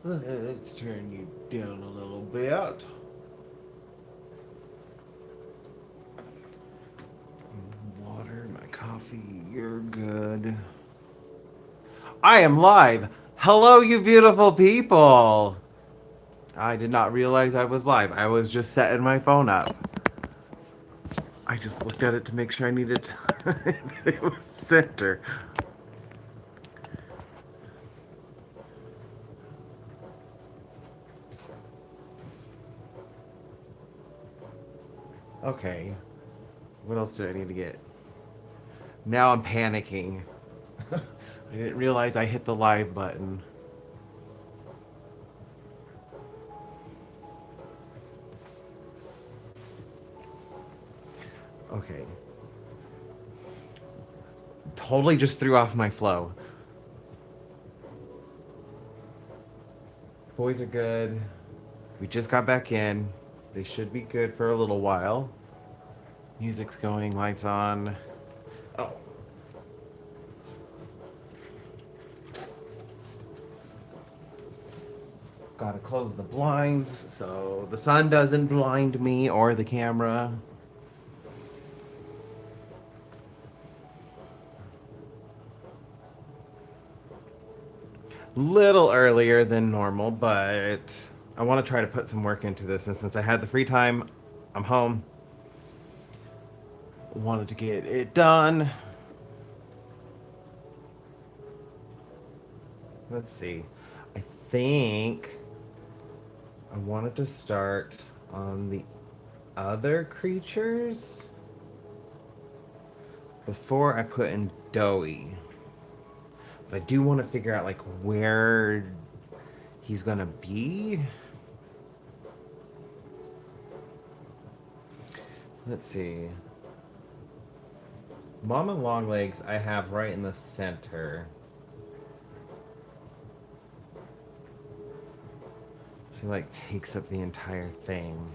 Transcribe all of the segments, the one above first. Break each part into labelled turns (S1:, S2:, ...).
S1: Let's turn you down a little bit. Water, my coffee, you're good. I am live. Hello, you beautiful people. I did not realize I was live. I was just setting my phone up. I just looked at it to make sure I needed it was center. Okay. What else do I need to get? Now I'm panicking. I didn't realize I hit the live button. Okay. Totally just threw off my flow. Boys are good. We just got back in. They should be good for a little while. Music's going, lights on. Oh. Gotta close the blinds so the sun doesn't blind me or the camera. Little earlier than normal, but I want to try to put some work into this. And since I had the free time, I'm home. Wanted to get it done. Let's see. I think I wanted to start on the other creatures before I put in Doughy. But I do want to figure out like where he's gonna be. Let's see. Mama Longlegs I have right in the center. She like takes up the entire thing.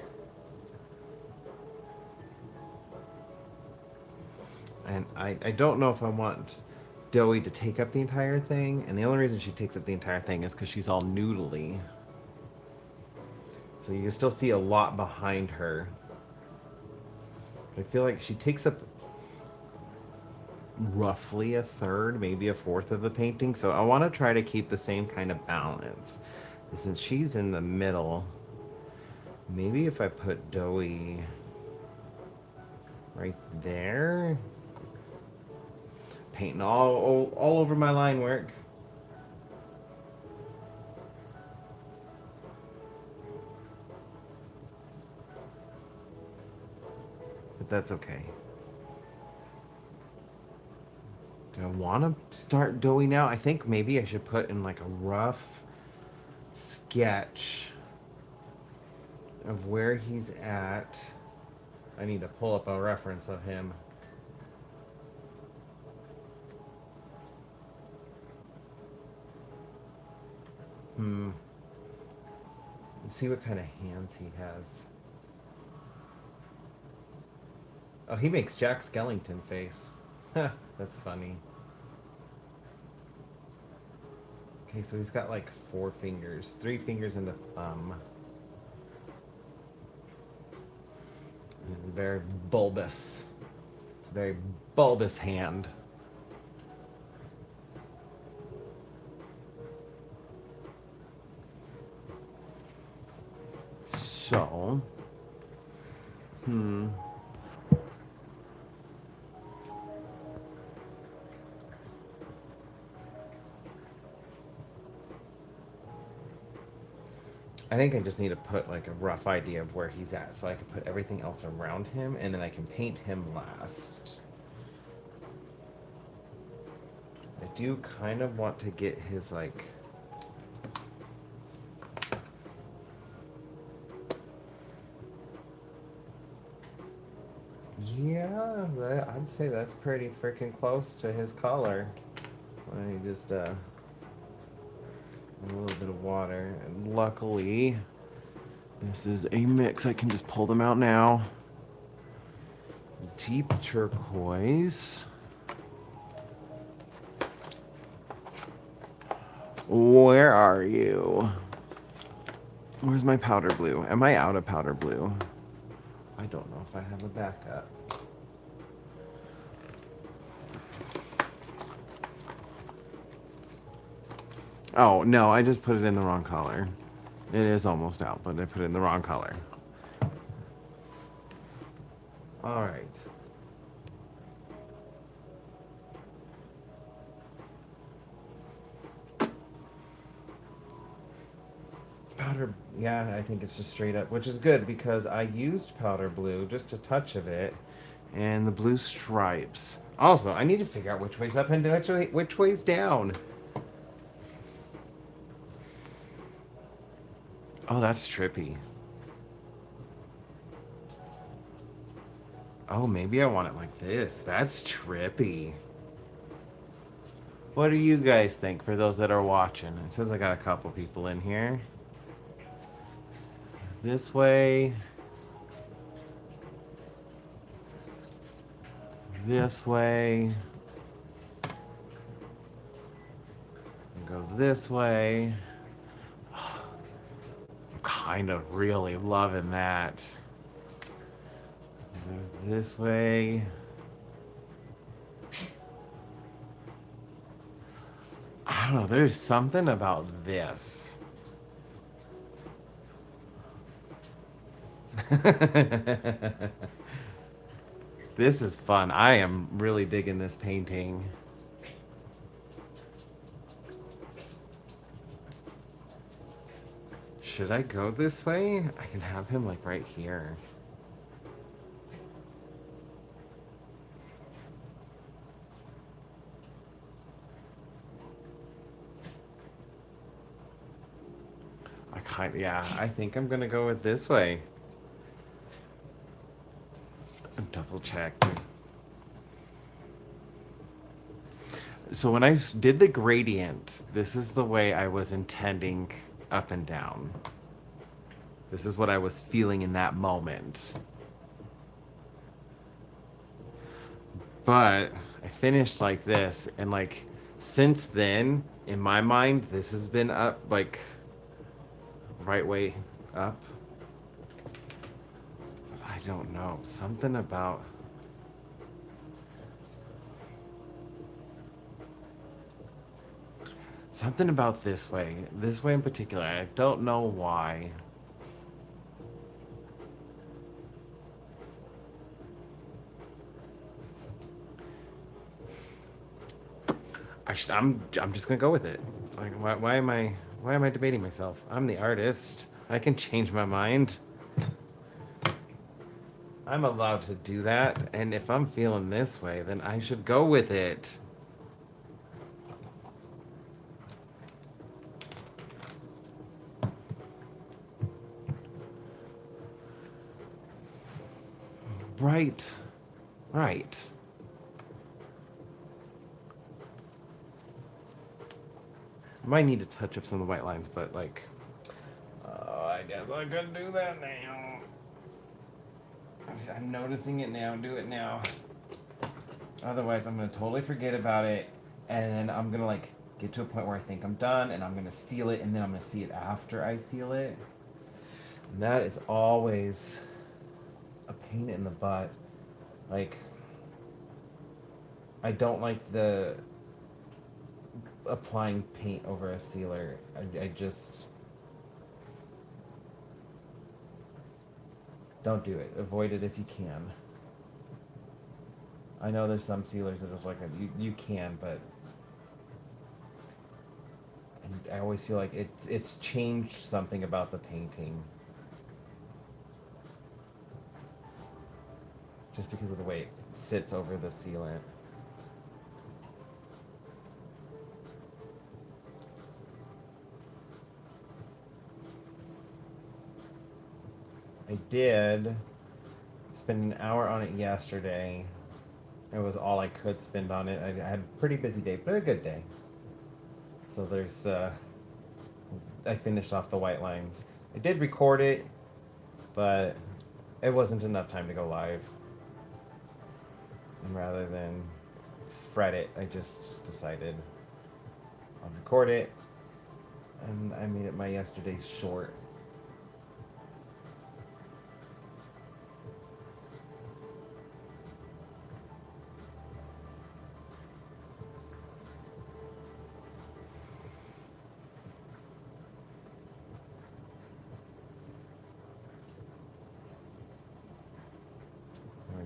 S1: And I don't know if I want Doughy to take up the entire thing, and the only reason she takes up the entire thing is because she's all noodly. So you can still see a lot behind her. I feel like she takes up roughly a third, maybe a fourth of the painting, so I want to try to keep the same kind of balance. And since she's in the middle, maybe if I put Doughy right there, painting all over my line work. But that's okay. Do I want to start Doughy now? I think maybe I should put in like a rough sketch of where he's at. I need to pull up a reference of him. Let's see what kind of hands he has. Oh, he makes Jack Skellington face. That's funny. Okay, so he's got like 4 fingers. 3 fingers and a thumb. And very bulbous. It's a very bulbous hand. So, I think I just need to put like a rough idea of where he's at so I can put everything else around him and then I can paint him last. I do kind of want to get his like yeah, I'd say that's pretty freaking close to his color. Let me just a little bit of water, and luckily this is a mix. I can just pull them out now. Deep turquoise. Where are you? Where's my powder blue? Am I out of powder blue? I don't know if I have a backup. Oh, no, I just put it in the wrong color. It is almost out, but I put it in the wrong color. All right. Powder, yeah, I think it's just straight up, which is good because I used powder blue, just a touch of it, and the blue stripes. Also, I need to figure out which way's up and which way's down. Oh, that's trippy. Oh, maybe I want it like this. That's trippy. What do you guys think for those that are watching? It says I got a couple people in here. This way. This way. And go this way. I'm kind of really loving that. This way. I don't know, there's something about this. This is fun. I am really digging this painting. Should I go this way? I can have him like right here. Yeah, I think I'm gonna go with this way. Double check. So when I did the gradient, this is the way I was intending up and down. This is what I was feeling in that moment. But I finished like this, and like since then, in my mind, this has been up, like right way up. I don't know. Something about this way. This way in particular. I don't know why. I'm just gonna go with it. Like why am I debating myself? I'm the artist. I can change my mind. I'm allowed to do that, and if I'm feeling this way, then I should go with it. Right. Right. Might need a touch of some of the white lines, but like, I guess I could do that now. I'm noticing it now. Do it now. Otherwise, I'm gonna totally forget about it, and then I'm gonna like get to a point where I think I'm done, and I'm gonna seal it, and then I'm gonna see it after I seal it. And that is always a pain in the butt. Like, I don't like the applying paint over a sealer. I just don't do it. Avoid it if you can. I know there's some sealers that are like you can, but I always feel like it's changed something about the painting just because of the way it sits over the sealant. I did spend an hour on it yesterday. It was all I could spend on it. I had a pretty busy day, but a good day. So there's, I finished off the white lines. I did record it, but it wasn't enough time to go live. And rather than fret it, I just decided I'll record it. And I made it my yesterday's short.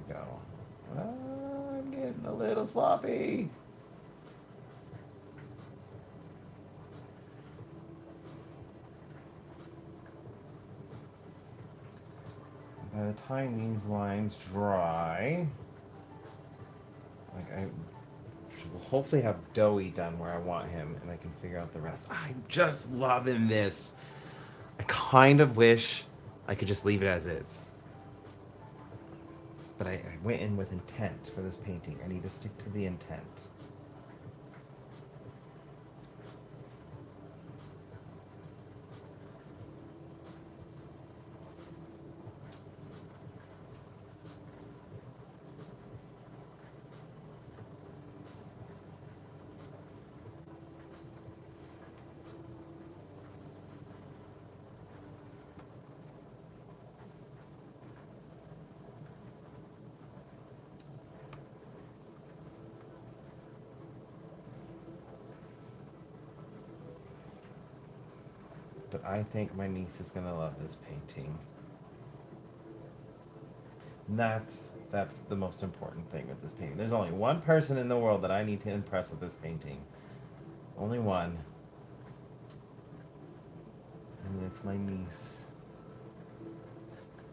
S1: go. I'm getting a little sloppy. By the time these lines dry, like I will hopefully have Doughy done where I want him, and I can figure out the rest. I'm just loving this. I kind of wish I could just leave it as is. But I went in with intent for this painting. I need to stick to the intent. But I think my niece is gonna love this painting. And that's the most important thing with this painting. There's only one person in the world that I need to impress with this painting. Only one. And it's my niece.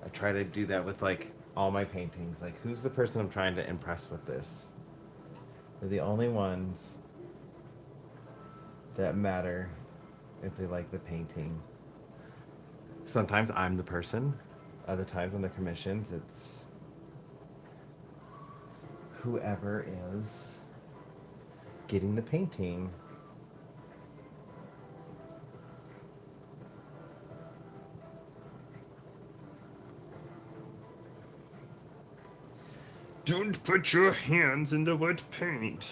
S1: I try to do that with like all my paintings. Like, who's the person I'm trying to impress with this? They're the only ones that matter if they like the painting. Sometimes I'm the person. Other times on the commissions, it's whoever is getting the painting.
S2: Don't put your hands in the wet paint.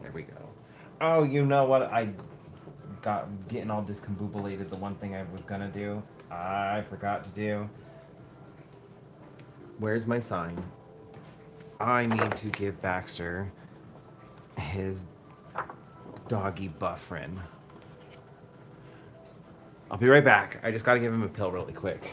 S1: There we go. Oh, you know what? I got getting all discombobulated. The one thing I was gonna do, I forgot to do. Where's my sign? I need to give Baxter his doggy buffrin. I'll be right back. I just gotta give him a pill really quick.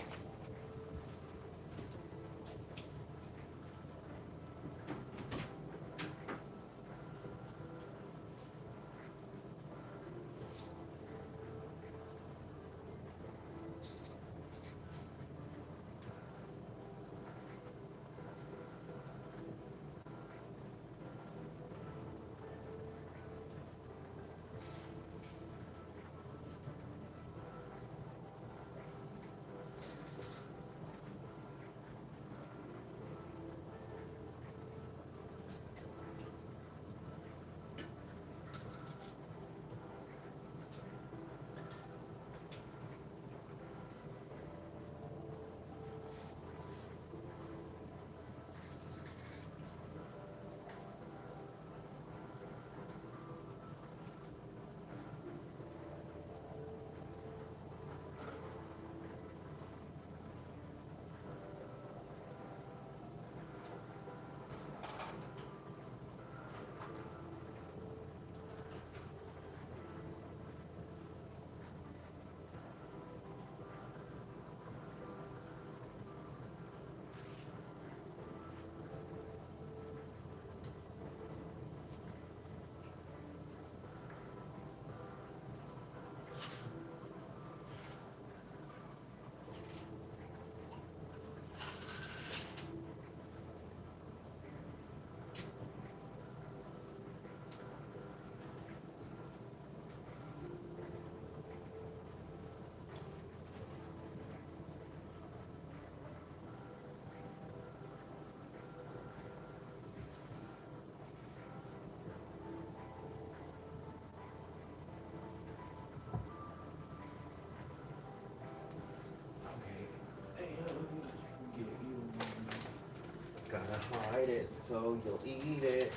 S1: Gotta hide it so you'll eat it.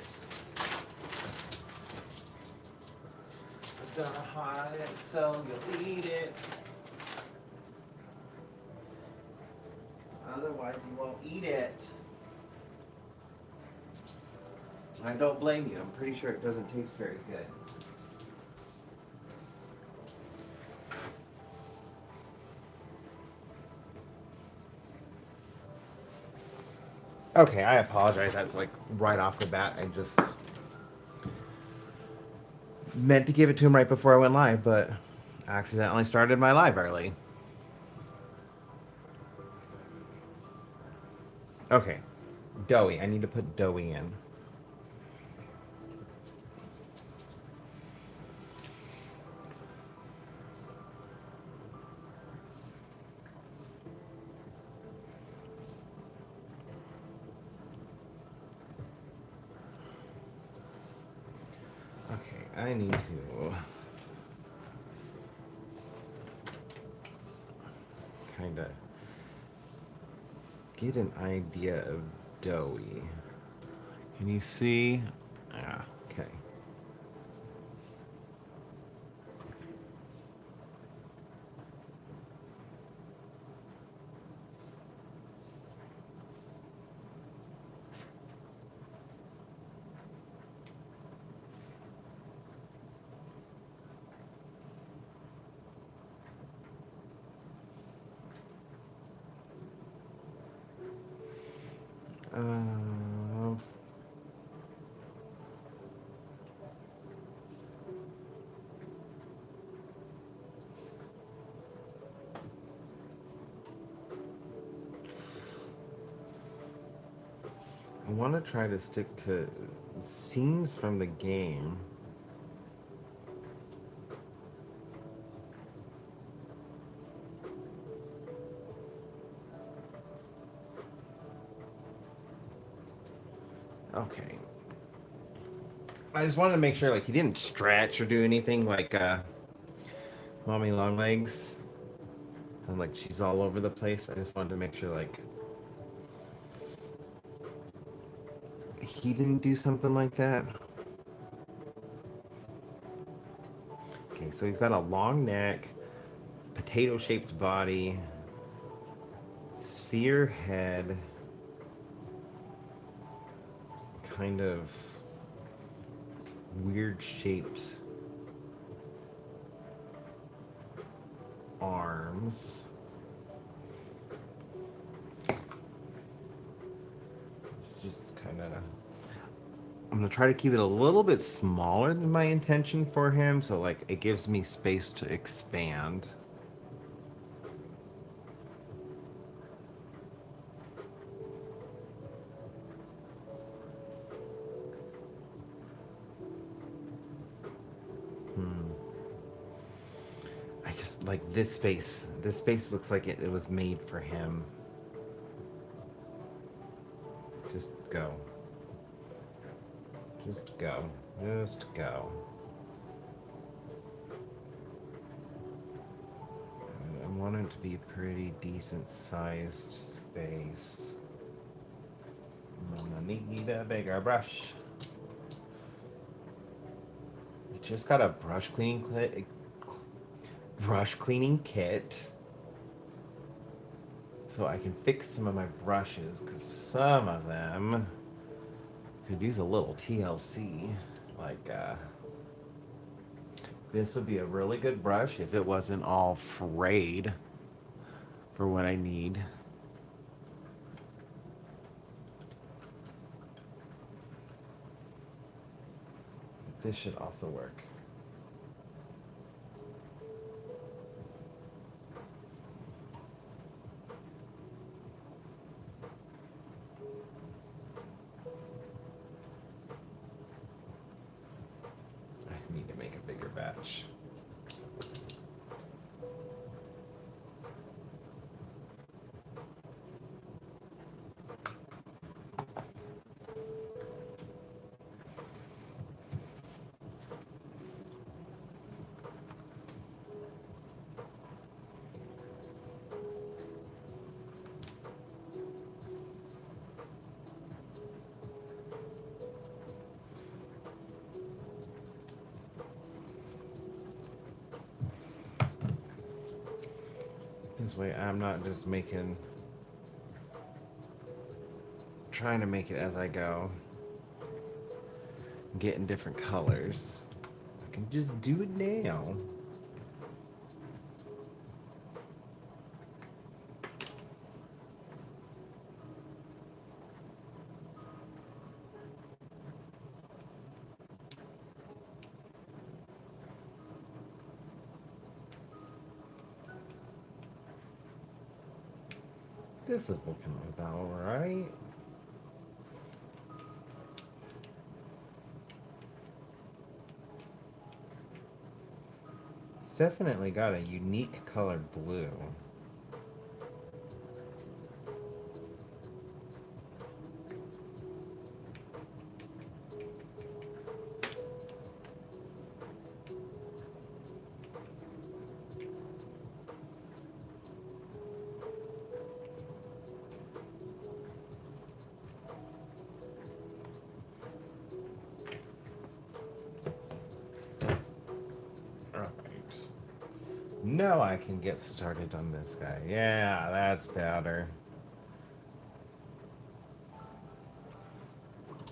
S1: Gotta hide it so you'll eat it. Otherwise you won't eat it. I don't blame you. I'm pretty sure it doesn't taste very good. Okay, I apologize. That's like right off the bat. I just meant to give it to him right before I went live, but accidentally started my live early. Okay, doughy. I need to put doughy in. Okay, I need to kind of get an idea of doughy. Can you see? Yeah, okay. Uh, I want to try to stick to scenes from the game. Okay. I just wanted to make sure like he didn't stretch or do anything like Mommy Longlegs. And like she's all over the place. I just wanted to make sure like he didn't do something like that. Okay, so he's got a long neck, potato shaped body, sphere head, kind of weird shaped arms. It's just kind of. I'm gonna try to keep it a little bit smaller than my intention for him, so like it gives me space to expand. Hmm. I just like this space. This space looks like it was made for him. Just go. Just go. Just go. I want it to be a pretty decent sized space. I'm gonna need a bigger brush. I just got a brush cleaning kit so I can fix some of my brushes because some of them could use a little TLC. Like this would be a really good brush if it wasn't all frayed for what I need. This should also work. I need to make a bigger batch. This way I'm not just trying to make it as I go. Getting different colors. I can just do it now. This is looking about right. It's definitely got a unique color blue. Alright. Now I can get started on this guy. Yeah, that's better.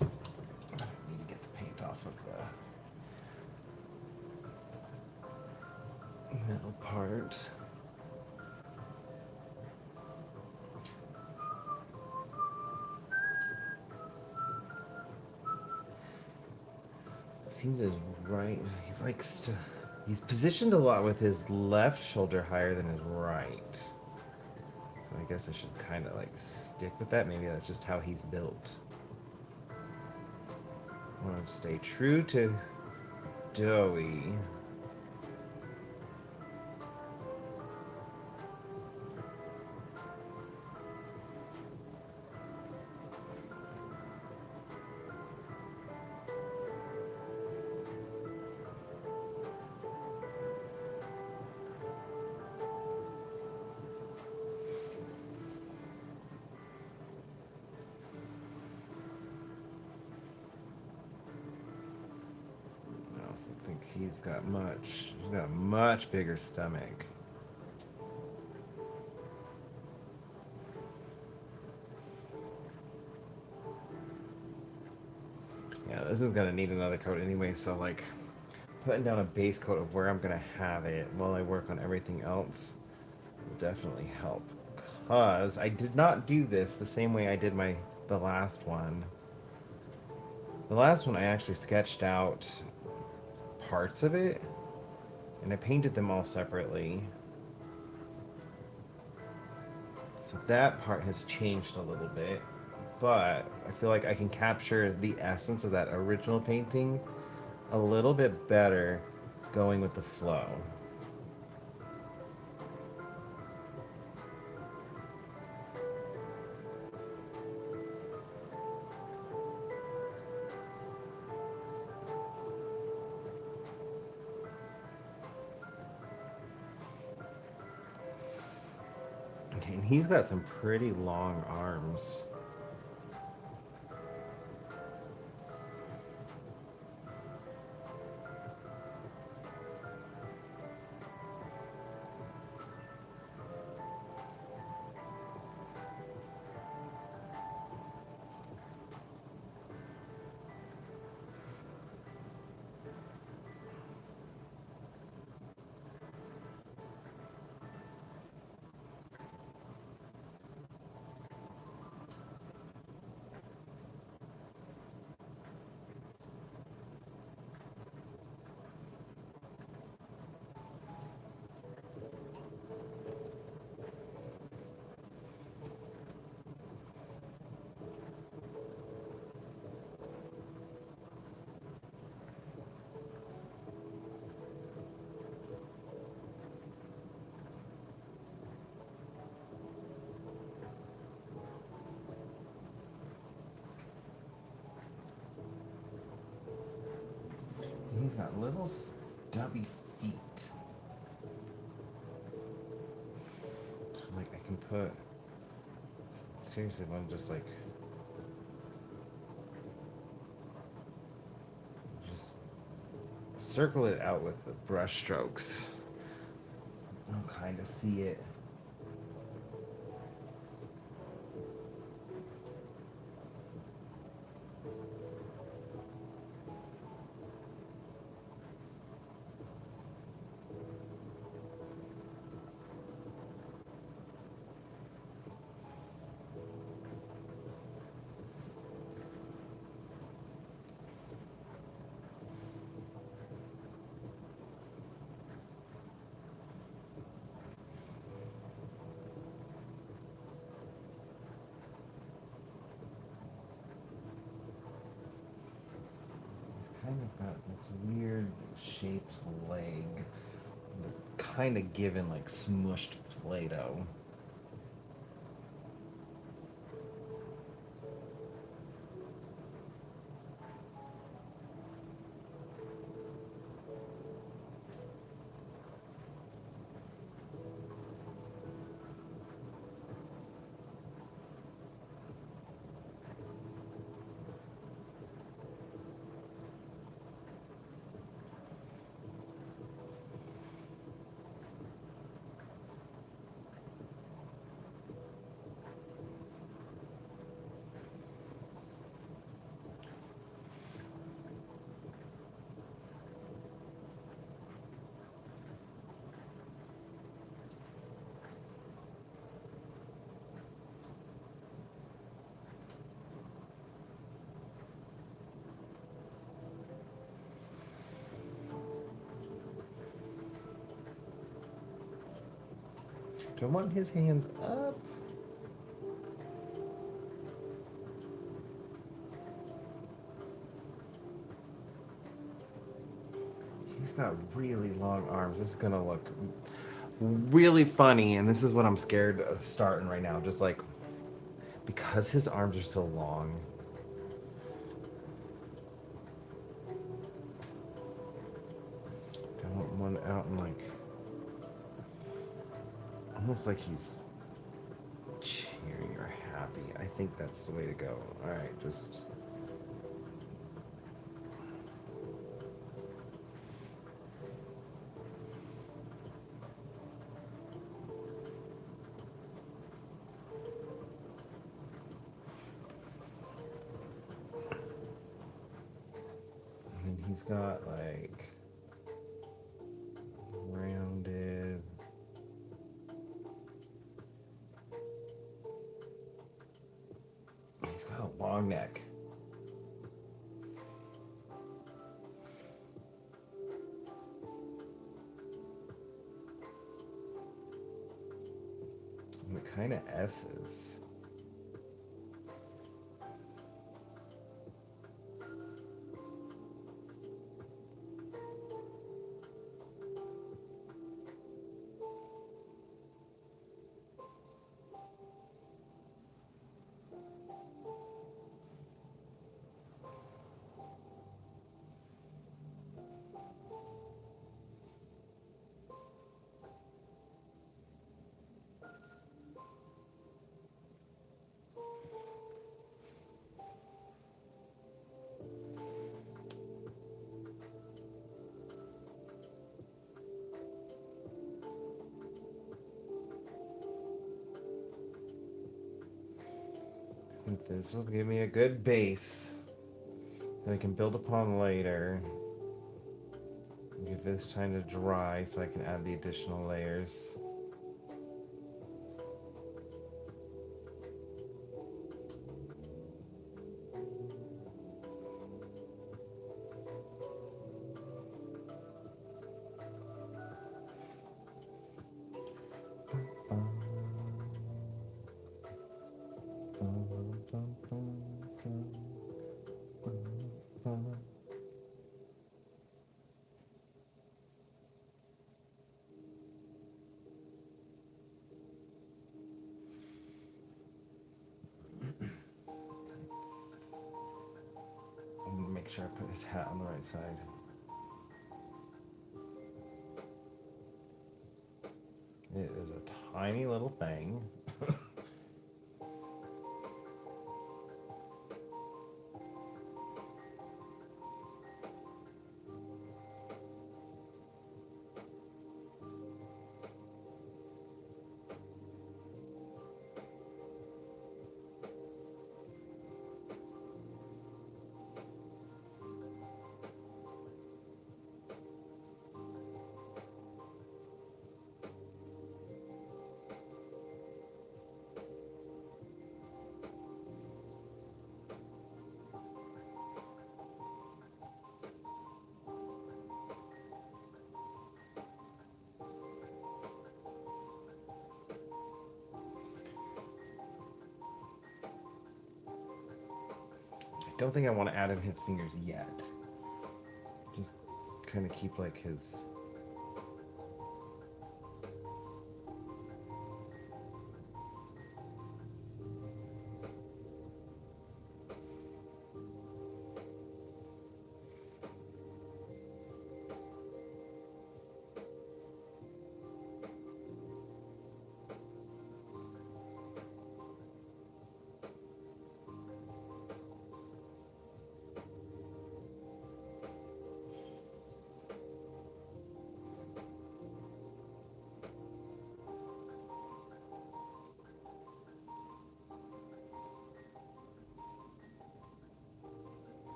S1: Need to get the paint off of the middle part. Seems his right. He likes to. He's positioned a lot with his left shoulder higher than his right. So I guess I should kind of like stick with that. Maybe that's just how he's built. I want to stay true to doughy. I also think he's got a much bigger stomach. Yeah, this is gonna need another coat anyway, so like putting down a base coat of where I'm gonna have it while I work on everything else will definitely help. Cause I did not do this the same way I did the last one. The last one I actually sketched out parts of it and I painted them all separately. So that part has changed a little bit, but I feel like I can capture the essence of that original painting a little bit better going with the flow. Okay, and he's got some pretty long arms. He's got little stubby feet. Like I can put seriously if I'm just like just circle it out with the brush strokes. I'll kind of see it. Got this weird shaped leg, kind of given like smushed Play-Doh. Do I want his hands up? He's got really long arms. This is gonna look really funny, and this is what I'm scared of starting right now. Just like because his arms are so long. I want one out and like almost like he's cheering or happy. I think that's the way to go. All right, just. And then he's got like rounded. He's got a long neck. And the kind of S's. I think this will give me a good base that I can build upon later. Give this time to dry so I can add the additional layers. Make sure I put his hat on the right side. It is a tiny little thing. I don't think I want to add in his fingers yet. kind of keep like his.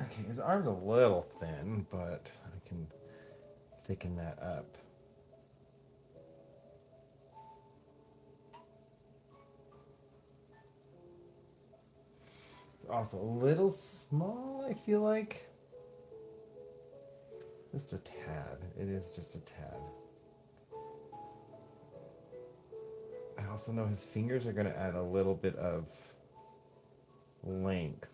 S1: Okay, his arm's a little thin, but I can thicken that up. It's also a little small, I feel like. Just a tad. It is just a tad. I also know his fingers are going to add a little bit of length.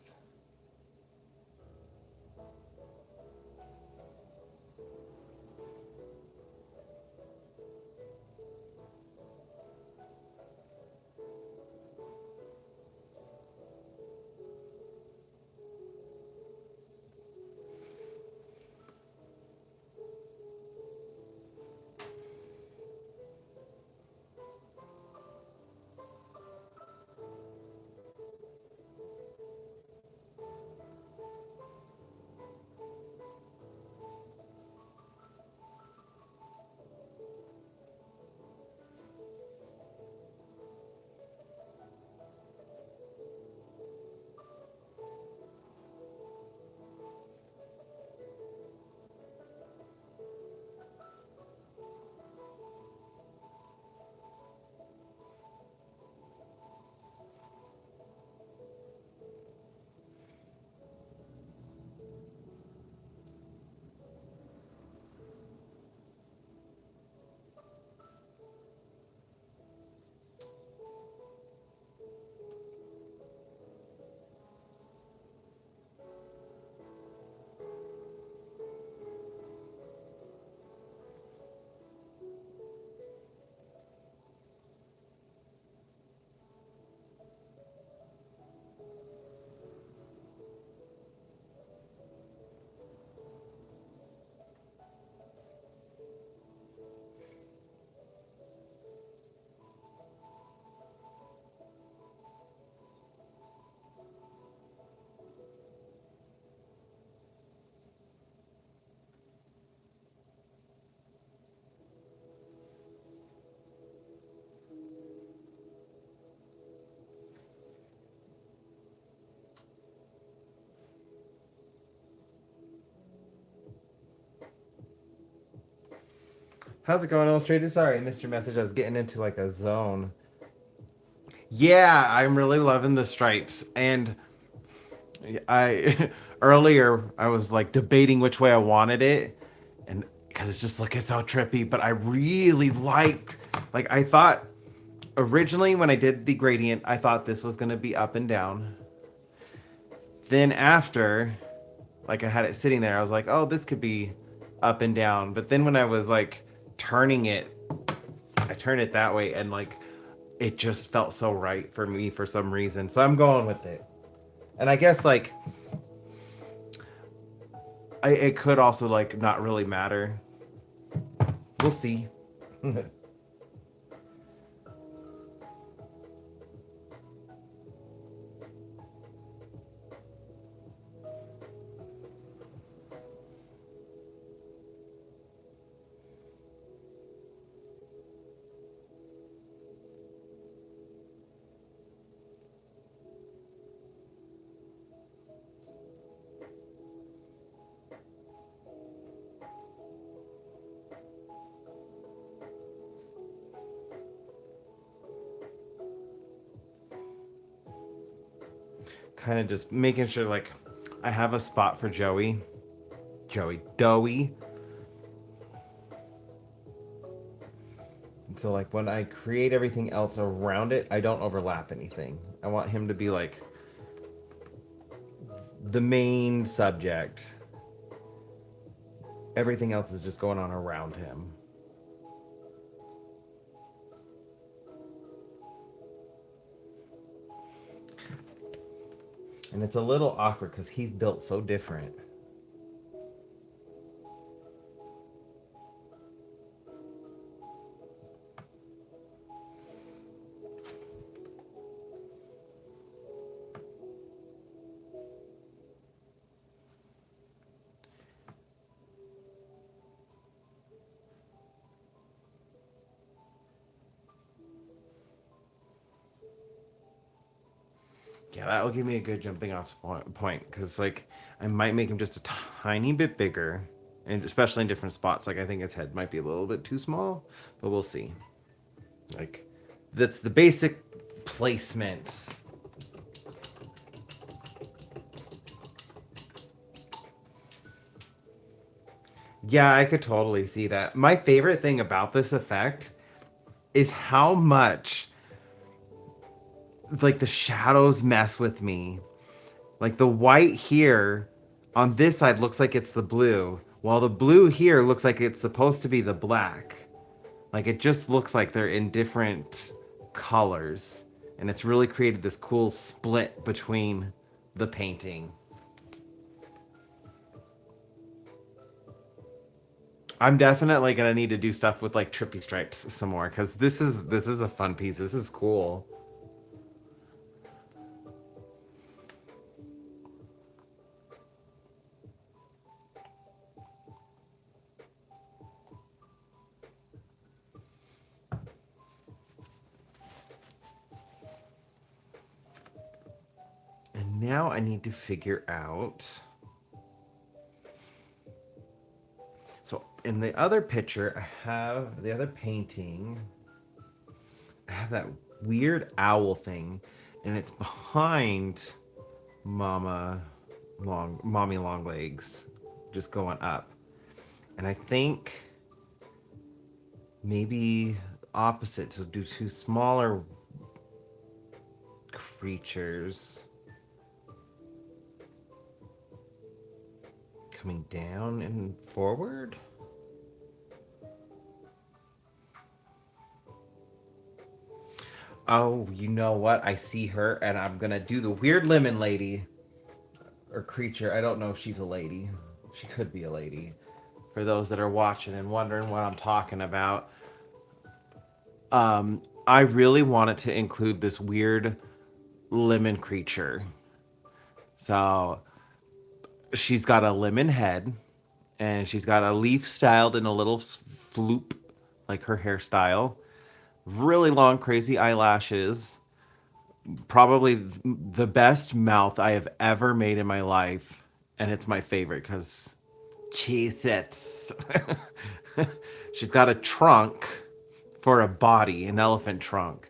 S1: How's it going, Illustrated? Sorry, I missed your message. I was getting into like a zone. Yeah, I'm really loving the stripes. And I earlier I was like debating which way I wanted it, and because it's just looking so trippy. But I really like I thought originally when I did the gradient, I thought this was gonna be up and down. Then after, like I had it sitting there, I was like, oh, this could be up and down. But then when I was like turning it, I turned it that way, and like it just felt so right for me for some reason. So I'm going with it. And I guess like it could also like not really matter. We'll see. Kind of just making sure like I have a spot for Joey, Doey. So like when I create everything else around it, I don't overlap anything. I want him to be like the main subject. Everything else is just going on around him. And it's a little awkward because he's built so different. Yeah, that will give me a good jumping off point because, like, I might make him just a tiny bit bigger, and especially in different spots. Like, I think his head might be a little bit too small, but we'll see. Like, that's the basic placement. Yeah, I could totally see that. My favorite thing about this effect is how much, like, the shadows mess with me. Like the white here on this side looks like it's the blue, while the blue here looks like it's supposed to be the black. Like it just looks like they're in different colors. And it's really created this cool split between the painting. I'm definitely gonna need to do stuff with like trippy stripes some more because this is a fun piece. This is cool. And now I need to figure out. So in the other picture, I have the other painting. I have that weird owl thing, and it's behind Mommy Long Legs, just going up. And I think maybe opposite, so do two smaller creatures coming down and forward. Oh, you know what? I see her, and I'm gonna do the weird lemon lady or creature. I don't know if she's a lady. She could be a lady. For those that are watching and wondering what I'm talking about, I really wanted to include this weird lemon creature. So she's got a lemon head, and she's got a leaf styled in a little floop, like her hairstyle. Really long, crazy eyelashes. Probably the best mouth I have ever made in my life, and it's my favorite because cheese it's. She's got a trunk for a body, an elephant trunk,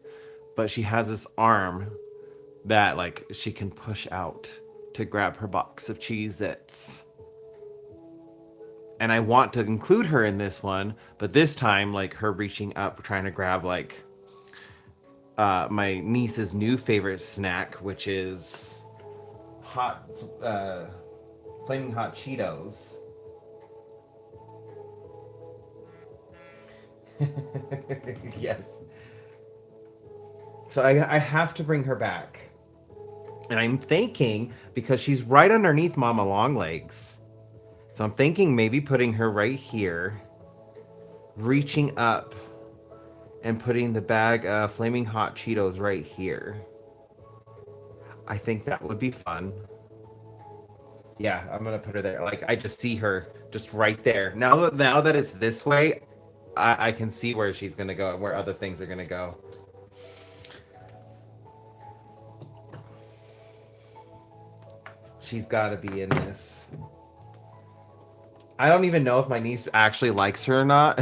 S1: but she has this arm that like she can push out to grab her box of Cheez-Its. And I want to include her in this one, but this time like her reaching up trying to grab like my niece's new favorite snack, which is hot flaming hot Cheetos. Yes. So I have to bring her back. And I'm thinking, because she's right underneath Mama Longlegs. So I'm thinking maybe putting her right here, reaching up, and putting the bag of Flaming Hot Cheetos right here. I think that would be fun. Yeah, I'm gonna put her there. Like I just see her just right there. Now that it's this way, I can see where she's gonna go and where other things are gonna go. She's got to be in this. I don't even know if my niece actually likes her or not.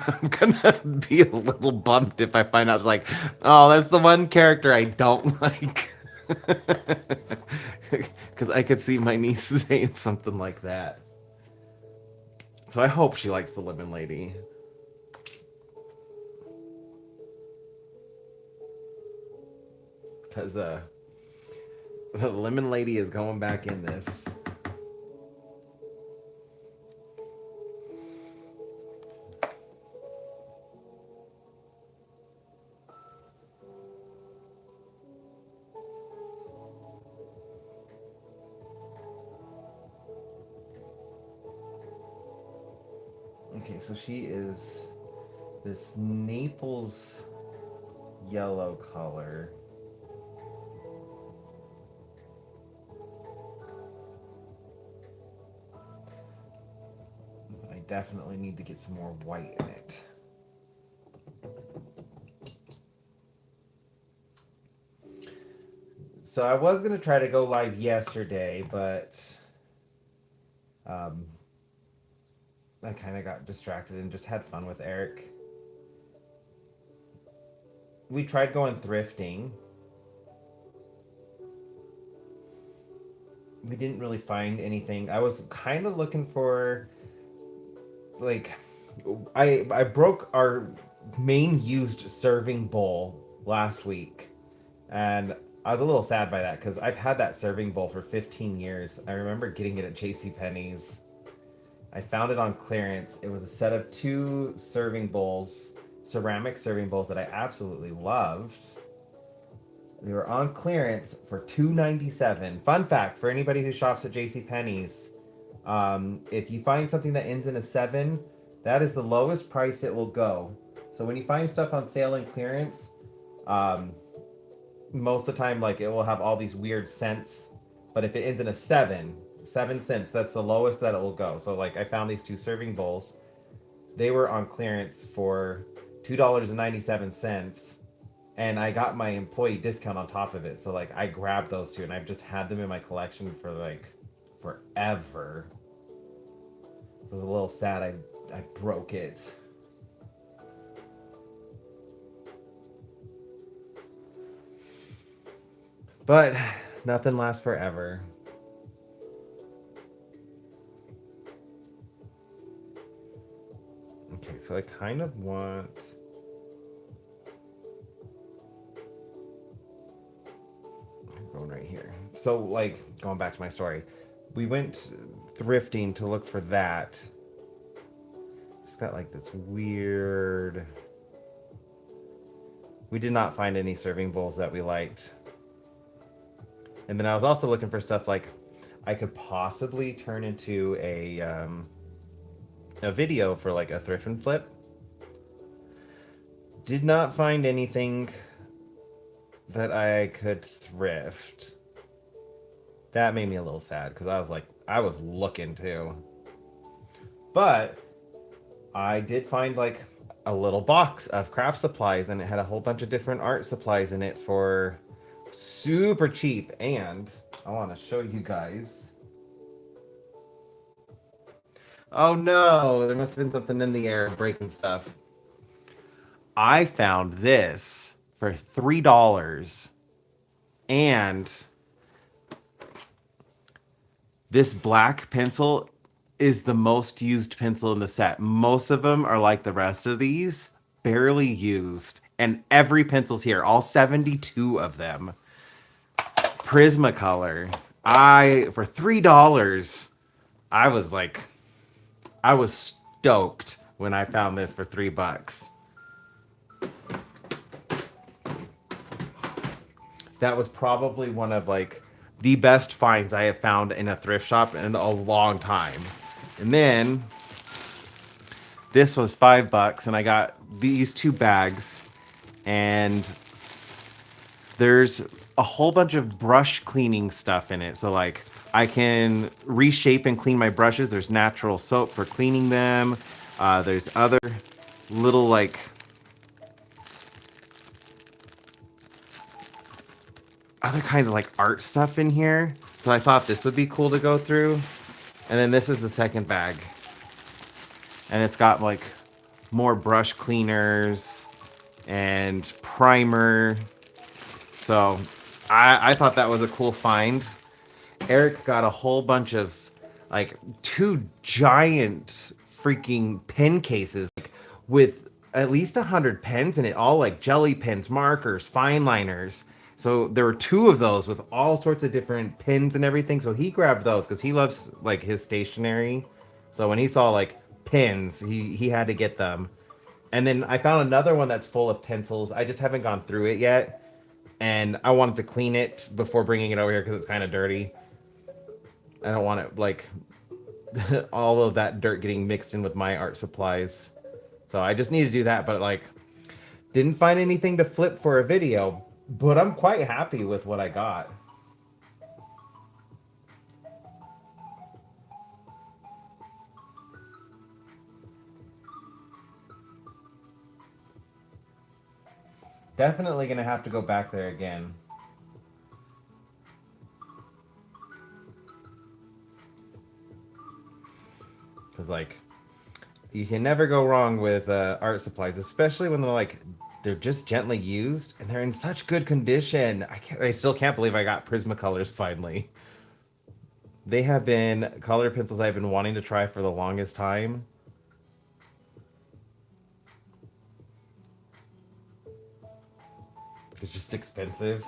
S1: I'm gonna be a little bummed if I find out like, oh, that's the one character I don't like. Because I could see my niece saying something like that. So I hope she likes the lemon lady. because the lemon lady is going back in this. Okay, so she is this Naples yellow color. But I definitely need to get some more white in it. So I was gonna try to go live yesterday, but um, I kind of got distracted and just had fun with Eric. We tried going thrifting. We didn't really find anything. I was kind of looking for like I broke our main used serving bowl last week, and I was a little sad by that because I've had that serving bowl for 15 years. I remember getting it at J.C. Penney's. I found it on clearance. It was a set of two serving bowls, ceramic serving bowls that I absolutely loved. They were on clearance for $2.97. Fun fact for anybody who shops at J.C. Penney's, if you find something that ends in a 7, that is the lowest price it will go. So when you find stuff on sale and clearance, um, most of the time, like, it will have all these weird cents. But if it ends in a 7 cents, that's the lowest that it will go. So, like, I found these two serving bowls. They were on clearance for $2.97, and I got my employee discount on top of it. So, like, I grabbed those two, and I've just had them in my collection for, like, forever. So I was a little sad I broke it. But nothing lasts forever. Okay, so I kind of want... I'm going right here. So, like, going back to my story, we went thrifting to look for that. It's got, like, this weird... We did not find any serving bowls that we liked. And then I was also looking for stuff like I could possibly turn into a video for like a thrift and flip. Did not find anything that I could thrift. That made me a little sad because I was looking too. But I did find like a little box of craft supplies, and it had a whole bunch of different art supplies in it for super cheap. And I want to show you guys. Oh no, there must have been something in the air breaking stuff. I found this for $3, and this black pencil is the most used pencil in the set. Most of them are like the rest of these, barely used. And every pencil's here, all 72 of them. Prismacolor. For $3, I was stoked when I found this for $3. That was probably one of like the best finds I have found in a thrift shop in a long time. And then this was $5, and I got these two bags, and there's a whole bunch of brush cleaning stuff in it. So like I can reshape and clean my brushes. There's natural soap for cleaning them. There's other little like other kind of like art stuff in here. So I thought this would be cool to go through. And then this is the second bag. And it's got like more brush cleaners and primer. So I thought that was a cool find. Eric got a whole bunch of like two giant freaking pen cases like, with at least 100 pens in it, all like jelly pens, markers, fine liners. So there were two of those with all sorts of different pins and everything. So he grabbed those because he loves like his stationery. So when he saw like pins, he had to get them. And then I found another one that's full of pencils. I just haven't gone through it yet, and I wanted to clean it before bringing it over here because it's kind of dirty. I don't want it like all of that dirt getting mixed in with my art supplies. So I just need to do that, but like didn't find anything to flip for a video, but I'm quite happy with what I got. Definitely gonna have to go back there again. Cause like you can never go wrong with art supplies, especially when they're just gently used and they're in such good condition. I still can't believe I got Prismacolors finally. They have been color pencils I've been wanting to try for the longest time. It's just expensive.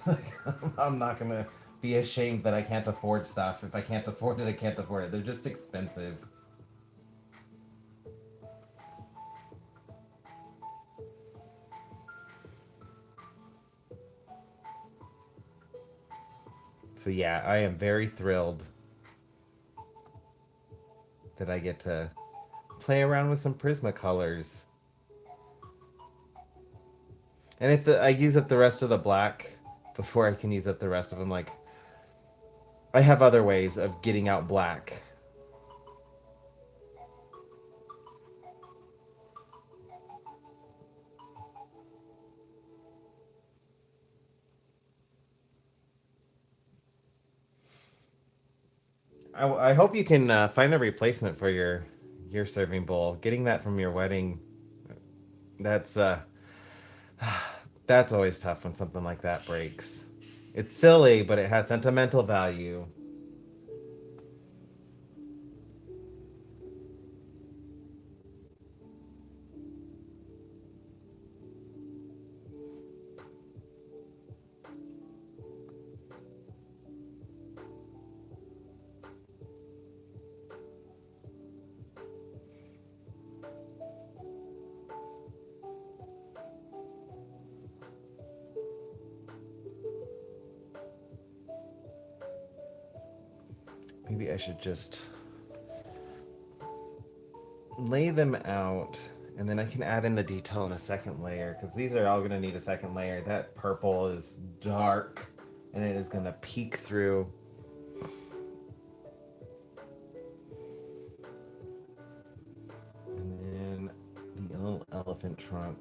S1: Like, I'm not gonna be ashamed that I can't afford stuff. If I can't afford it, I can't afford it. They're just expensive. So yeah, I am very thrilled that I get to play around with some Prismacolors. And if I use up the rest of the black before I can use up the rest of them, like I have other ways of getting out black. I hope you can find a replacement for your serving bowl. Getting that from your wedding, that's that's always tough when something like that breaks. It's silly, but it has sentimental value. Maybe I should just lay them out and then I can add in the detail in a second layer because these are all going to need a second layer. That purple is dark and it is going to peek through. And then the little elephant trunk.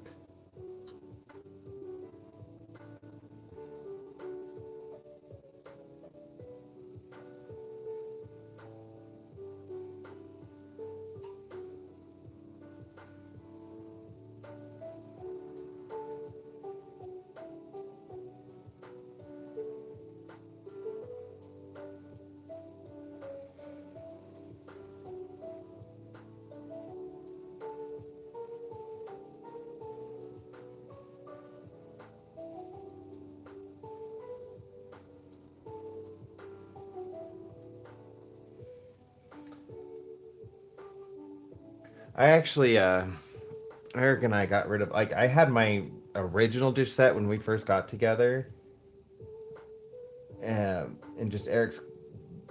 S1: I actually, Eric and I got rid of, like, I had my original dish set when we first got together. And just Eric's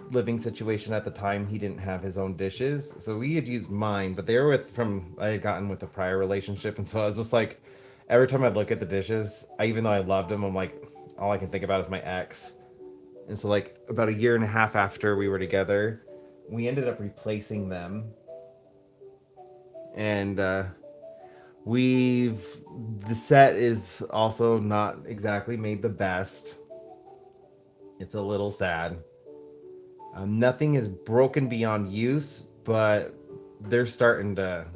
S1: living situation at the time, he didn't have his own dishes. So we had used mine, but they were I had gotten with a prior relationship. And so I was just like, every time I'd look at the dishes, even though I loved them, I'm like, all I can think about is my ex. And so, like, about a year and a half after we were together, we ended up replacing them. And we've the set is also not exactly made the best. It's a little sad. Nothing is broken beyond use, but they're starting to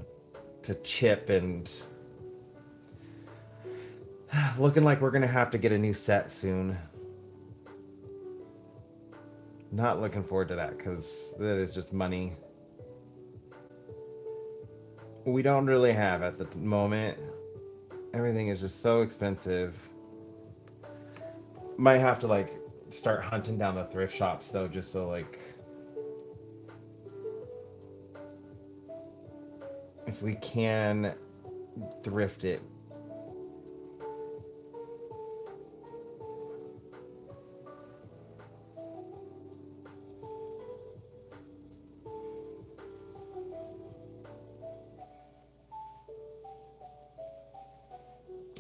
S1: chip and looking like we're gonna have to get a new set soon. Not looking forward to that because that is just money we don't really have at the moment. Everything is just so expensive. Might have to like start hunting down the thrift shops though, just so like if we can thrift it.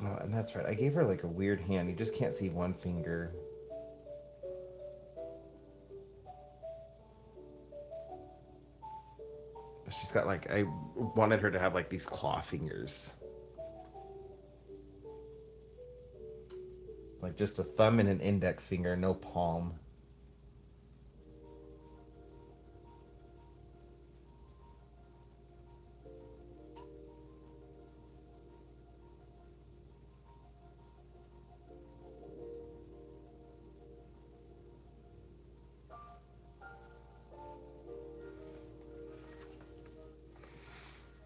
S1: Oh, and that's right. I gave her like a weird hand. You just can't see one finger. But she's got like I wanted her to have like these claw fingers. Like just a thumb and an index finger, no palm.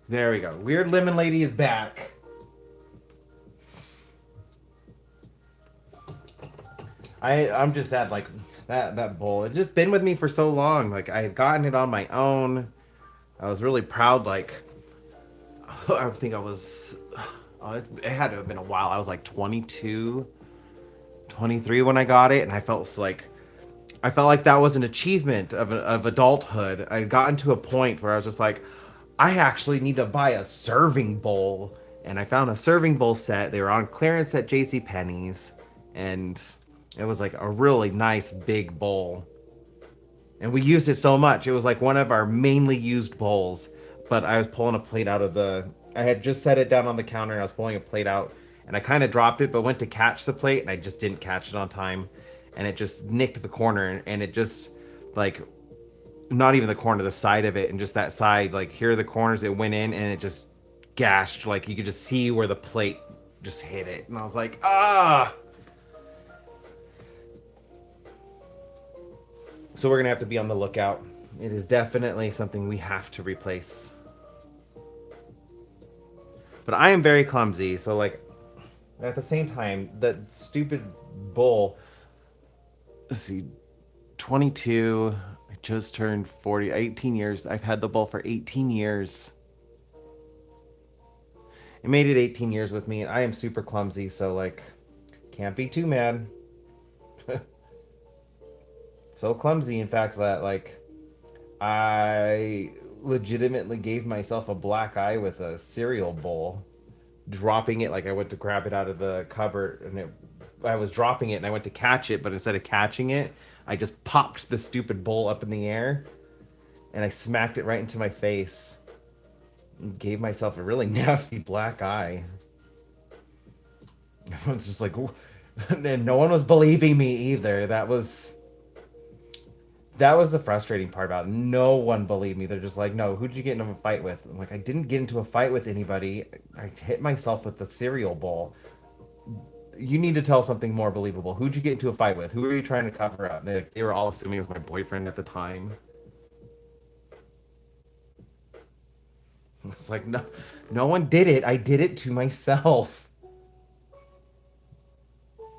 S1: There we go. Weird Lemon Lady is back. I'm just at like that bowl. It's just been with me for so long. Like I had gotten it on my own. I was really proud. Like I think I was. Oh, it had to have been a while. I was like 22, 23 when I got it, and I felt like that was an achievement of adulthood. I had gotten to a point where I was just like, I actually need to buy a serving bowl. And I found a serving bowl set. They were on clearance at J.C. Penney's, and it was like a really nice big bowl. And we used it so much. It was like one of our mainly used bowls. But I was pulling a plate out of the. I had just set it down on the counter, and I was pulling a plate out, and I kind of dropped it, but went to catch the plate, and I just didn't catch it on time, and it just nicked the corner, and it just like not even the corner, the side of it, and just that side, like here are the corners it went in, and it just gashed, like you could just see where the plate just hit it, and I was like, ah. So we're gonna have to be on the lookout. It is definitely something we have to replace. But I am very clumsy, so like at the same time, that stupid bull. Let's see, 22. I just turned 40. 18 years. I've had the bull for 18 years. It made it 18 years with me. I am super clumsy, so like, can't be too mad. So clumsy, in fact, that like I legitimately gave myself a black eye with a cereal bowl, dropping it like I went to grab it out of the cupboard, and I was dropping it and I went to catch it, but instead of catching it, I just popped the stupid bowl up in the air and I smacked it right into my face. And gave myself a really nasty black eye. Everyone's just like, and no one was believing me either. That was the frustrating part about it. No one believed me. They're just like, no, who did you get into a fight with? I'm like, I didn't get into a fight with anybody. I hit myself with the cereal bowl. You need to tell something more believable. Who'd you get into a fight with? Who were you trying to cover up? They were all assuming it was my boyfriend at the time. It's like, no, no one did it. I did it to myself.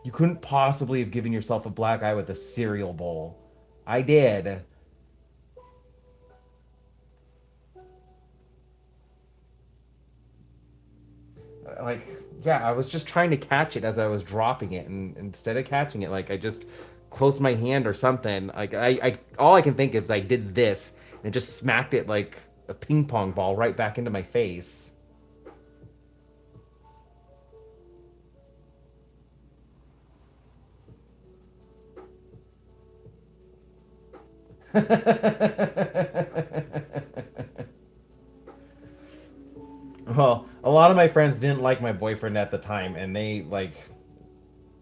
S1: You couldn't possibly have given yourself a black eye with a cereal bowl. I did. Like, yeah, I was just trying to catch it as I was dropping it, and instead of catching it, like I just closed my hand or something. Like I all I can think is I did this and just smacked it like a ping pong ball right back into my face. Well, a lot of my friends didn't like my boyfriend at the time, and they like,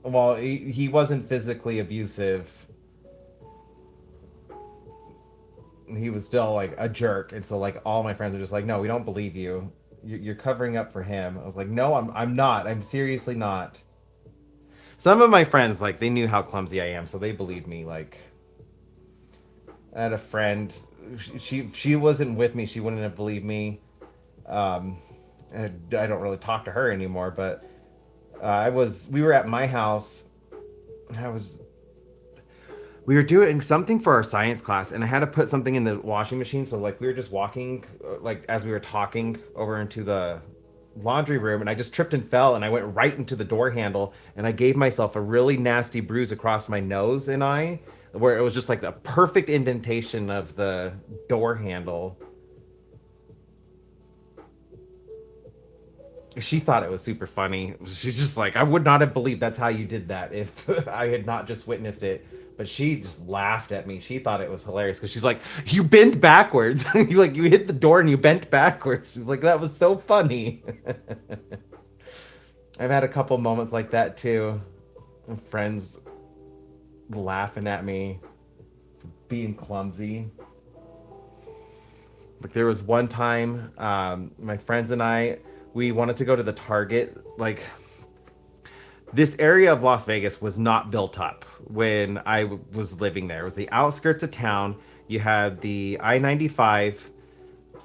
S1: well, he wasn't physically abusive. He was still like a jerk, and so like all my friends are just like, no, we don't believe you. You're covering up for him. I was like, no, I'm not. I'm seriously not. Some of my friends like they knew how clumsy I am, so they believed me. Like I had a friend, she wasn't with me. She wouldn't have believed me. Um, and I don't really talk to her anymore, but we were at my house. I was we were doing something for our science class, and I had to put something in the washing machine. So like we were just walking, like as we were talking over into the laundry room, and I just tripped and fell, and I went right into the door handle, and I gave myself a really nasty bruise across my nose and eye, where it was just like the perfect indentation of the door handle. She thought it was super funny. She's just like, I would not have believed that's how you did that if I had not just witnessed it. But she just laughed at me. She thought it was hilarious because she's like, you bent backwards. You hit the door and you bent backwards. She's like, that was so funny. I've had a couple moments like that too. Friends laughing at me being clumsy. Like there was one time, my friends and I, we wanted to go to the Target. Like this area of Las Vegas was not built up when I was living there. It was the outskirts of town. You had the I-95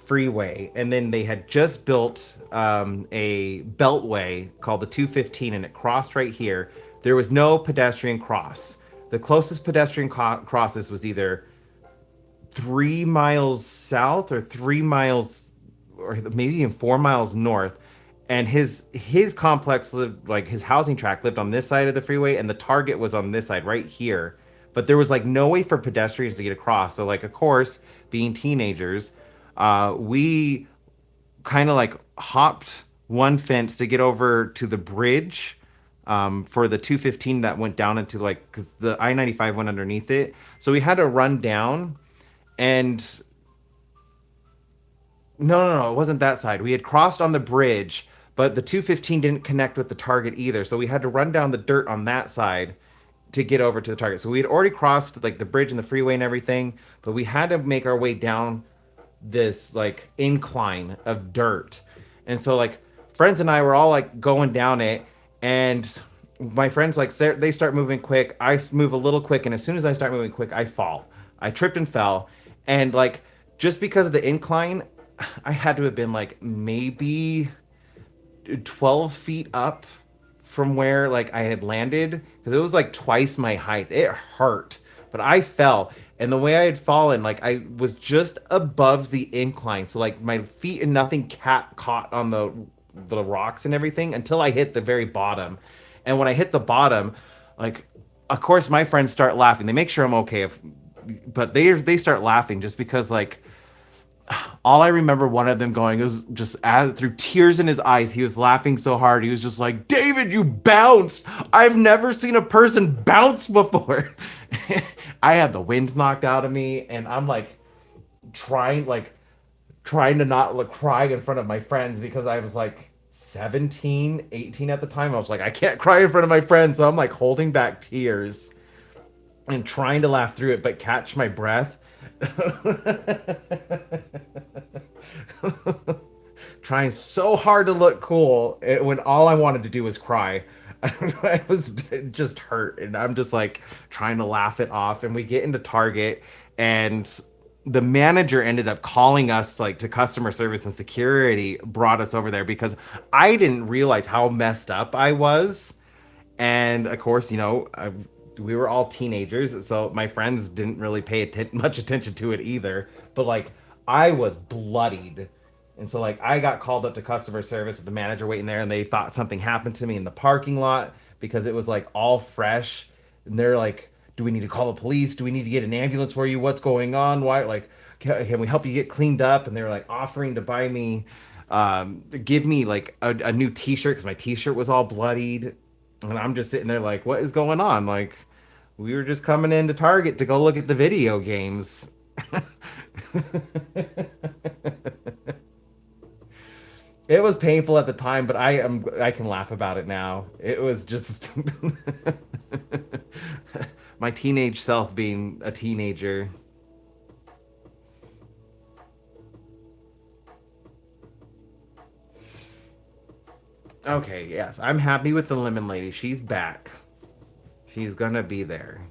S1: freeway, and then they had just built a beltway called the 215, and it crossed right here. There was no pedestrian cross. The closest pedestrian crosses was either 3 miles south or 3 miles, or maybe even 4 miles north. And his complex lived, like his housing tract lived on this side of the freeway, and the Target was on this side right here. But there was like no way for pedestrians to get across. So like, of course, being teenagers, we kind of like hopped one fence to get over to the bridge, for the 215 that went down into like, because the I-95 went underneath it. So we had to run down, and no, it wasn't that side. We had crossed on the bridge, but the 215 didn't connect with the Target either. So we had to run down the dirt on that side to get over to the Target. So we had already crossed like the bridge and the freeway and everything, but we had to make our way down this like incline of dirt. And so like friends and I were all like going down it, and my friends like they start moving quick. I move a little quick, and as soon as I start moving quick, I fall. I tripped and fell, and like just because of the incline, I had to have been like maybe 12 feet up from where like I had landed, because it was like twice my height. It hurt, but I fell, and the way I had fallen, like I was just above the incline, so like my feet and nothing caught on the rocks and everything until I hit the very bottom. And when I hit the bottom, like of course my friends start laughing. They make sure I'm okay, but they start laughing just because like all I remember one of them going is just as through tears in his eyes, he was laughing so hard. He was just like, David, you bounced. I've never seen a person bounce before. I had the wind knocked out of me, and I'm trying to not like cry in front of my friends because I was like 17, 18 at the time. I was like, I can't cry in front of my friends. So I'm like holding back tears and trying to laugh through it, but catch my breath. Trying so hard to look cool when all I wanted to do was cry. I was just hurt, and I'm just like trying to laugh it off. And we get into Target, and the manager ended up calling us like to customer service, and security brought us over there because I didn't realize how messed up I was. And of course, we were all teenagers, so my friends didn't really pay much attention to it either. But like, I was bloodied, and so like I got called up to customer service with the manager waiting there, and they thought something happened to me in the parking lot because it was like all fresh, and they're like, "Do we need to call the police? Do we need to get an ambulance for you? What's going on? Why like can we help you get cleaned up?" And they were like offering to buy me, give me like a new T-shirt because my T-shirt was all bloodied. And I'm just sitting there like, what is going on? Like, we were just coming into Target to go look at the video games. It was painful at the time, but I can laugh about it now. It was just my teenage self being a teenager. Okay, yes, I'm happy with the lemon lady. She's back. She's gonna be there.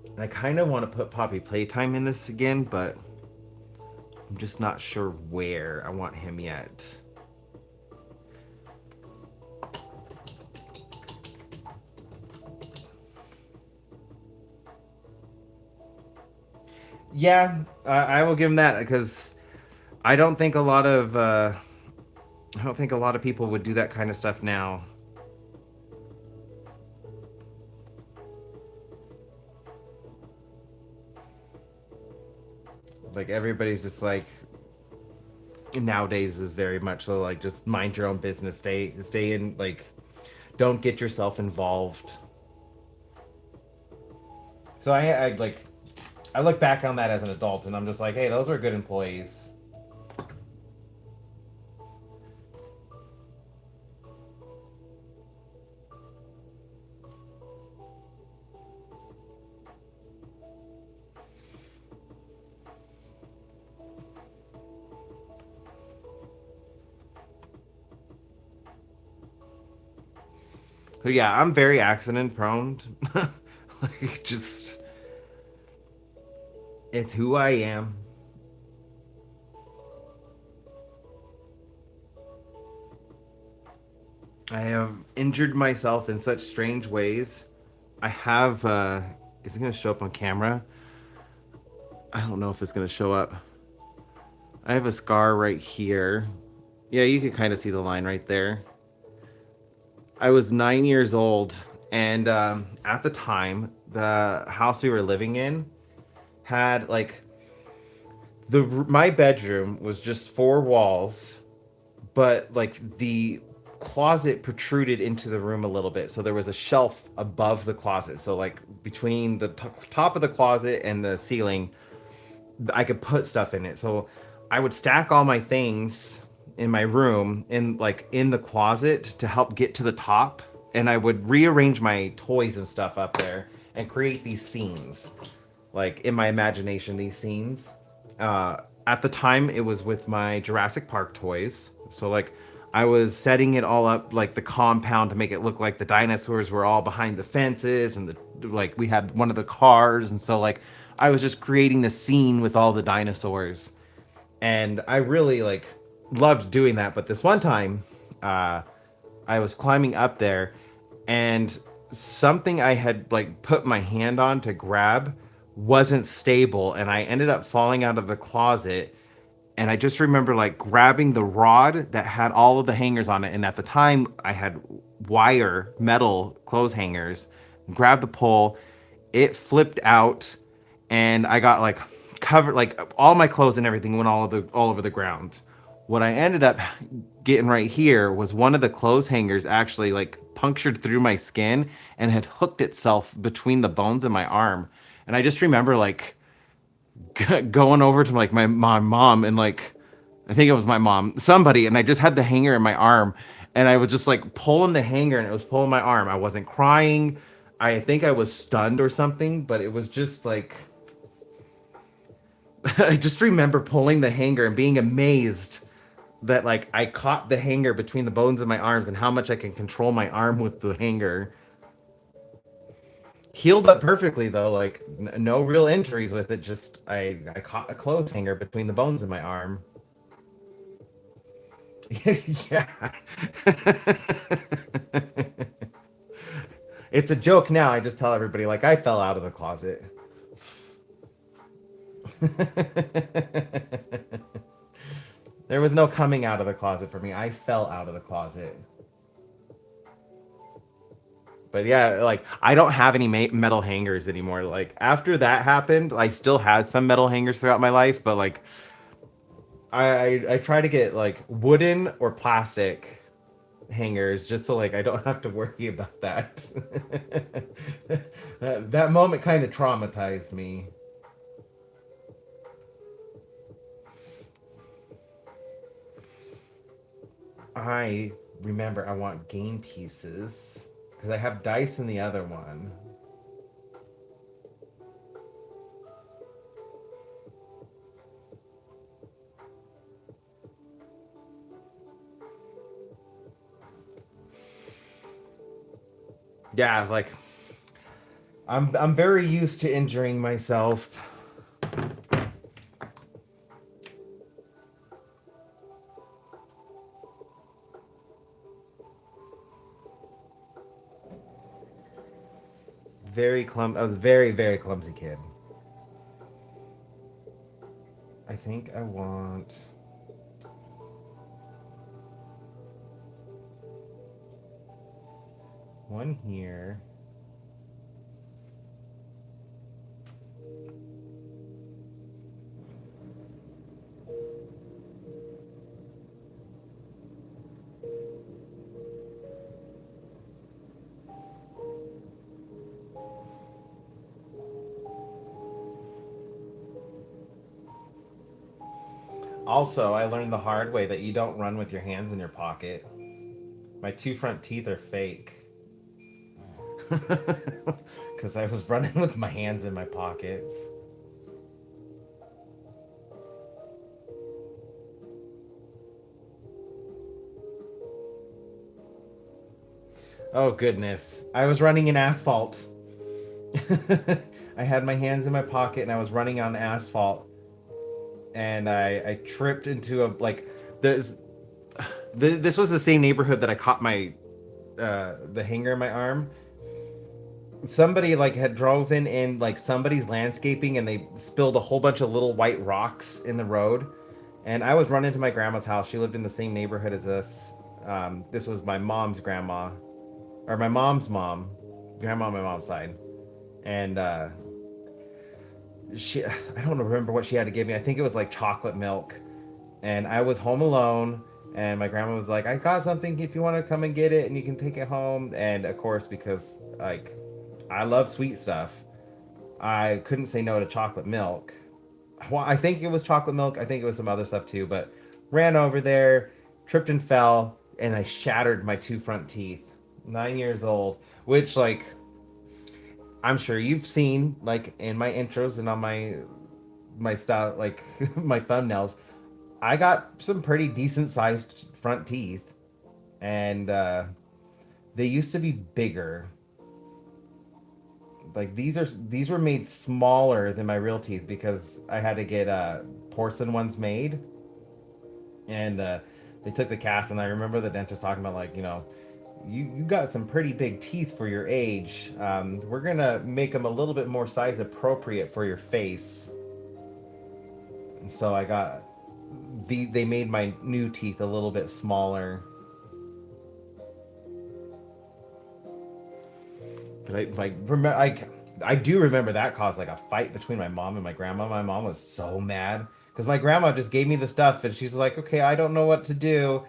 S1: And I kind of want to put Poppy Playtime in this again, but I'm just not sure where I want him yet. Yeah, I will give him that because I don't think a lot of I don't think a lot of people would do that kind of stuff now. Like everybody's just like nowadays is very much so like just mind your own business, stay in, like don't get yourself involved. So I like I look back on that as an adult and I'm just like, hey, those are good employees. But yeah, I'm very accident prone. Like just it's who I am. I have injured myself in such strange ways. I have is it gonna show up on camera? I don't know if it's gonna show up. I have a scar right here. Yeah, you can kind of see the line right there. I was 9 years old, and at the time, the house we were living in had like the my bedroom was just four walls, but like the closet protruded into the room a little bit, so there was a shelf above the closet. So like between the top of the closet and the ceiling, I could put stuff in it. So I would stack all my things in my room in like in the closet to help get to the top, and I would rearrange my toys and stuff up there and create these scenes. Like in my imagination, these scenes. At the time, it was with my Jurassic Park toys. So like I was setting it all up like the compound to make it look like the dinosaurs were all behind the fences and the like we had one of the cars, and so like I was just creating the scene with all the dinosaurs. And I really like loved doing that, but this one time uh I was climbing up there and something I had like put my hand on to grab wasn't stable and I ended up falling out of the closet. And I just remember like grabbing the rod that had all of the hangers on it, and at the time I had wire metal clothes hangers, grabbed the pole, it flipped out, and I got like covered, like all my clothes and everything went all over the ground. What I ended up getting right here was one of the clothes hangers actually like punctured through my skin and had hooked itself between the bones in my arm. And I just remember like going over to like my mom and like I think it was my mom, somebody, and I just had the hanger in my arm, and I was just like pulling the hanger, and it was pulling my arm. I wasn't crying. I think I was stunned or something, but it was just like I just remember pulling the hanger and being amazed that like I caught the hanger between the bones of my arms and how much I can control my arm with the hanger. Healed up perfectly though, like no real injuries with it. Just I caught a clothes hanger between the bones of my arm. Yeah. It's a joke now. I just tell everybody like I fell out of the closet. There was no coming out of the closet for me. I fell out of the closet. But yeah, like I don't have any metal hangers anymore. Like after that happened, I still had some metal hangers throughout my life, but like I try to get like wooden or plastic hangers just so like I don't have to worry about that. That moment kind of traumatized me. I remember I want game pieces because I have dice in the other one. Yeah, like I'm very used to injuring myself. I was a very clumsy kid. I think I want one here. Also, I learned the hard way that you don't run with your hands in your pocket. My two front teeth are fake. Because I was running with my hands in my pockets. Oh, goodness. I was running in asphalt. I had my hands in my pocket and I was running on asphalt. And I tripped into a, like, this, this was the same neighborhood that I caught the hanger in my arm. Somebody like had drove in like somebody's landscaping and they spilled a whole bunch of little white rocks in the road, and I was running to my grandma's house. She lived in the same neighborhood as us. This was my mom's grandma, or my mom's mom, grandma on my mom's side, and she, I don't remember what she had to give me. I think it was like chocolate milk, and I was home alone. And my grandma was like, "I got something if you want to come and get it, and you can take it home." And of course, because like I love sweet stuff, I couldn't say no to chocolate milk. Well, I think it was chocolate milk. I think it was some other stuff too. But ran over there, tripped and fell, and I shattered my two front teeth. 9 years old, which like I'm sure you've seen like in my intros and on my stuff like my thumbnails. I got some pretty decent sized front teeth, and they used to be bigger. Like these were made smaller than my real teeth because I had to get porcelain ones made, and they took the cast. And I remember the dentist talking about like you got some pretty big teeth for your age. We're gonna make them a little bit more size appropriate for your face. And so I got they made my new teeth a little bit smaller. But I do remember that caused like a fight between my mom and my grandma. My mom was so mad because my grandma just gave me the stuff and she's like, "Okay, I don't know what to do.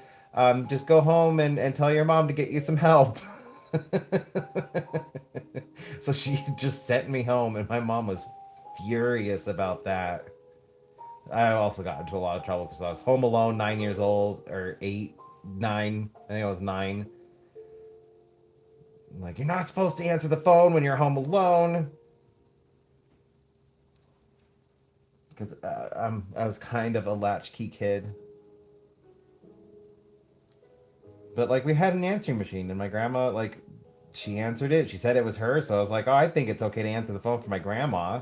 S1: Just go home and tell your mom to get you some help." So she just sent me home, and my mom was furious about that. I also got into a lot of trouble because I was home alone, 9 years old, or eight, nine. I think I was nine. Like, you're not supposed to answer the phone when you're home alone. Because I was kind of a latchkey kid. But like we had an answering machine, and my grandma like she answered it. She said it was her, so I was like, oh, I think it's okay to answer the phone for my grandma.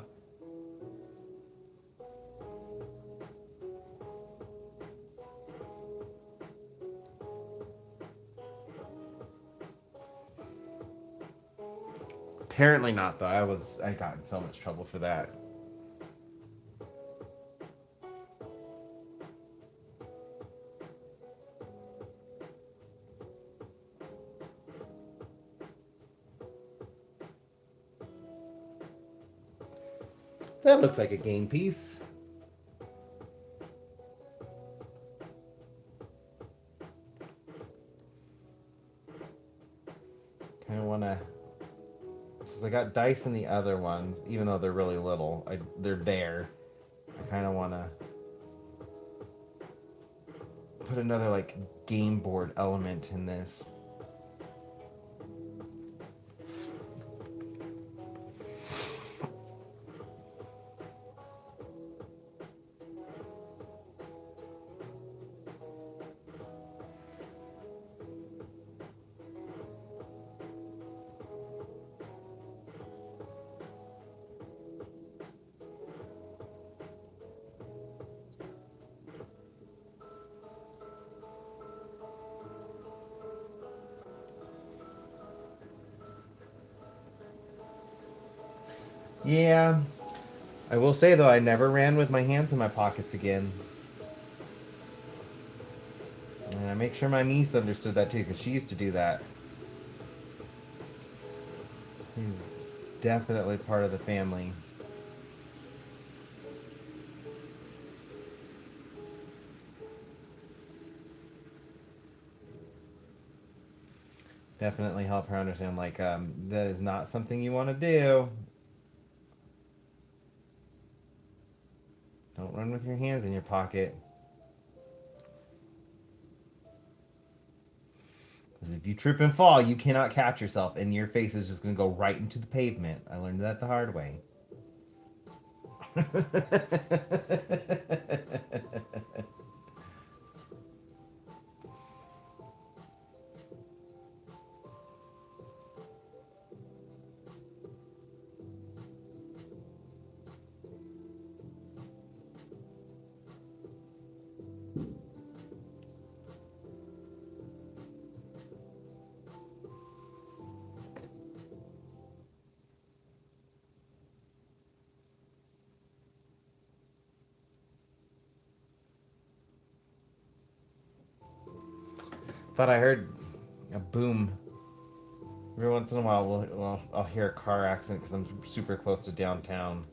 S1: Apparently not though. I got in so much trouble for that. That looks like a game piece. Kind of want to, since I got dice in the other ones, even though they're really little, they're there. I kind of want to put another like game board element in this. Yeah, I will say though, I never ran with my hands in my pockets again. And I make sure my niece understood that too, because she used to do that. He's definitely part of the family. Definitely help her understand, like, that is not something you want to do. Don't run with your hands in your pocket. Because if you trip and fall, you cannot catch yourself, and your face is just going to go right into the pavement. I learned that the hard way. Thought I heard a boom. Every once in a while, I'll hear a car accident because I'm super close to downtown.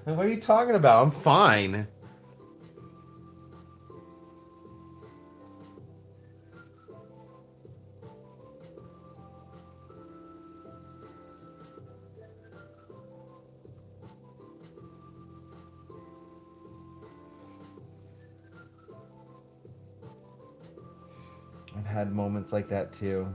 S1: What are you talking about? I'm fine. I've had moments like that too.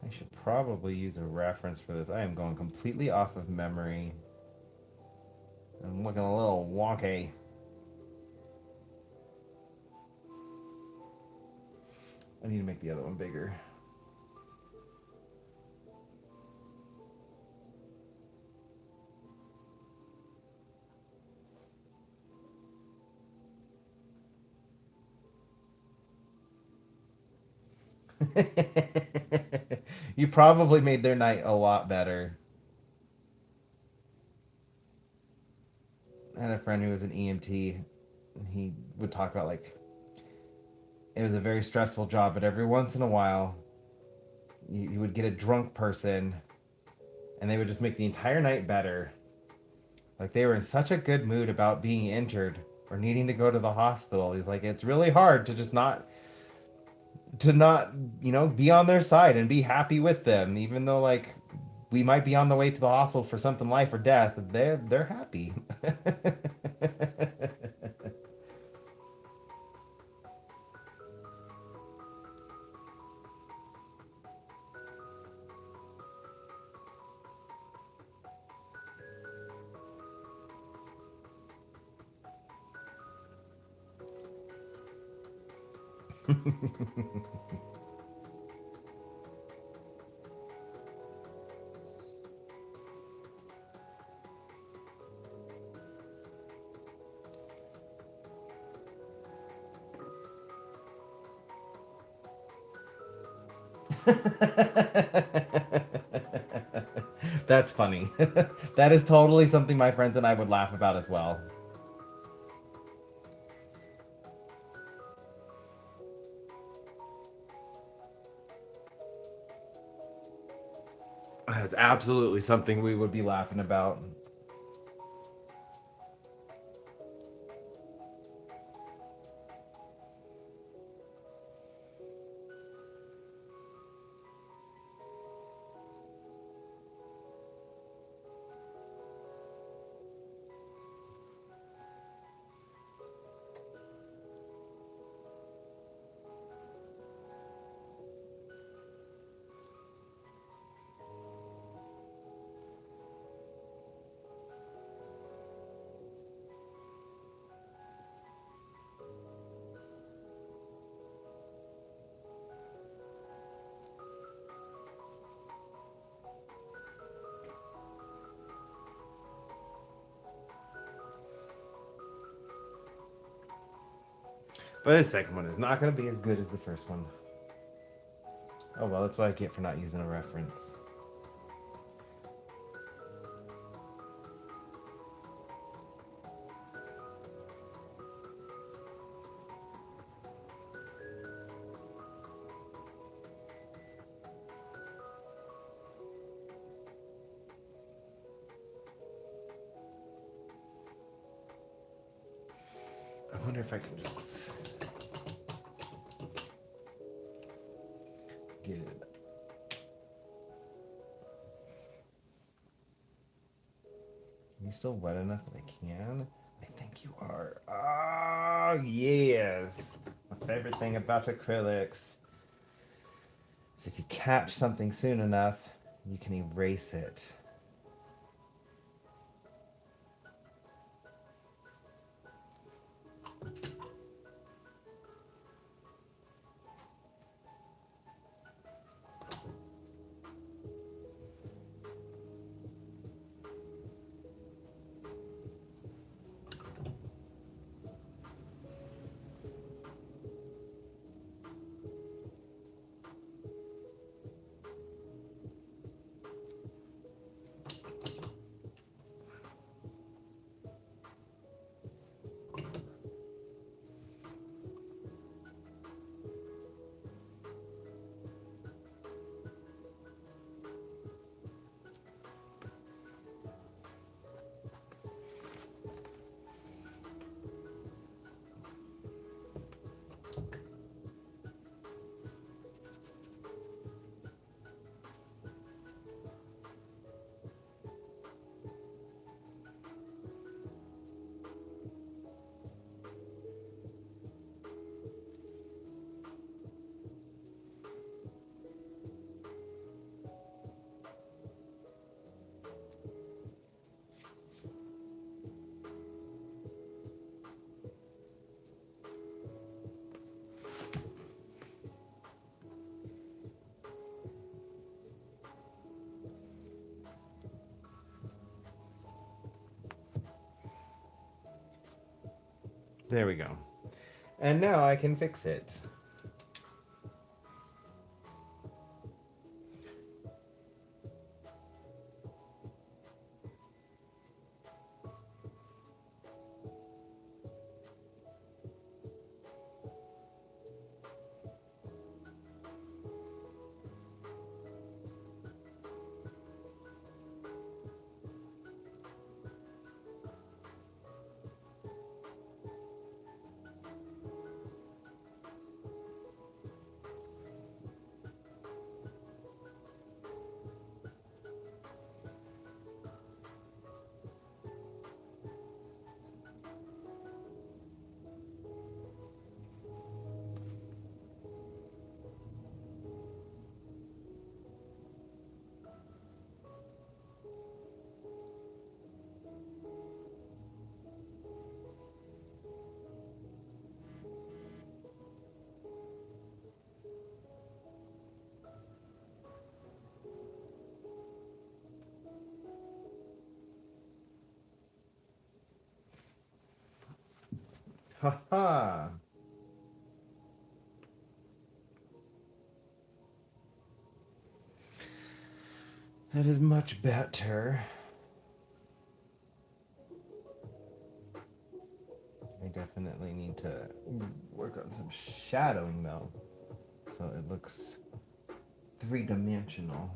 S1: I should probably use a reference for this. I am going completely off of memory. I'm looking a little wonky. I need to make the other one bigger. You probably made their night a lot better. I had a friend who was an EMT, and he would talk about like it was a very stressful job, but every once in a while, you would get a drunk person, and they would just make the entire night better. Like they were in such a good mood about being injured or needing to go to the hospital. He's like, it's really hard to just not be on their side and be happy with them, even though like we might be on the way to the hospital for something life or death. They're happy. That's funny. That is totally something my friends and I would laugh about as well. That's absolutely something we would be laughing about. But the second one is not going to be as good as the first one. Oh well, that's what I get for not using a reference. I wonder if I can just get it. Are you still wet enough that I can? I think you are. Oh, yes. My favorite thing about acrylics is if you catch something soon enough, you can erase it. There we go. And now I can fix it. Ha ha! That is much better. I definitely need to work on some shadowing though, so it looks three-dimensional.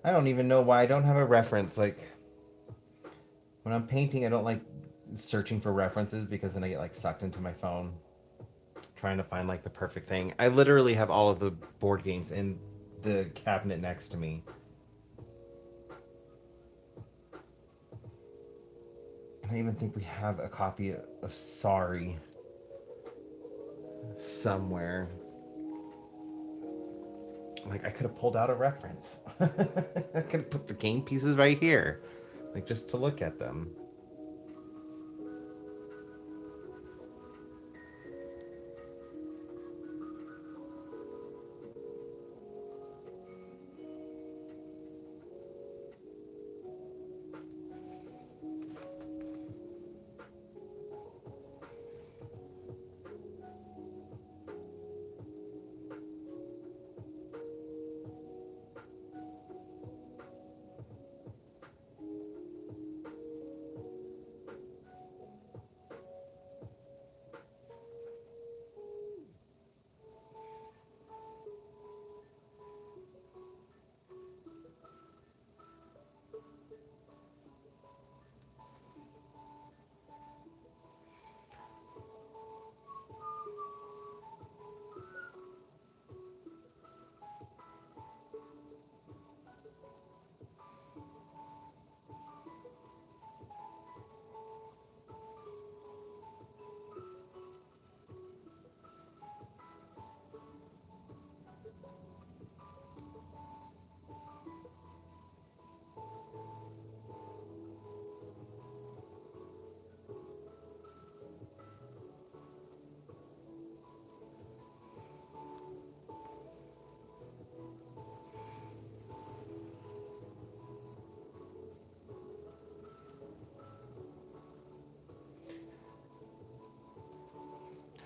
S1: I don't even know why I don't have a reference. Like when I'm painting, I don't like searching for references because then I get like sucked into my phone trying to find like the perfect thing. I literally have all of the board games in the cabinet next to me. And I even think we have a copy of Sorry somewhere. Like I could have pulled out a reference. I could have put the game pieces right here, like just to look at them.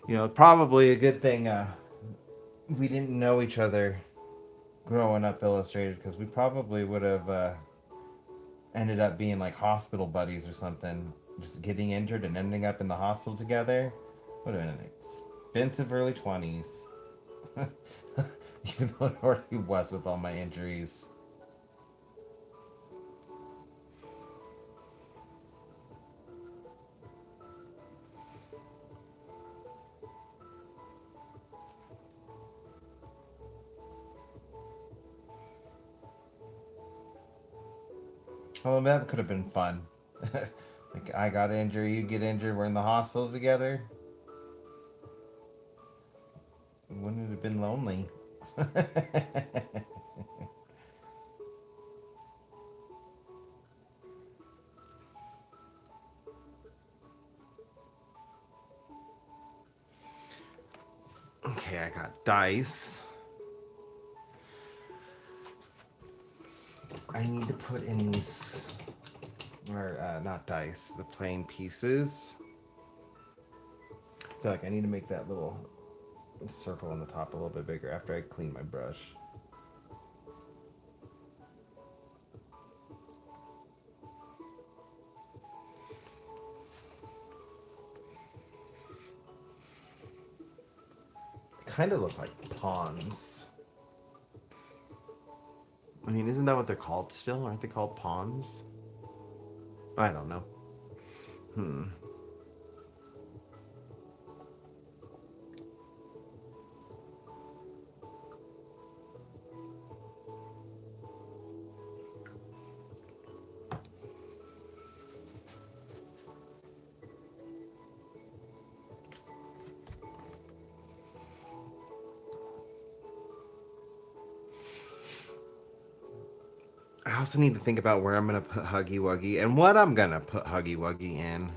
S1: You know, probably a good thing we didn't know each other growing up illustrated because we probably would have ended up being like hospital buddies or something, just getting injured and ending up in the hospital together. Would have been an expensive early 20s. Even though it already was with all my injuries. Although that could have been fun. Like I got injured, you get injured, we're in the hospital together. Wouldn't it have been lonely? Okay, I got dice. I need to put in these, or not dice, the plain pieces. I feel like I need to make that little circle on the top a little bit bigger after I clean my brush. Kind of look like pawns. I mean, isn't that what they're called still? Aren't they called pawns? I don't know. Hmm. I also need to think about where I'm gonna put Huggy Wuggy and what I'm gonna put Huggy Wuggy in.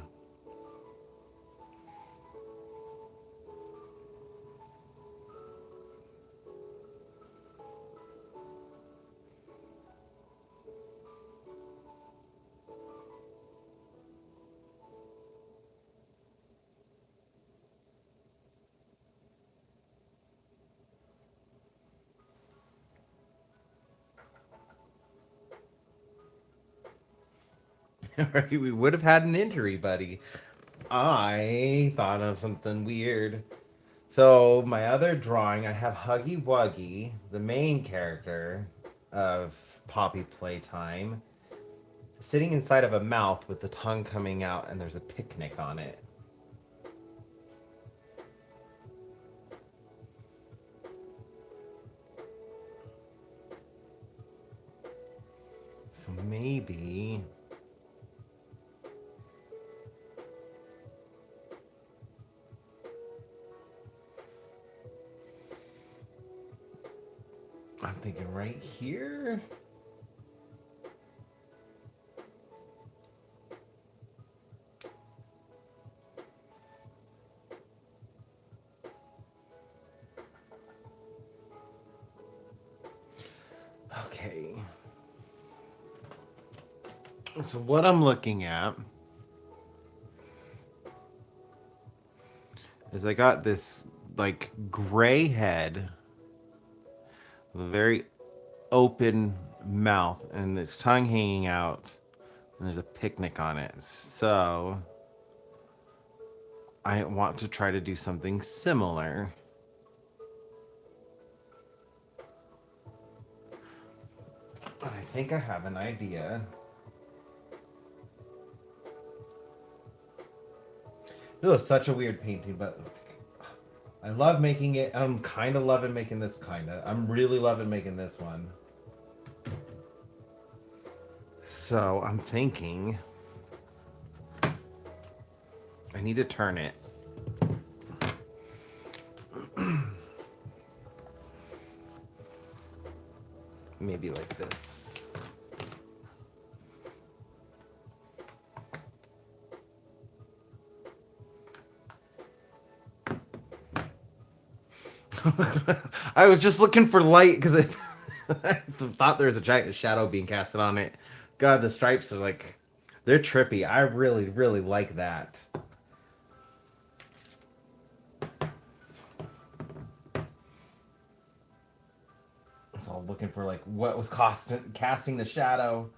S1: We would have had an injury, buddy. I thought of something weird. So my other drawing, I have Huggy Wuggy, the main character of Poppy playtime. Sitting inside of a mouth with the tongue coming out, and there's a picnic on it. So maybe. I'm thinking right here. Okay. So what I'm looking at is I got this like gray head with a very open mouth and its tongue hanging out, and there's a picnic on it. So I want to try to do something similar. I think I have an idea. It was such a weird painting, but I love making it. I'm kind of loving making this I'm really loving making this one. So I'm thinking I need to turn it. Maybe like this. I was just looking for light because I thought there was a giant shadow being casted on it. God, the stripes are like, they're trippy. I really, really like that. So I was looking for like what was casting the shadow.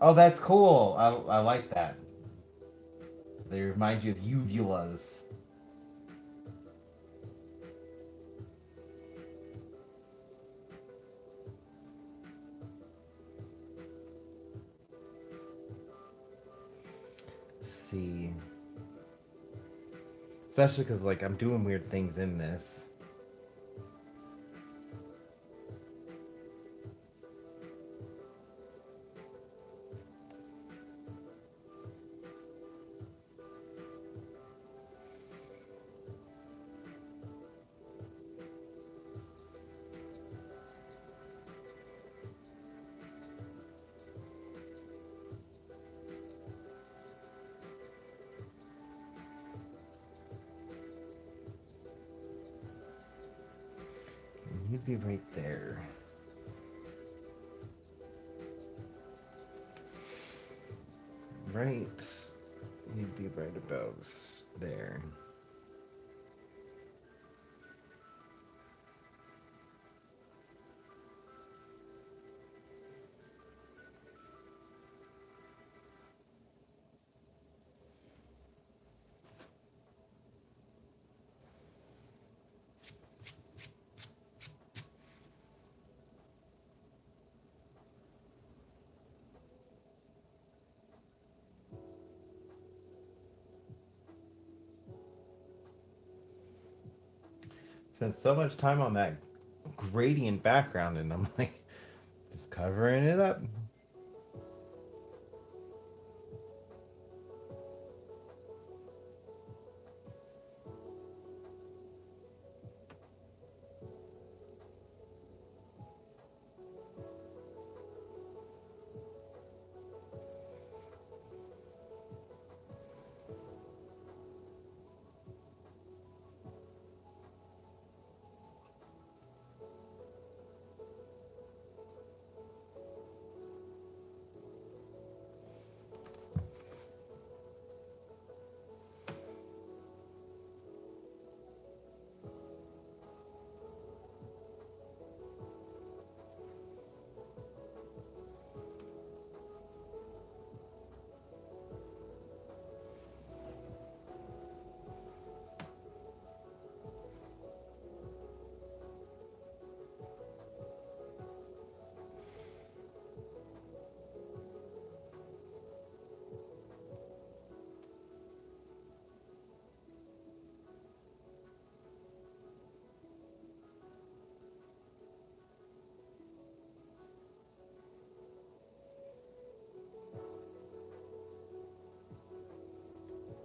S1: Oh, that's cool. I like that. They remind you of uvulas. Let's see. Especially because like I'm doing weird things in this. You'd be right there. Right. You'd be right about there. Spent so much time on that gradient background, and I'm like, just covering it up.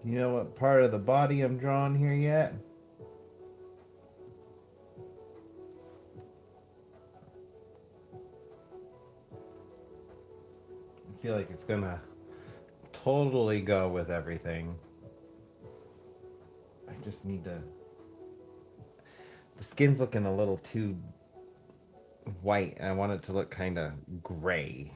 S1: You know what part of the body I'm drawing here yet? I feel like it's gonna totally go with everything. I just need to. The skin's looking a little too white, and I want it to look kind of gray.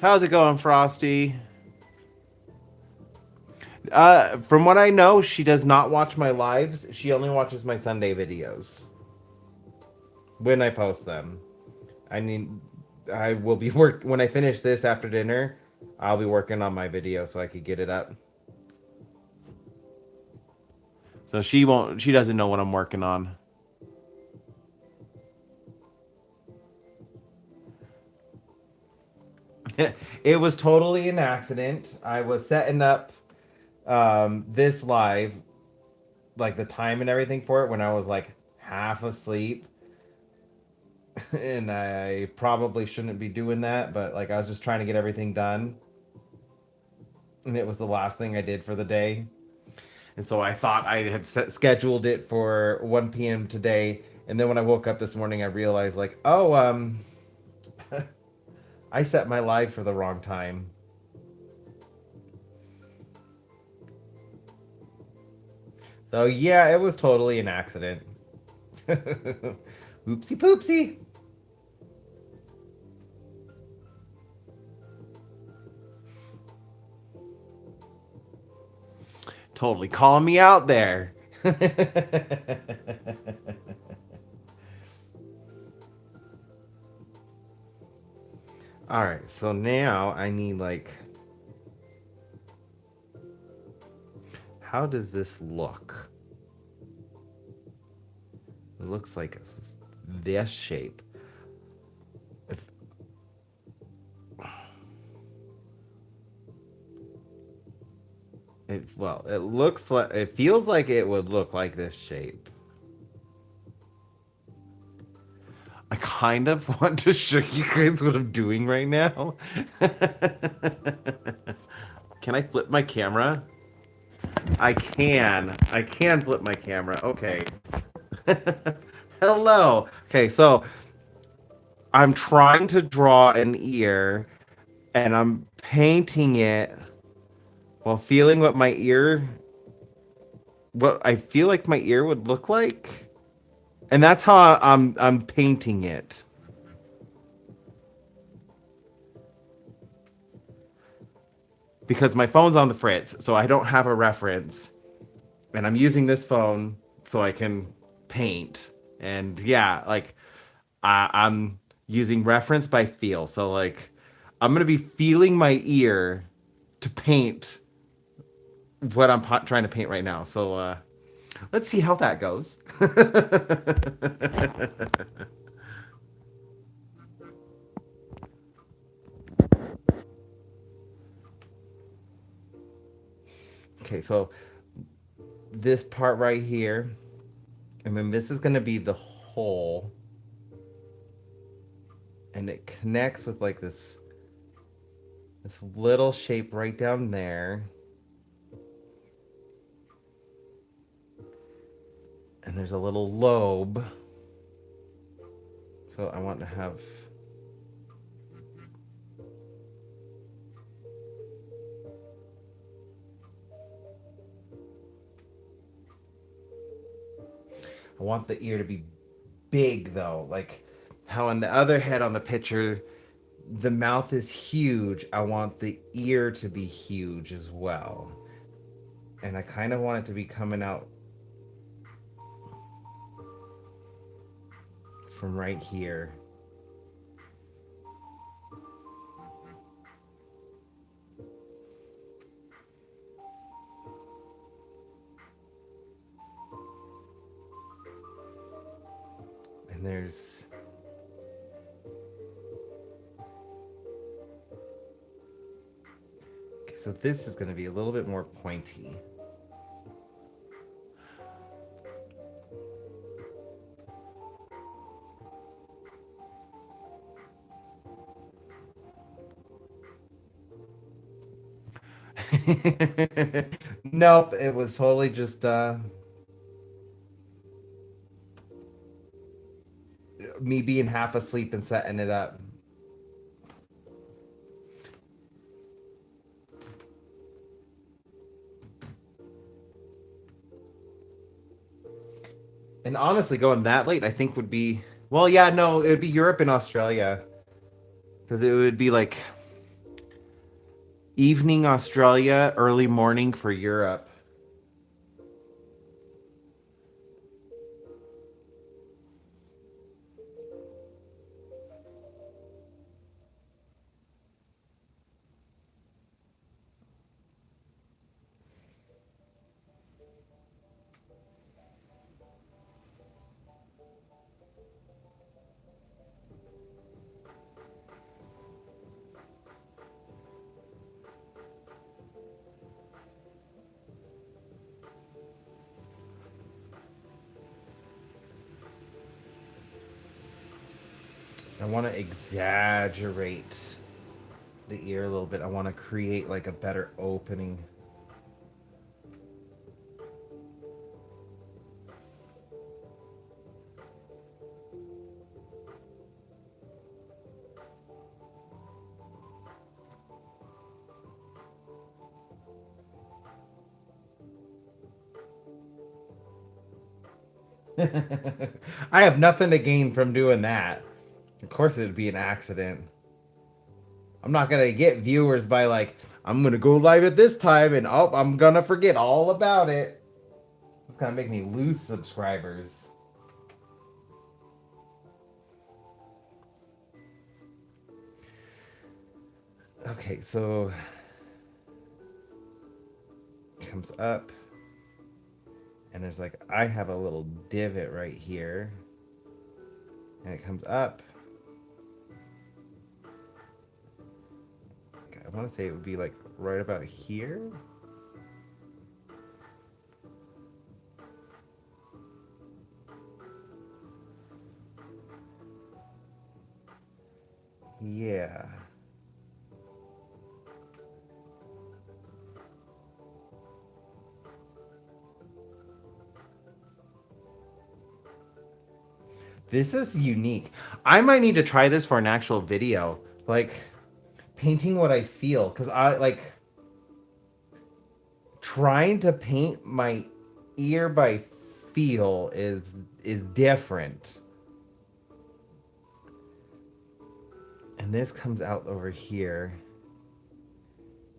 S1: How's it going, Frosty? From what I know, she does not watch my lives. She only watches my Sunday videos when I post them. I need. I will be work when I finish this after dinner. I'll be working on my video so I could get it up. So she won't. She doesn't know what I'm working on. It was totally an accident. I was setting up this live, like the time and everything for it, when I was like half asleep. And I probably shouldn't be doing that, but like I was just trying to get everything done. And it was the last thing I did for the day. And so I thought I had scheduled it for 1 p.m. today. And then when I woke up this morning, I realized, like, oh, I set my live for the wrong time. So yeah, it was totally an accident. Oopsie poopsie. Totally calling me out there. All right, so now I need like, how does this look? It looks like this shape. If, it looks like, it feels like it would look like this shape. I kind of want to show you guys what I'm doing right now. Can I flip my camera? I can. I can flip my camera. Okay. Hello. Okay, so I'm trying to draw an ear and I'm painting it while feeling what I feel like my ear would look like. And that's how I'm painting it. Because my phone's on the fritz, so I don't have a reference. And I'm using this phone so I can paint. And yeah, like I'm using reference by feel. So like I'm gonna be feeling my ear to paint what I'm trying to paint right now. So let's see how that goes. Okay, so this part right here, and then this is gonna be the hole, and it connects with like this little shape right down there, and there's a little lobe. So I want to have. I want the ear to be big though, like how on the other head on the picture, the mouth is huge. I want the ear to be huge as well, and I kind of want it to be coming out from right here. And there's okay, so this is going to be a little bit more pointy. Nope, it was totally just me being half asleep and setting it up. And honestly, going that late, I think would be well, yeah, no, it would be Europe and Australia because it would be like evening Australia, early morning for Europe. I want to exaggerate the ear a little bit. I want to create like a better opening. I have nothing to gain from doing that. Of course, it would be an accident. I'm not gonna get viewers by like I'm gonna go live at this time and oh I'm gonna forget all about it. It's gonna make me lose subscribers. Okay, so it comes up and there's like I have a little divot right here, and it comes up. I want to say it would be like right about here. Yeah. This is unique. I might need to try this for an actual video. Like painting what I feel cuz I like trying to paint my ear by feel is different. And this comes out over here.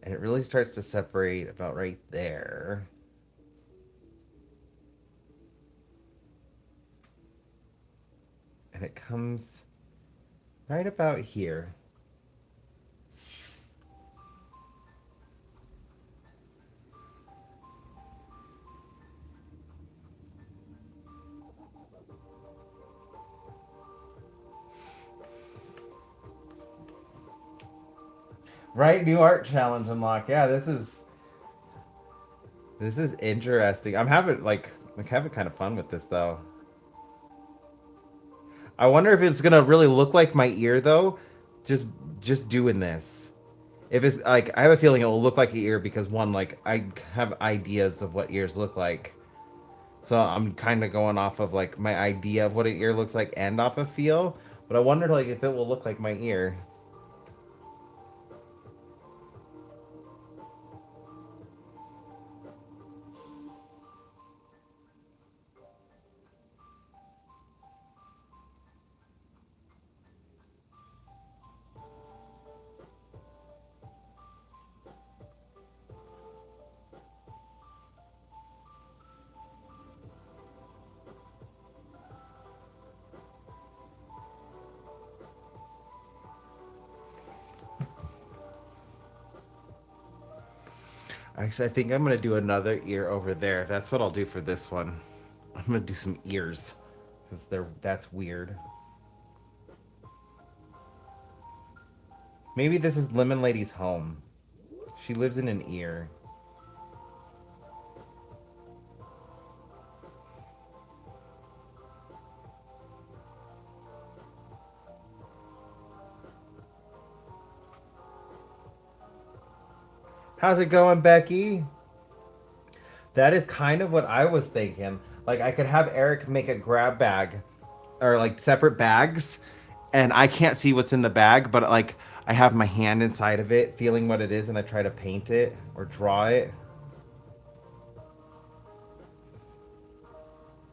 S1: And it really starts to separate about right there. And it comes right about here. Right, new art challenge unlock. Yeah, this is interesting. I'm having like having kind of fun with this though. I wonder if it's gonna really look like my ear though. Just just doing this. If it's like I have a feeling it will look like an ear because one, like I have ideas of what ears look like. So I'm kind of going off of like my idea of what an ear looks like and off of feel. But I wondered like if it will look like my ear. Actually, I think I'm gonna do another ear over there. That's what I'll do for this one. I'm gonna do some ears because that's weird. Maybe this is Lemon Lady's home. She lives in an ear. How's it going, Becky? That is kind of what I was thinking. Like I could have Eric make a grab bag or like separate bags and I can't see what's in the bag, but like I have my hand inside of it, feeling what it is and I try to paint it or draw it.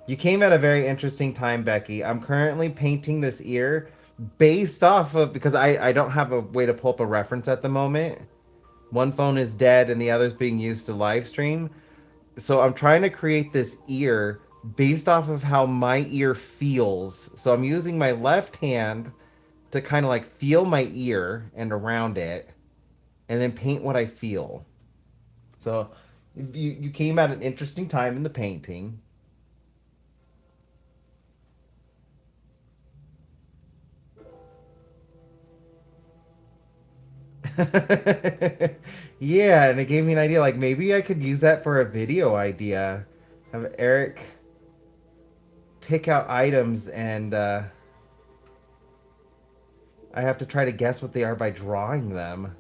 S1: You came at a very interesting time, Becky. I'm currently painting this ear based off of because I don't have a way to pull up a reference at the moment. One phone is dead and the other's being used to live stream. So I'm trying to create this ear based off of how my ear feels. So I'm using my left hand to kind of like feel my ear and around it and then paint what I feel. So you came at an interesting time in the painting. Yeah, and it gave me an idea like maybe I could use that for a video idea. Have Eric pick out items and I have to try to guess what they are by drawing them.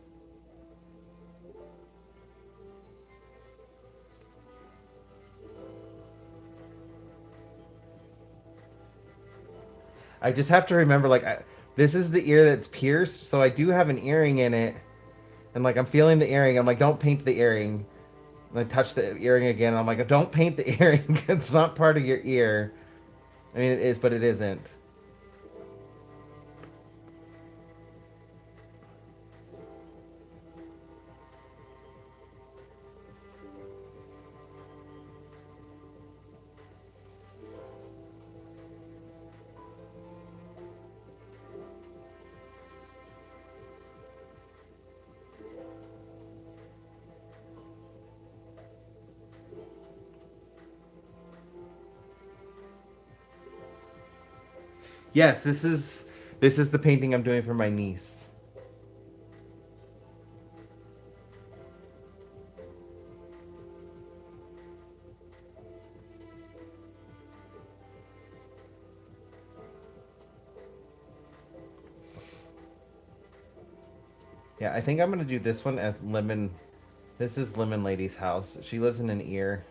S1: I just have to remember this is the ear that's pierced, so I do have an earring in it. And like I'm feeling the earring. I'm like, don't paint the earring. And I touch the earring again. I'm like, don't paint the earring. It's not part of your ear. I mean, it is, but it isn't. Yes, this is the painting I'm doing for my niece. Yeah, I think I'm gonna do this one as Lemon. This is Lemon Lady's house. She lives in an ear.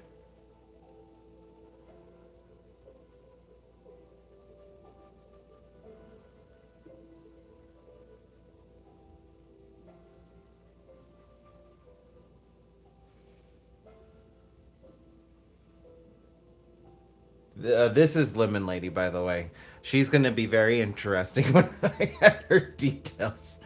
S1: This is Lemon Lady, by the way. She's gonna be very interesting when I add her details.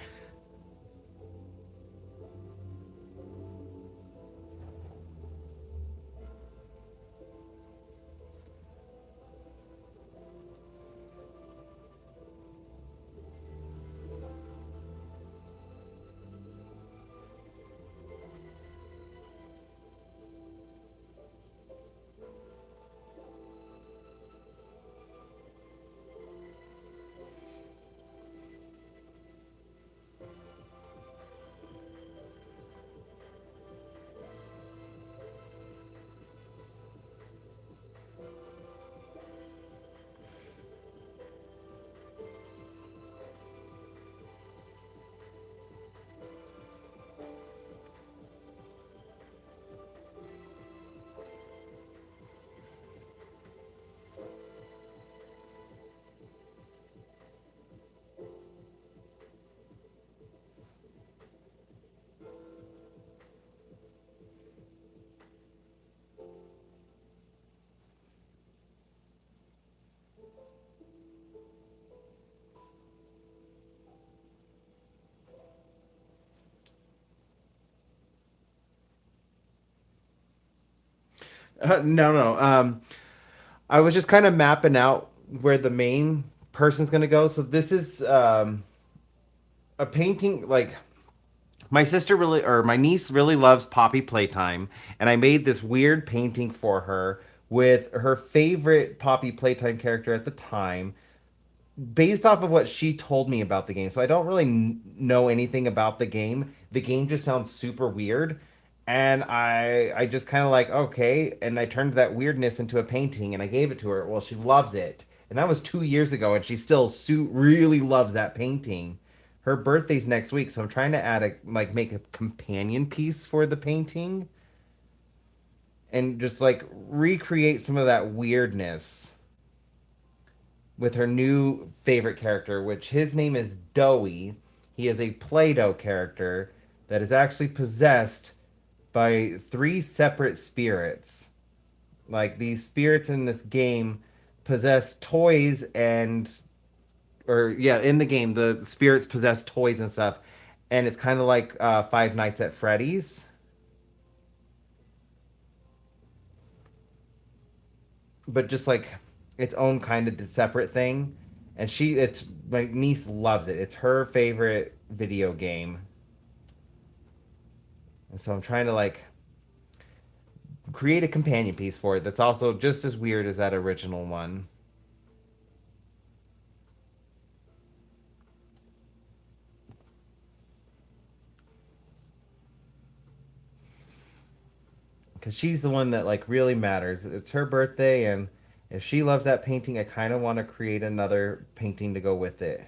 S1: No, no. I was just kind of mapping out where the main person's gonna go. So this is a painting. Like my sister really, or my niece really loves Poppy Playtime, and I made this weird painting for her with her favorite Poppy Playtime character at the time, based off of what she told me about the game. So I don't really know anything about the game. The game just sounds super weird. And I just kind of like, okay. And I turned that weirdness into a painting and I gave it to her. Well, she loves it. And that was 2 years ago. And she still really loves that painting. Her birthday's next week. So I'm trying to add make a companion piece for the painting and just like recreate some of that weirdness with her new favorite character, which his name is Doughy. He is a Play Doh character that is actually possessed by three separate spirits. Like these spirits in this game possess toys and, or yeah, in the game, the spirits possess toys and stuff. And it's kind of like Five Nights at Freddy's, but just like its own kind of separate thing. And it's my niece loves it. It's her favorite video game. And so I'm trying to like create a companion piece for it that's also just as weird as that original one. Because she's the one that like really matters. It's her birthday, and if she loves that painting, I kind of want to create another painting to go with it.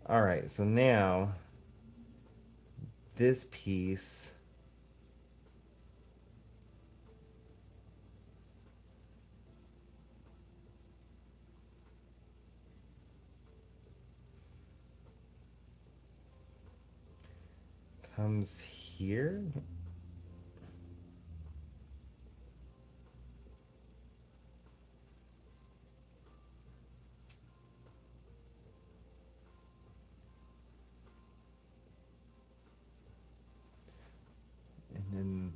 S1: All right, so now this piece comes here. And then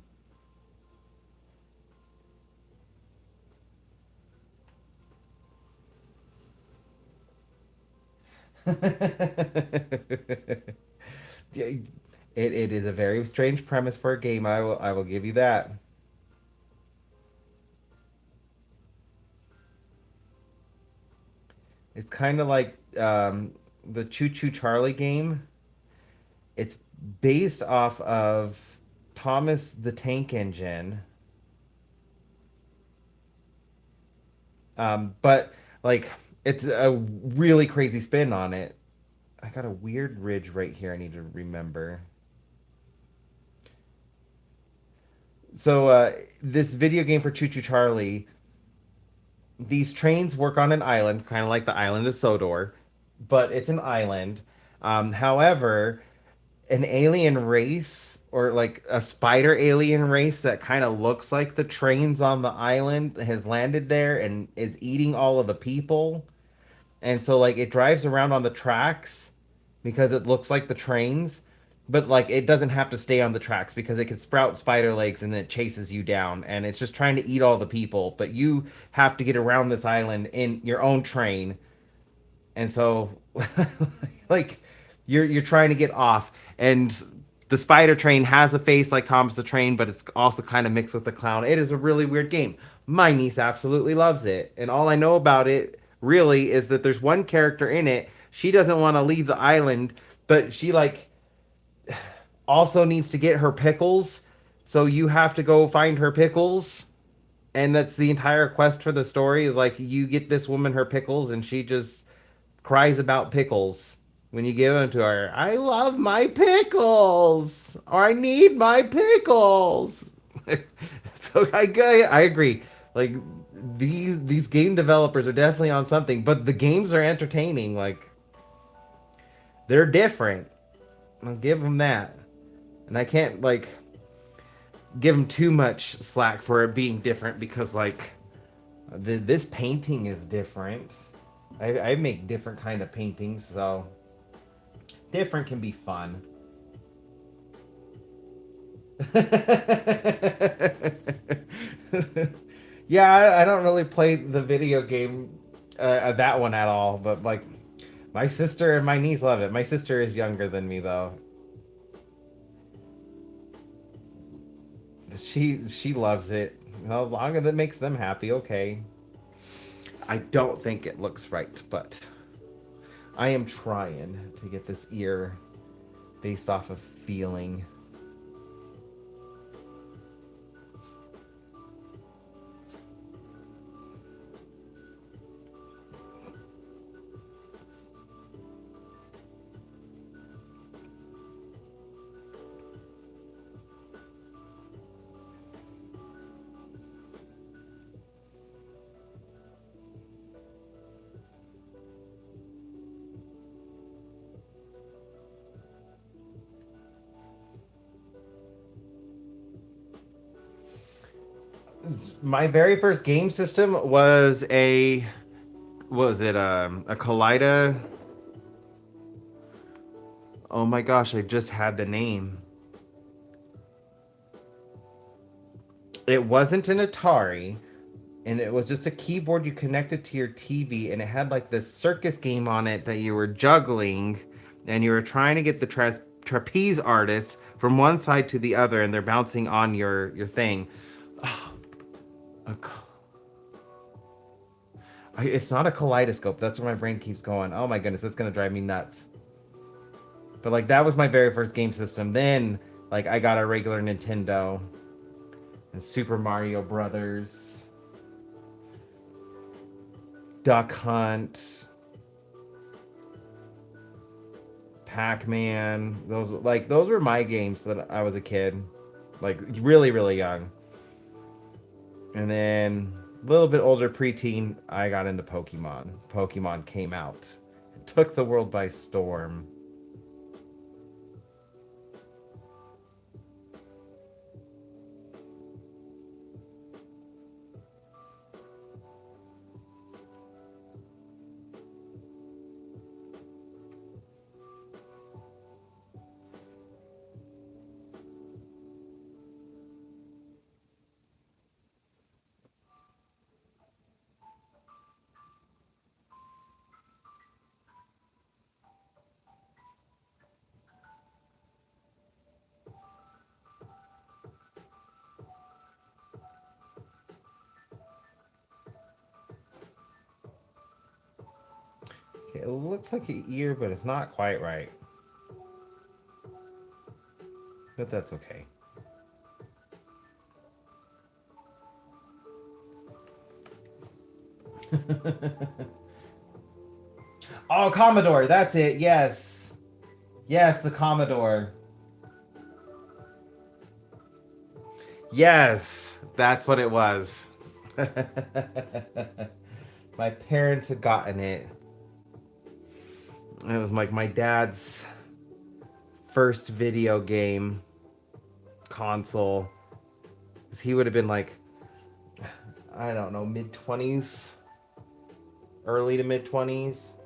S1: yeah, it is a very strange premise for a game. I will give you that. It's kind of like the Choo Choo Charlie game. It's based off of Thomas the Tank Engine, but like it's a really crazy spin on it. I got a weird ridge right here. I need to remember. So this video game for Choo Choo Charlie, these trains work on an island, kind of like the island of Sodor, but it's an island. However, an alien race or like a spider alien race that kind of looks like the trains on the island has landed there and is eating all of the people. And so like it drives around on the tracks because it looks like the trains, but like it doesn't have to stay on the tracks because it can sprout spider legs and it chases you down and it's just trying to eat all the people, but you have to get around this island in your own train. And so like you're trying to get off, and the spider train has a face like Thomas the Train, but it's also kind of mixed with the clown. It is a really weird game. My niece absolutely loves it, and all I know about it really is that there's one character in it. She doesn't want to leave the island, but she like also needs to get her pickles, so you have to go find her pickles. And that's the entire quest for the story. Like you get this woman her pickles, and she just cries about pickles when you give them to her. I love my pickles, or I need my pickles. So I agree. Like these game developers are definitely on something, but the games are entertaining. Like they're different. I'll give them that, and I can't like give them too much slack for it being different because like this painting is different. I make different kind of paintings, so different can be fun. Yeah, I don't really play the video game, that one at all. But like, my sister and my niece love it. My sister is younger than me though. She loves it. As long as it makes them happy, okay. I don't think it looks right, but I am trying to get this ear based off of feeling. My very first game system was a, what was it, a Kaleida. Oh my gosh, I just had the name. It wasn't an Atari, and it was just a keyboard you connected to your TV, and it had like this circus game on it that you were juggling, and you were trying to get the trapeze artists from one side to the other, and they're bouncing on your thing. Oh, a it's not a kaleidoscope. That's where my brain keeps going. Oh my goodness, it's gonna drive me nuts. But like that was my very first game system. Then like I got a regular Nintendo and Super Mario Brothers, Duck Hunt, Pac-Man. Those were my games that I was a kid, like really really young. And then a little bit older, preteen, I got into Pokemon. Pokemon came out, it took the world by storm. Okay, it looks like an ear, but it's not quite right. But that's okay. Oh, Commodore, that's it. Yes. Yes, the Commodore. Yes, that's what it was. My parents had gotten it. It was like my dad's first video game console. 'Cause he would have been like, I don't know, mid 20s, early to mid 20s.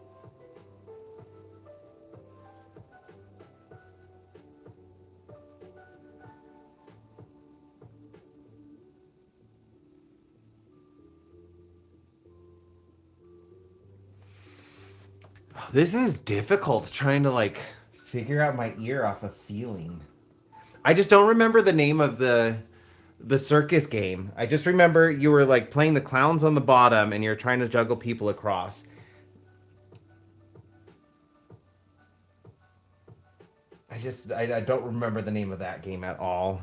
S1: This is difficult trying to like figure out my ear off a feeling. I just don't remember the name of the circus game. I just remember you were like playing the clowns on the bottom and you're trying to juggle people across. I don't remember the name of that game at all.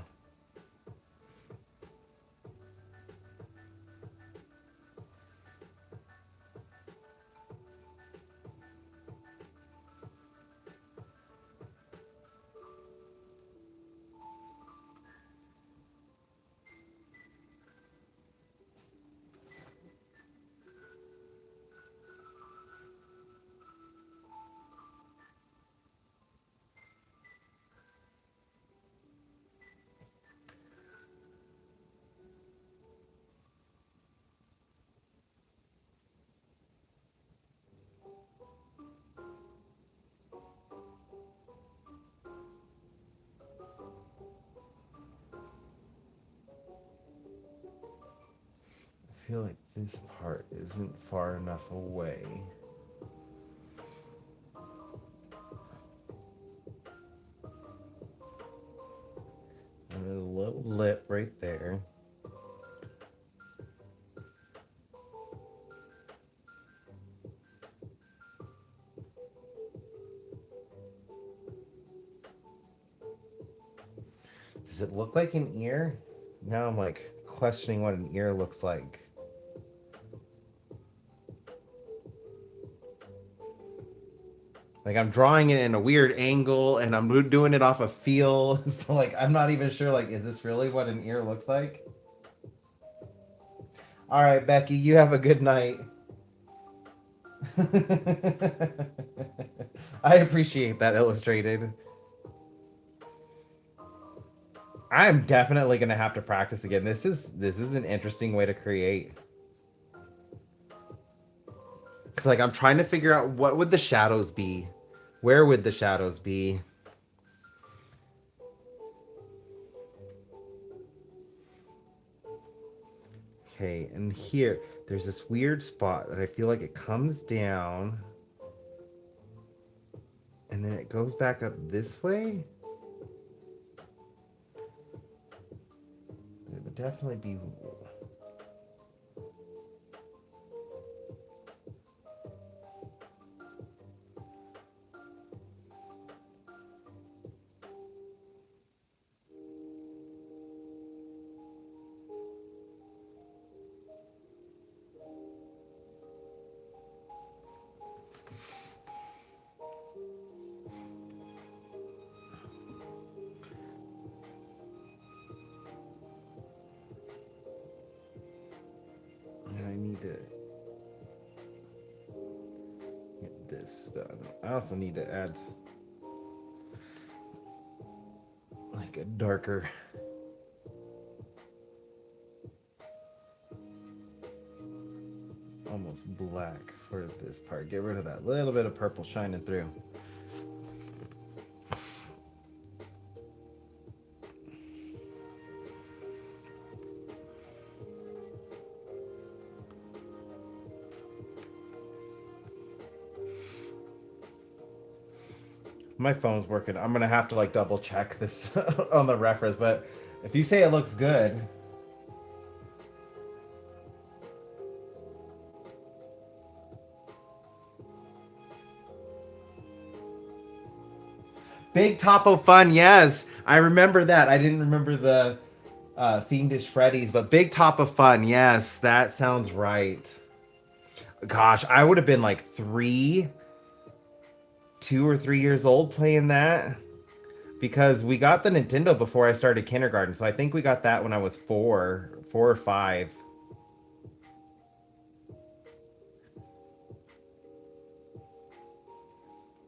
S1: feel like this part isn't far enough away. And a little lip right there. Does it look like an ear? Now I'm like questioning what an ear looks like. Like I'm drawing it in a weird angle and I'm doing it off a feel. So like I'm not even sure like is this really what an ear looks like? All right, Becky, you have a good night. I appreciate that illustrated. I'm definitely gonna have to practice again. This is an interesting way to create. Cause like I'm trying to figure out what would the shadows be. Where would the shadows be? Okay, and here there's this weird spot that I feel like it comes down and then it goes back up this way. It would definitely be. And I need to get this done. I also need to add like a darker. Almost black for this part. Get rid of that little bit of purple shining through. My phone's working. I'm gonna have to like double check this on the reference, but if you say it looks good. Big Topo Fun, yes. I remember that. I didn't remember the Fiendish Freddy's, but Big Top of Fun, yes, that sounds right. Gosh, I would have been like 2 or 3 years old playing that because we got the Nintendo before I started kindergarten. So I think we got that when I was 4 or 5.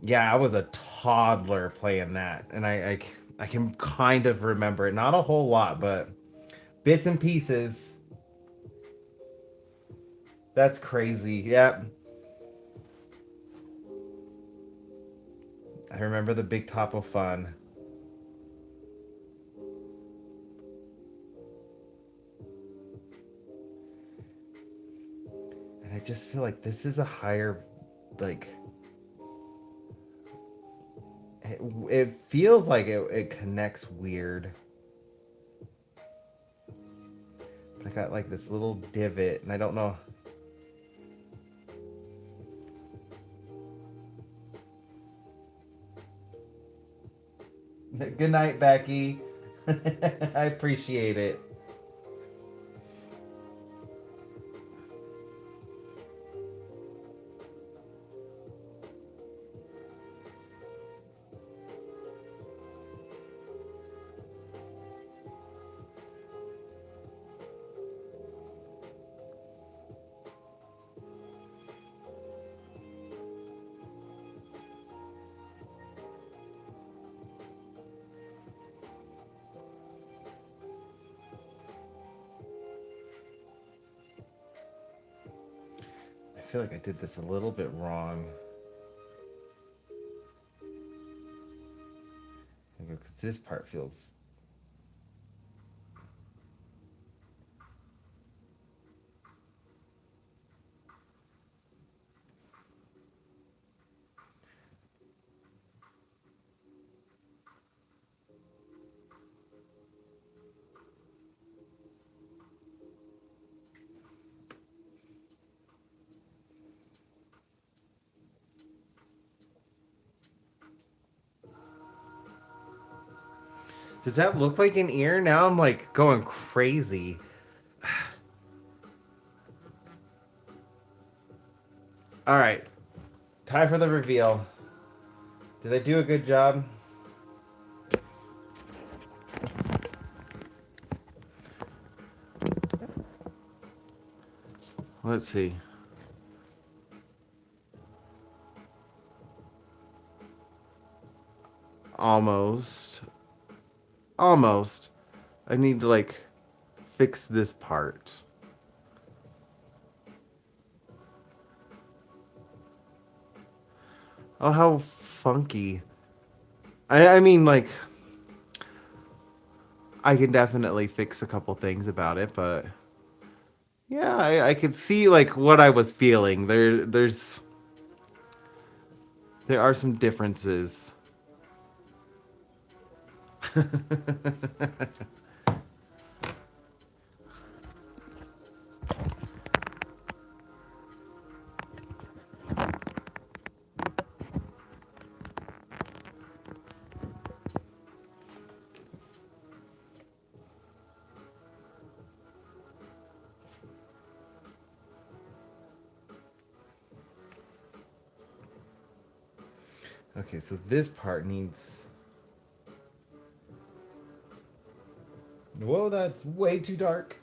S1: Yeah, I was a toddler playing that, and I can kind of remember it. Not a whole lot, but bits and pieces. That's crazy. Yep. I remember the Big Top of Fun. And I just feel like this is a higher, like, it feels like it connects weird. But I got like this little divot, and I don't know. Good night, Becky. I appreciate it. I feel like I did this a little bit wrong. Because this part feels. Does that look like an ear? Now I'm like going crazy. All right, time for the reveal. Did I do a good job? Let's see. Almost. Almost. I need to like fix this part. Oh, how funky. I mean, like, I can definitely fix a couple things about it, but yeah, I could see like what I was feeling. There are some differences. Okay, so this part needs. Whoa, that's way too dark.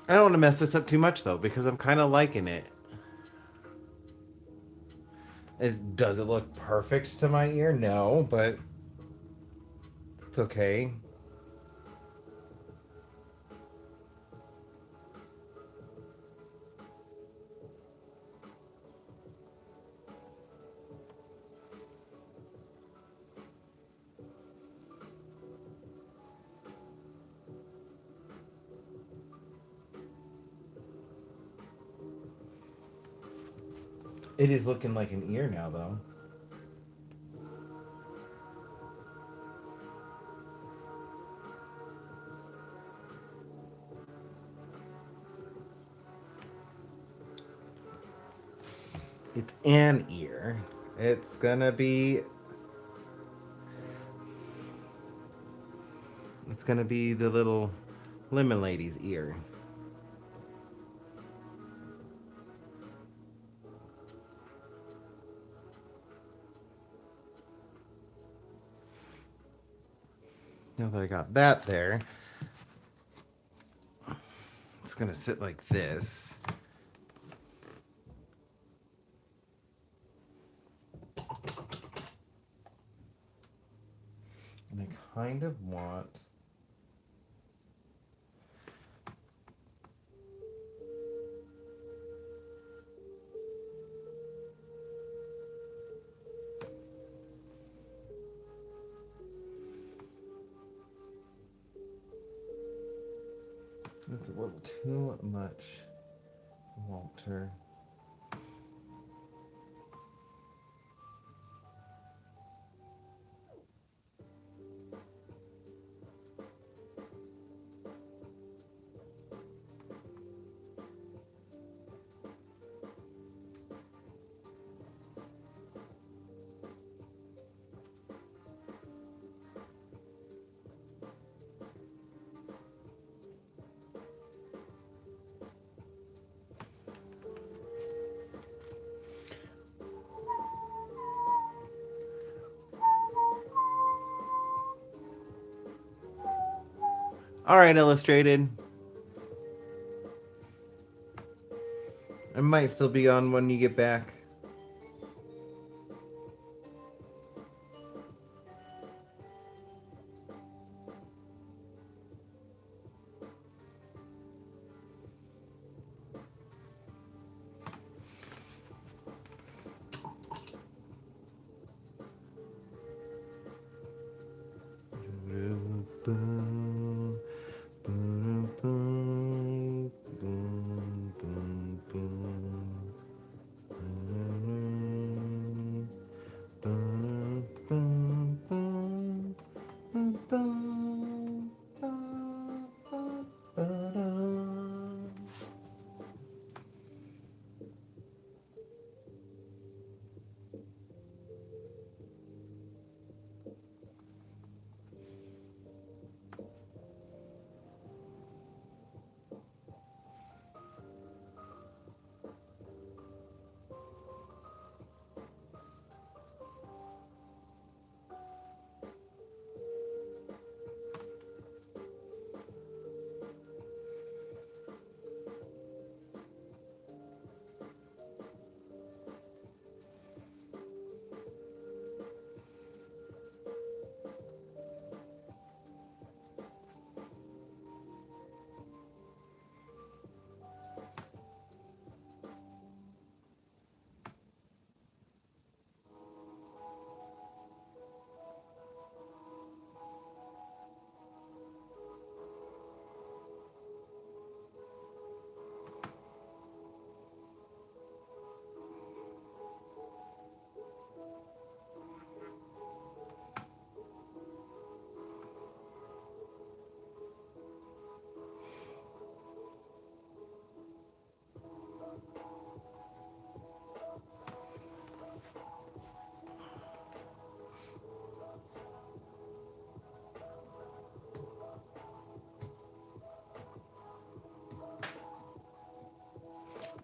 S1: I don't want to mess this up too much though, because I'm kind of liking it. Does it look perfect to my ear? No, but it's okay. It is looking like an ear now, though. It's an ear. It's gonna be. It's gonna be the little lemon lady's ear. Now that I got that there, it's gonna sit like this. And I kind of want. It's a little too much, Walter. All right, Illustrated. I might still be on when you get back.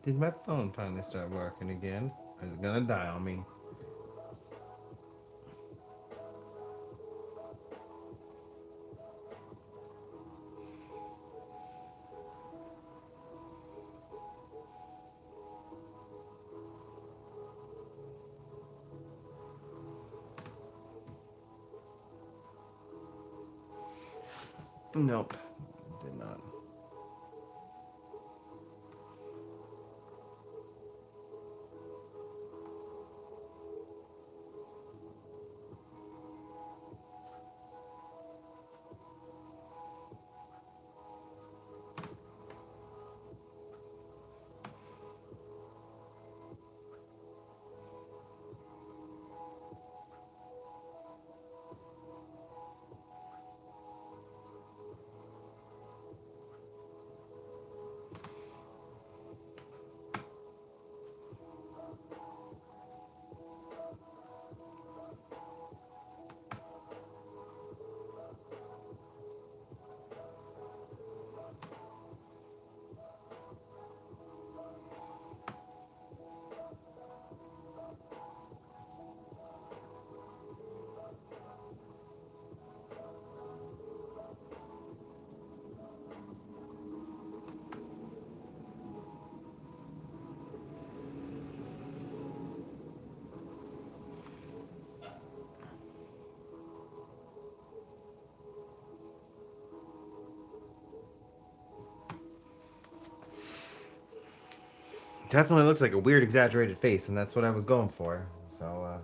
S1: Did my phone finally start working again? Or is it gonna die on me? Nope, did not. Definitely looks like a weird, exaggerated face, and that's what I was going for. So,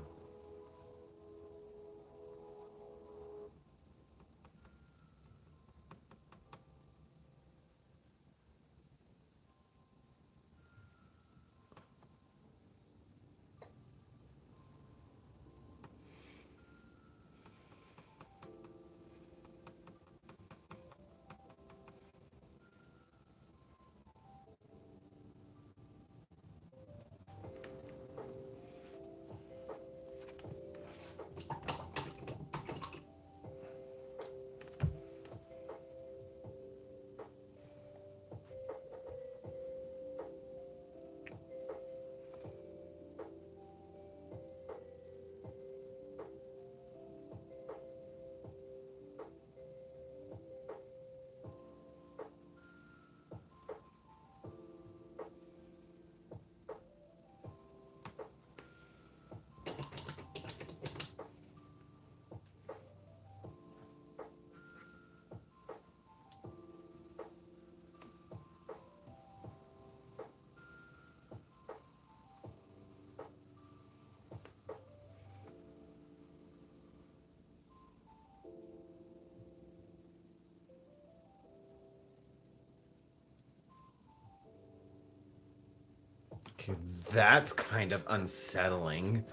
S1: Okay, that's kind of unsettling.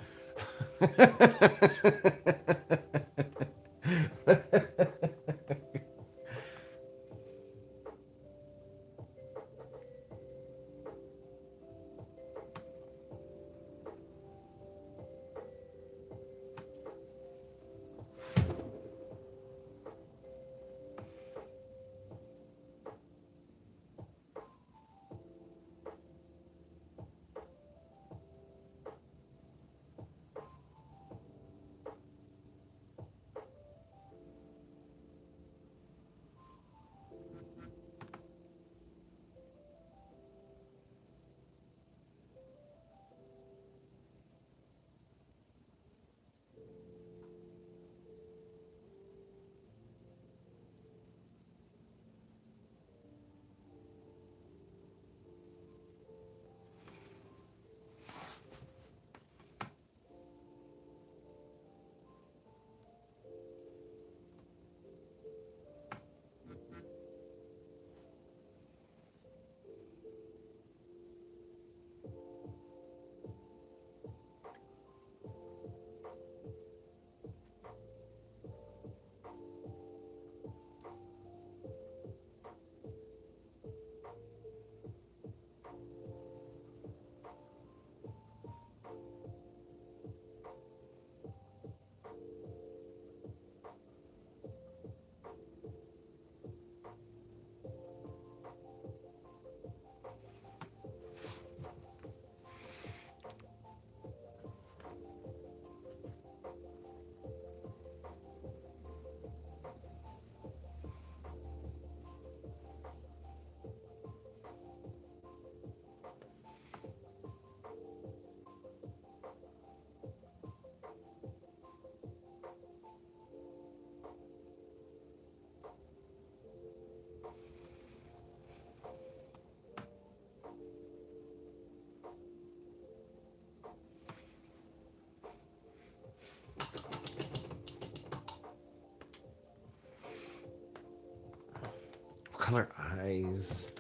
S1: Color eyes.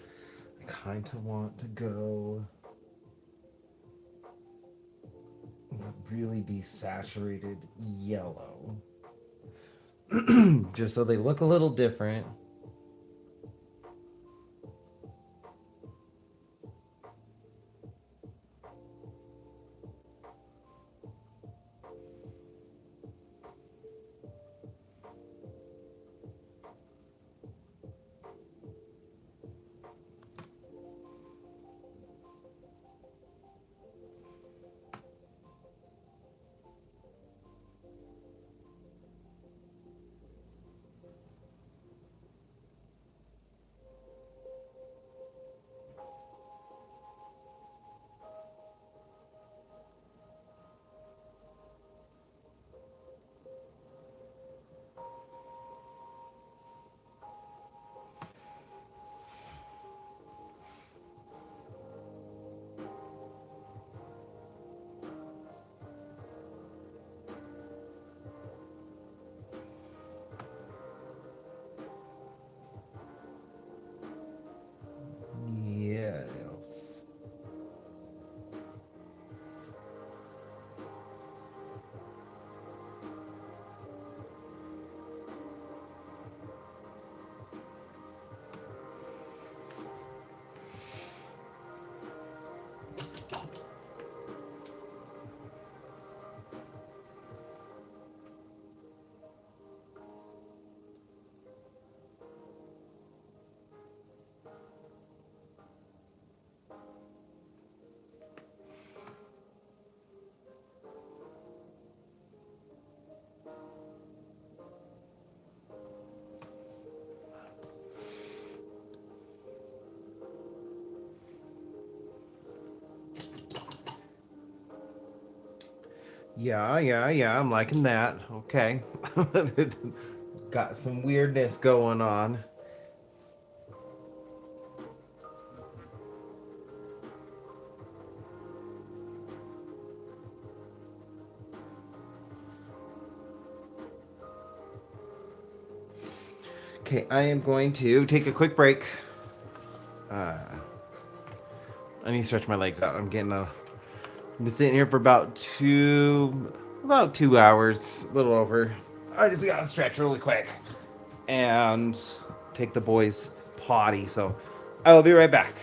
S1: I kind of want to go with really desaturated yellow. Just so they look a little different. Yes. Yeah. I'm liking that. Okay. Got some weirdness going on. Okay, I am going to take a quick break. Uh, I need to stretch my legs out. I've been sitting here for about 2 hours, a little over. I just gotta stretch really quick and take the boys potty. So I will be right back.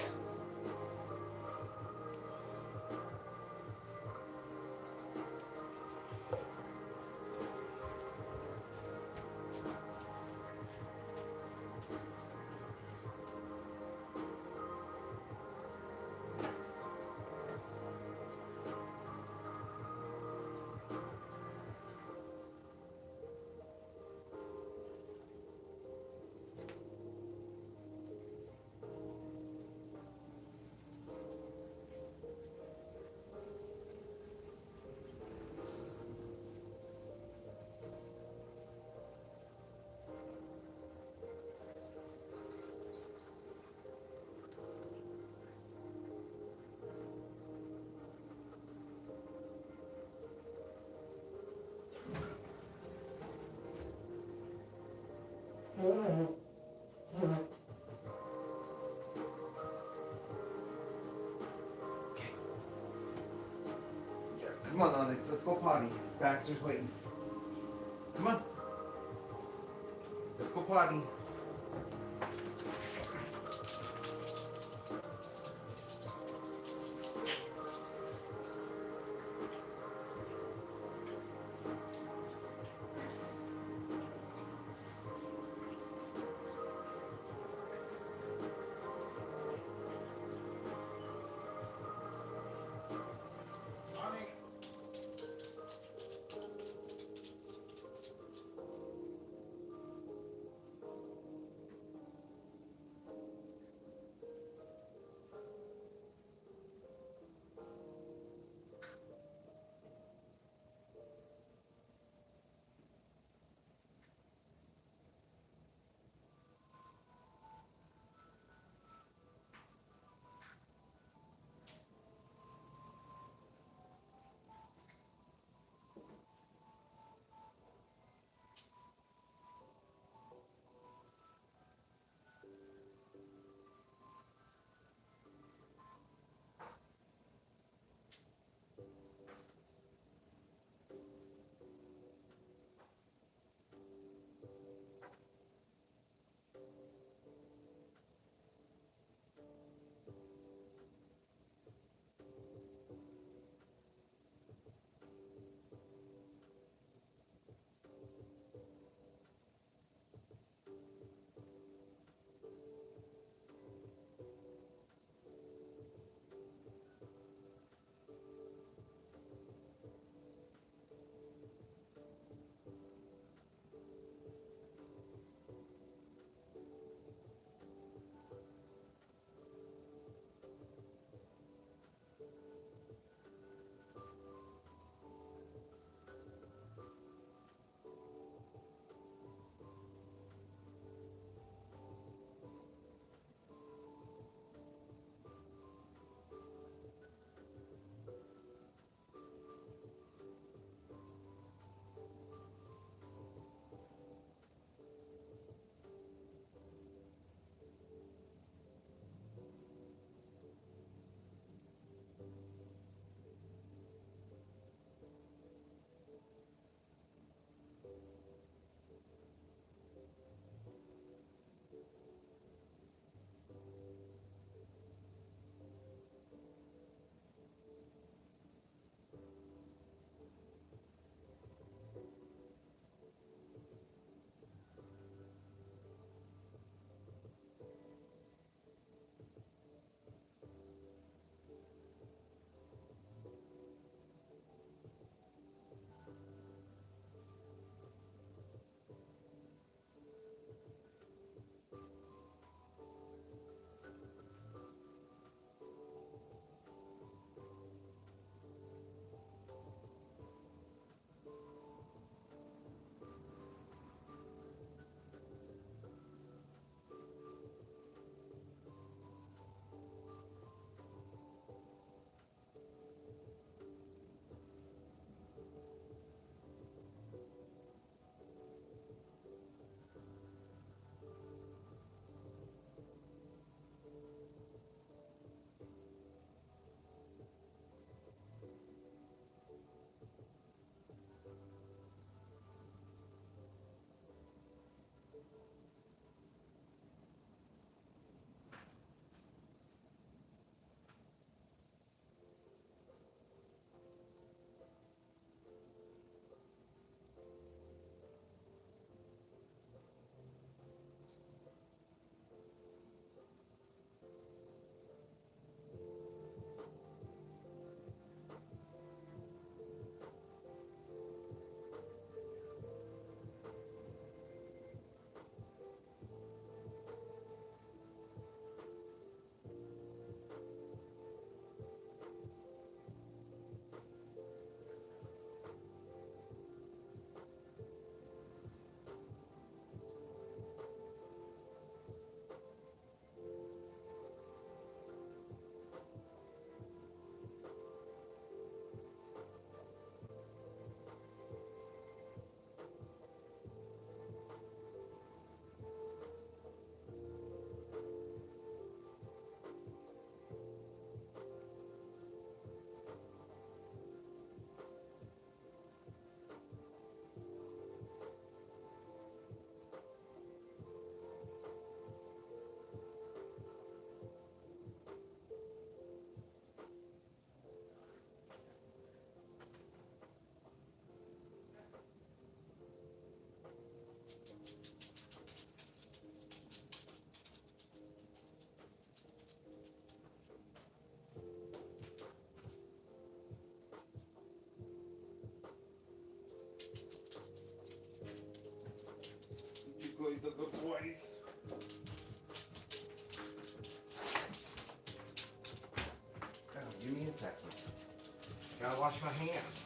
S1: Okay. Yeah, come on, Onyx. Let's go potty. Baxter's waiting. Come on. Let's go potty. Onyx. boys. Oh, give me a second. Gotta wash my hands.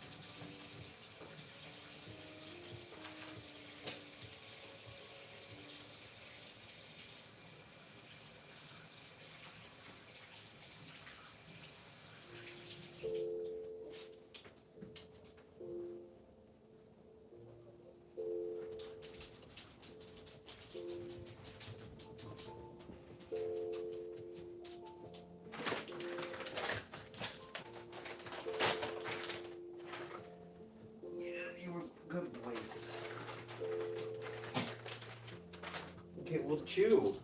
S1: You were good boys. Okay, we'll chew.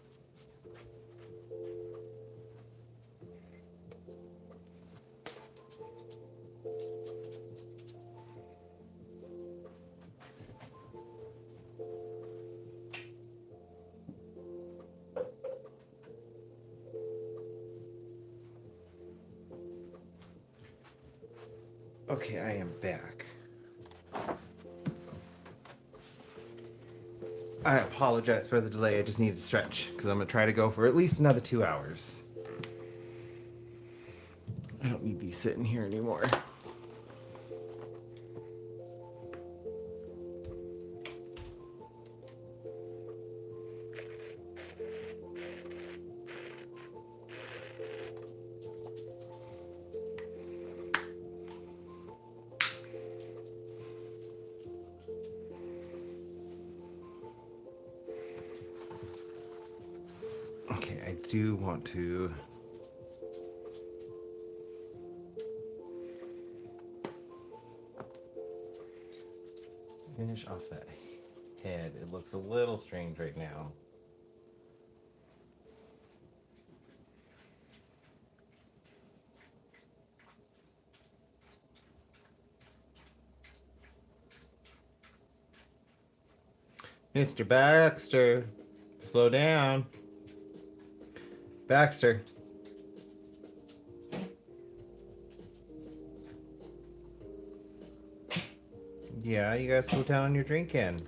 S1: Okay, I am back. I apologize for the delay. I just need to stretch because I'm going to try to go for at least another 2 hours. I don't need these sitting here anymore. Okay, I do want to finish off that head. It looks a little strange right now. Mr. Baxter, slow down. Baxter. Yeah, you gotta slow down on your drinking.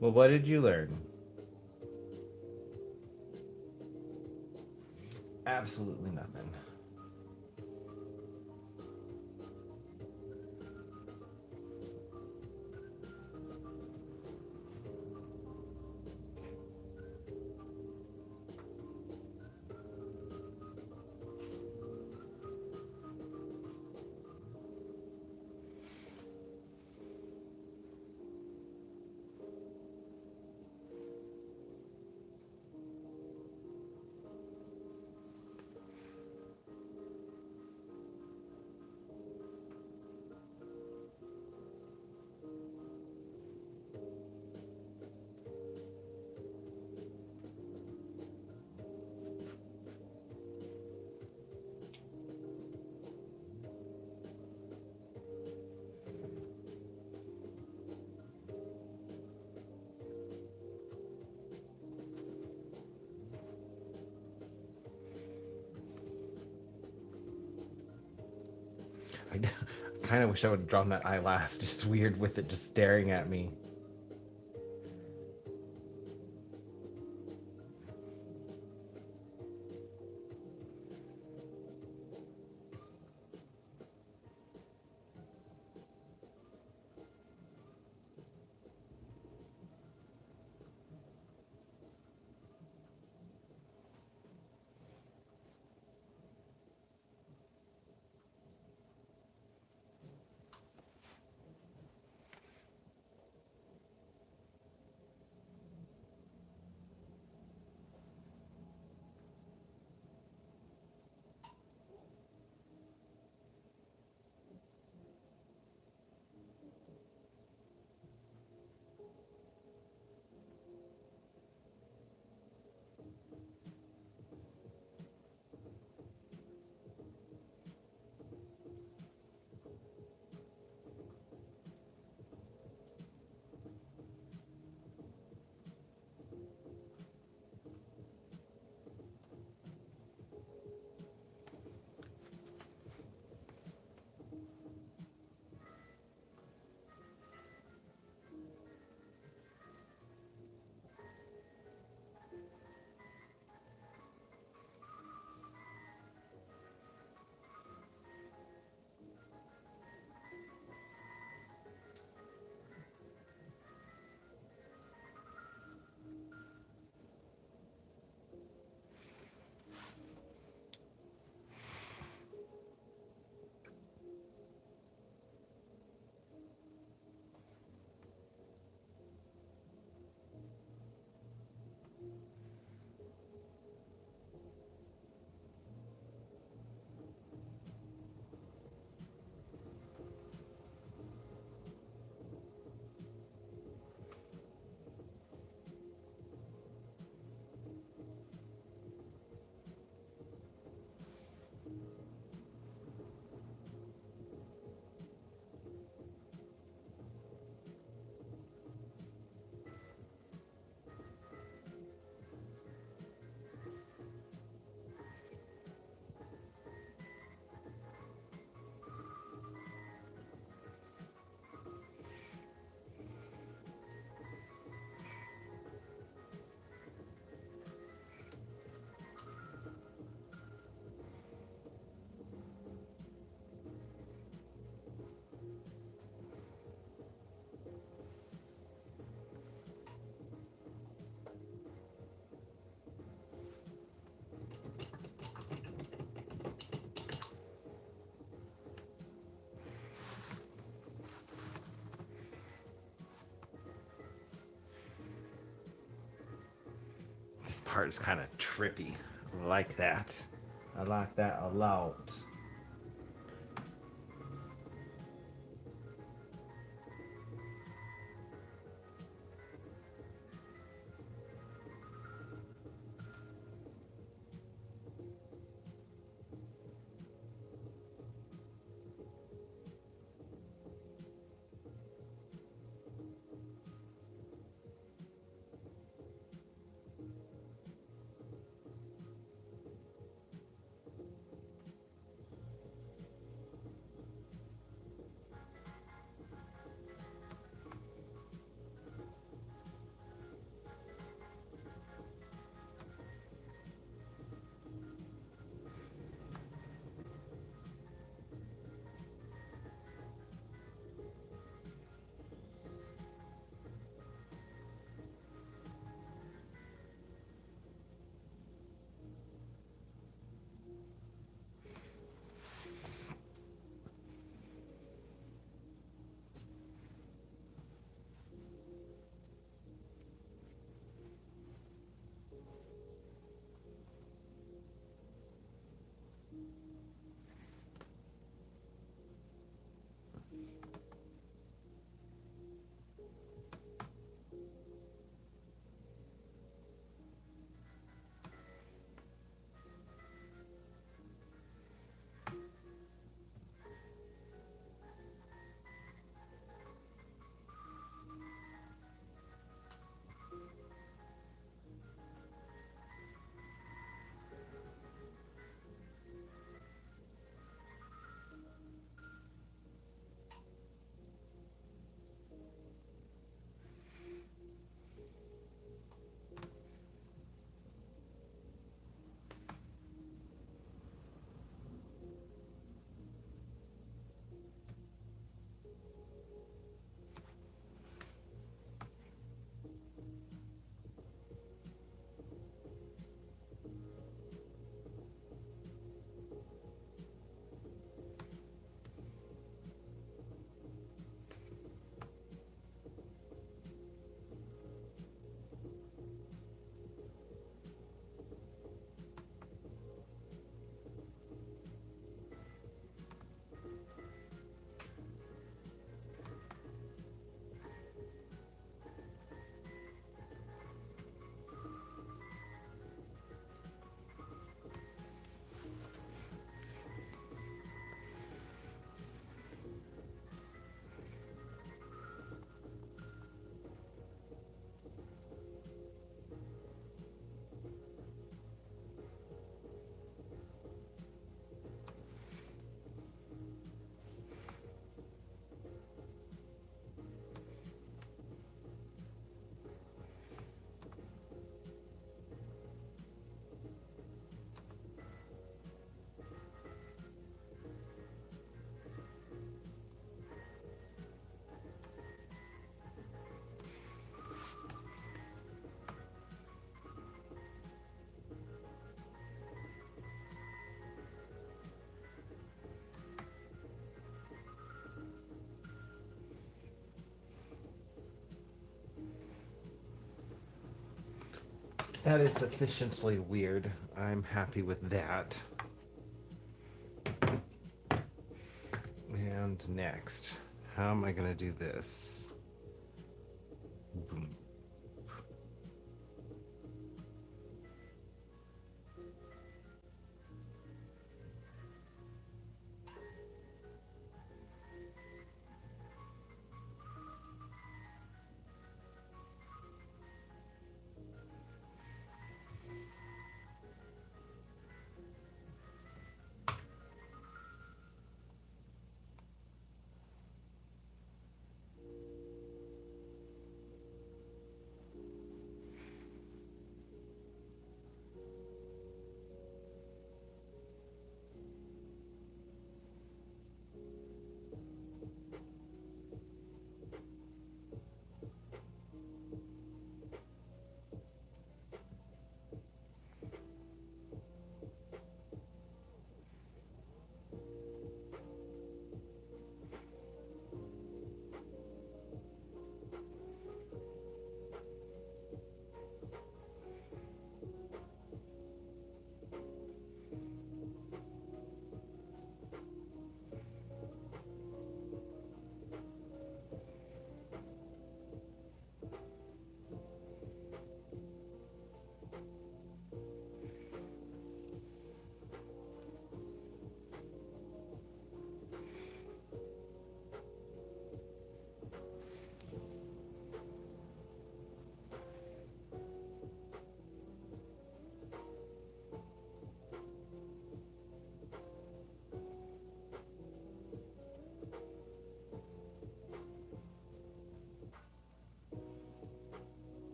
S1: Well, what did you learn? Absolutely nothing. I kind of wish I would have drawn that eyelash. Just weird with it just staring at me. part is kind of trippy. I like that. I like that a lot. That is sufficiently weird. I'm happy with that. And next, how am I going to do this? Boom.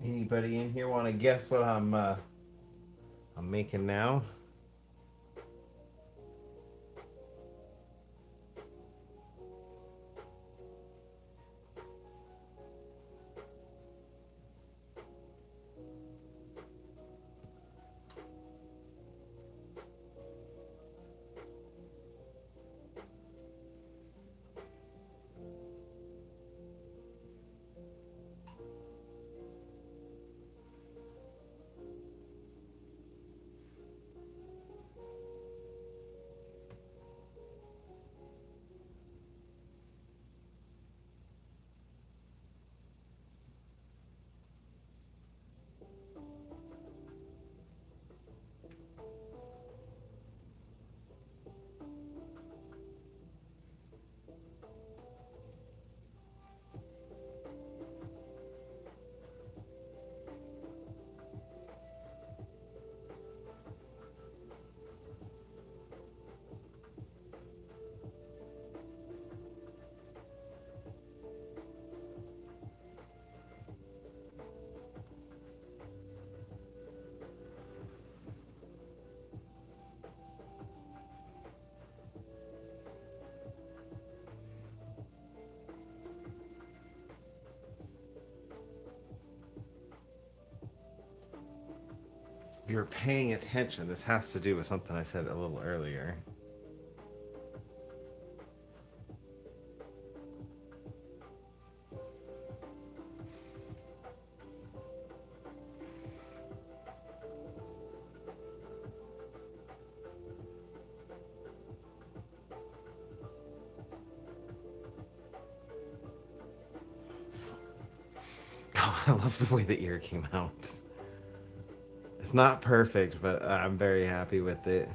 S1: Anybody in here want to guess what I'm making now? If you're paying attention, this has to do with something I said a little earlier. Oh, I love the way the ear came out. It's not perfect, but I'm very happy with it.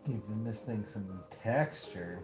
S1: Giving this thing some texture.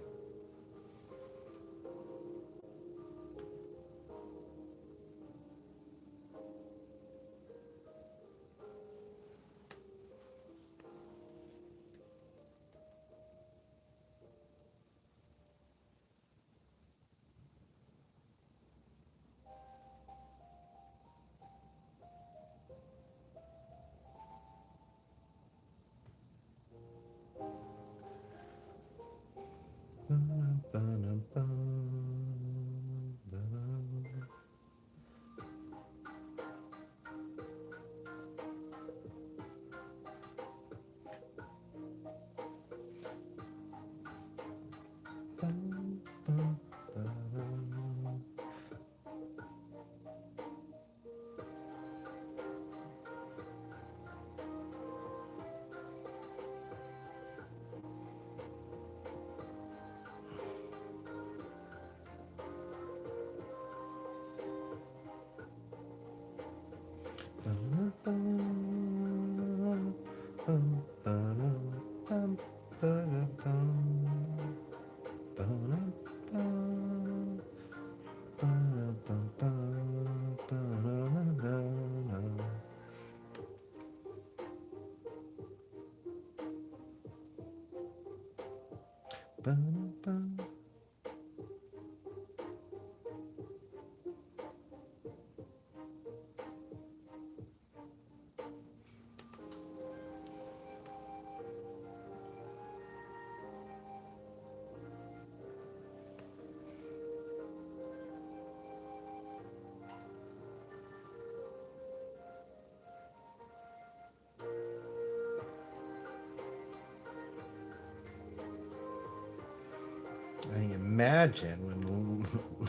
S1: I imagine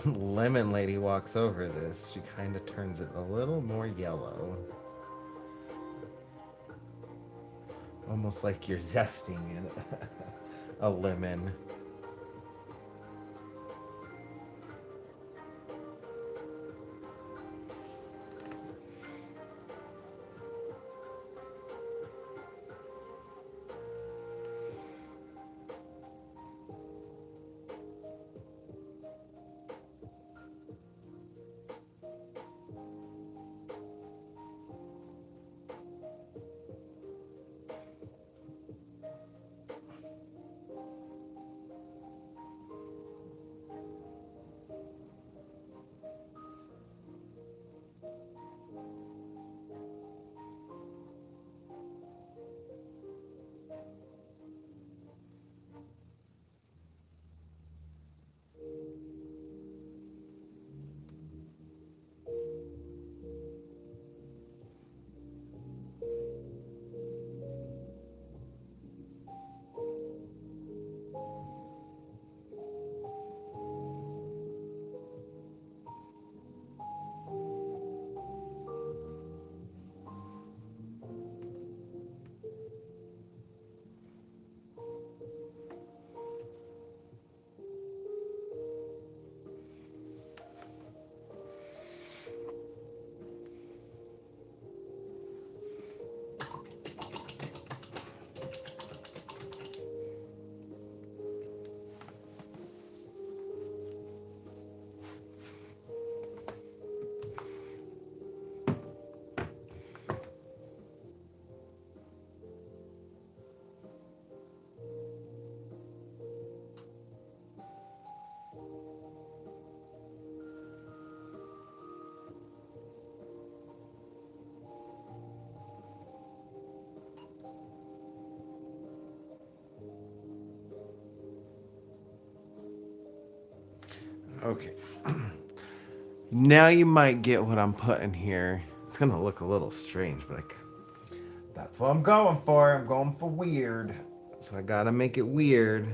S1: when Lemon Lady walks over this, she kind of turns it a little more yellow. Almost like you're zesting in a lemon. Okay. Now you might get what I'm putting here. It's gonna look a little strange, but that's what I'm going for. I'm going for weird. So I gotta make it weird.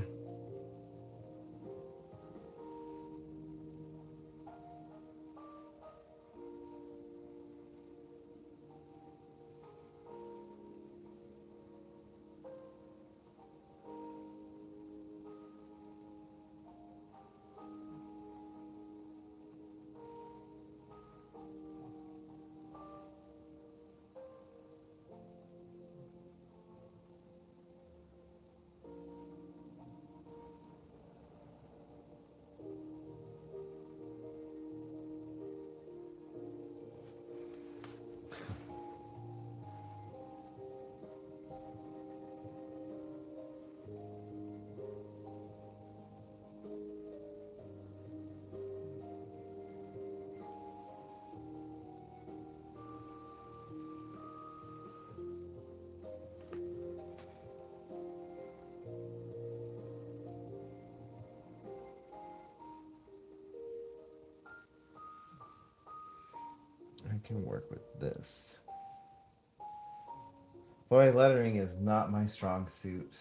S1: can work with this. Boy, lettering is not my strong suit.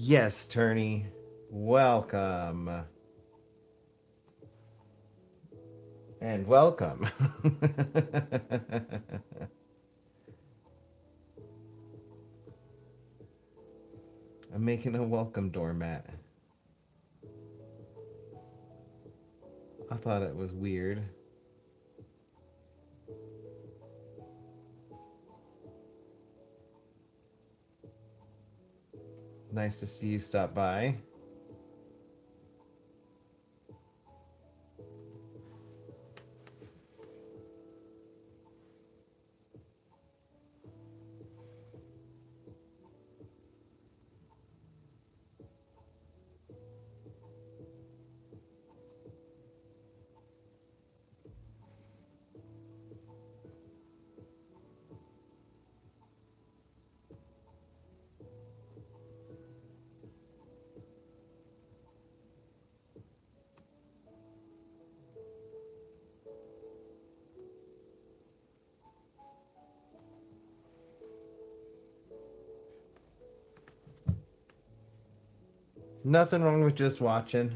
S1: Yes, Turney. Welcome. And welcome. I'm making a welcome doormat. I thought it was weird. Nice to see you stop by. Nothing wrong with just watching.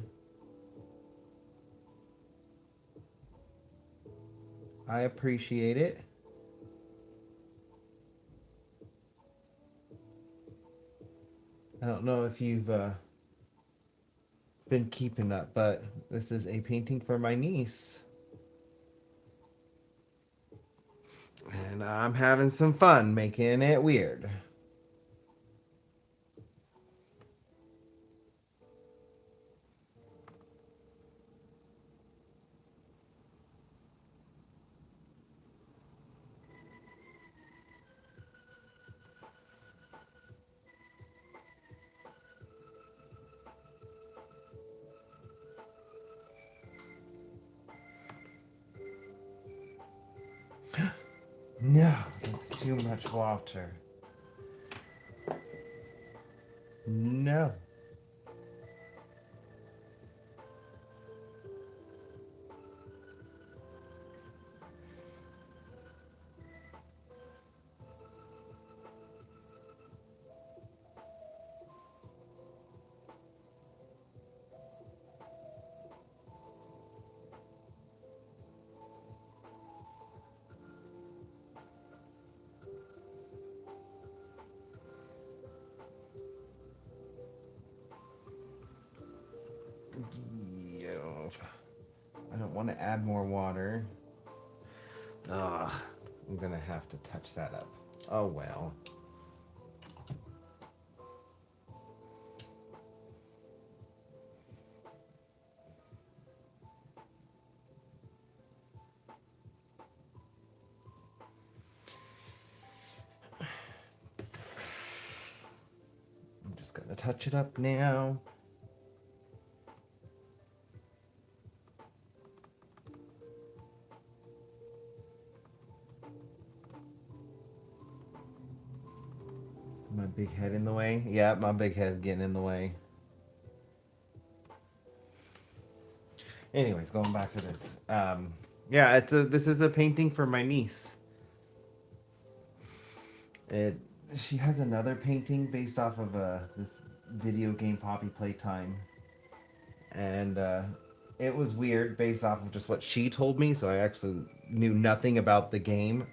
S1: I appreciate it. I don't know if you've been keeping up, but this is a painting for my niece. And I'm having some fun making it weird. No, that's too much water. No. Yo. I don't want to add more water. Ugh. I'm gonna have to touch that up. Oh well. I'm just gonna touch it up now. My big head in the way? Yeah, my big head's getting in the way. Anyways, going back to this. Yeah, this is a painting for my niece. It She has another painting based off of this video game Poppy Playtime, and it was weird based off of just what she told me. So I actually knew nothing about the game.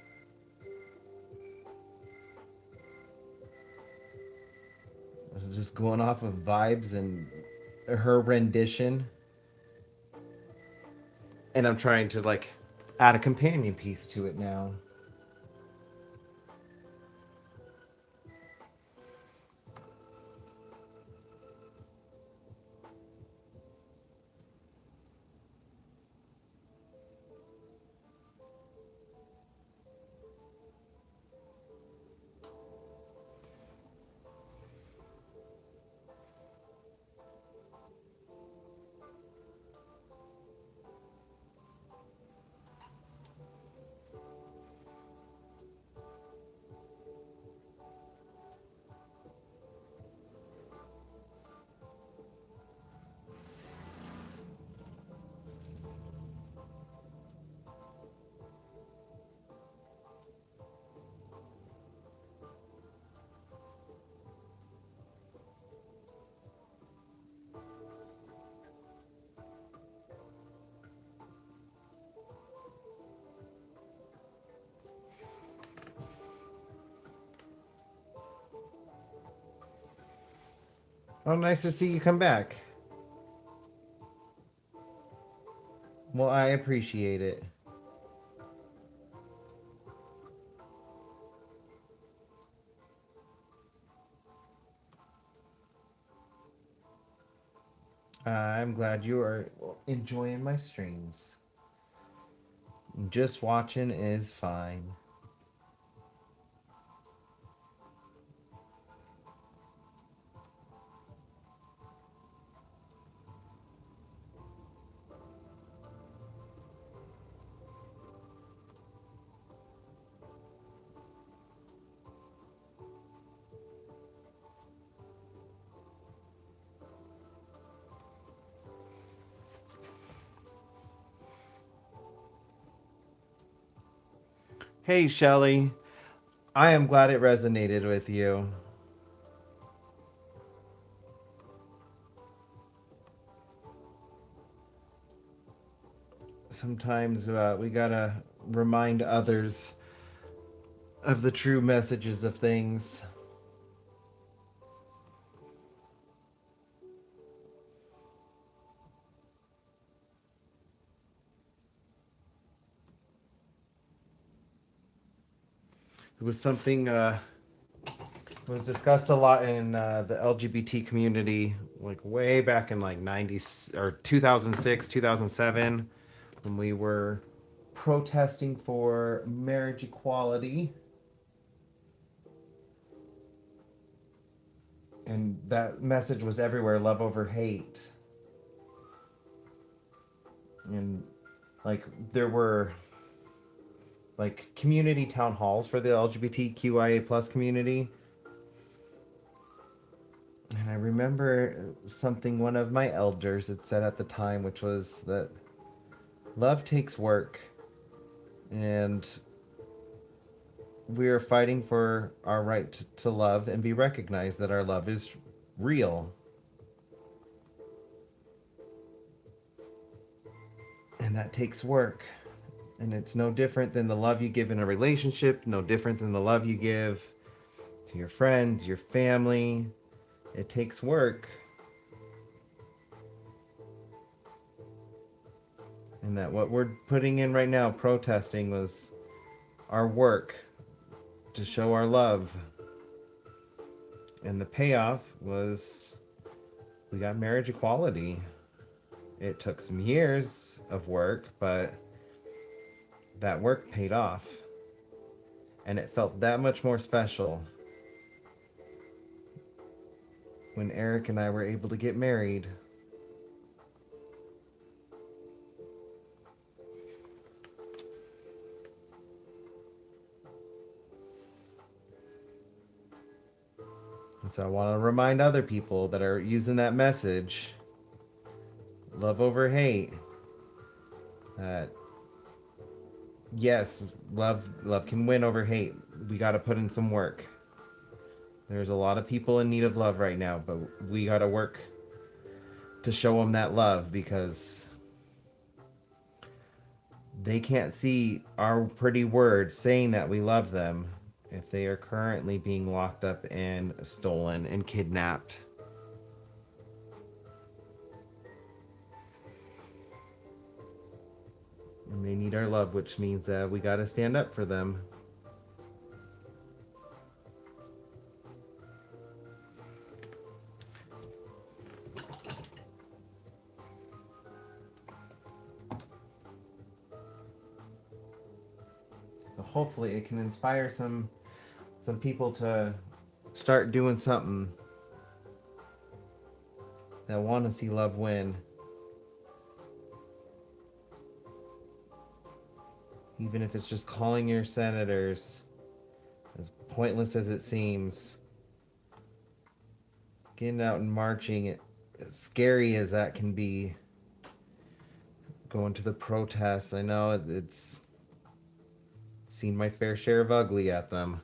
S1: just going off of vibes and her rendition, and I'm trying to like add a companion piece to it now. Oh, nice to see you come back. Well, I appreciate it. I'm glad you are enjoying my streams. Just watching is fine. Hey, Shelly. I am glad it resonated with you. Sometimes we gotta remind others of the true messages of things. It was something was discussed a lot in the LGBT community, like way back in like 90 or 2006, 2007, when we were protesting for marriage equality. And that message was everywhere, love over hate. And like there were like community town halls for the LGBTQIA plus community. And I remember something one of my elders had said at the time, which was that love takes work. And we are fighting for our right to love and be recognized that our love is real. And that takes work. And it's no different than the love you give in a relationship, no different than the love you give to your friends, your family. It takes work. And that what we're putting in right now, protesting, was our work to show our love. And the payoff was we got marriage equality. It took some years of work, but that work paid off. And it felt that much more special when Eric and I were able to get married. And so I want to remind other people that are using that message, love over hate, that yes, love can win over hate. We got to put in some work. There's a lot of people in need of love right now, but we got to work to show them that love because they can't see our pretty words saying that we love them if they are currently being locked up and stolen and kidnapped. And they need our love, which means we got to stand up for them. So hopefully it can inspire some people to start doing something, that want to see love win. Even if it's just calling your senators, as pointless as it seems, getting out and marching, as scary as that can be, going to the protests. I know it's seen my fair share of ugly at them.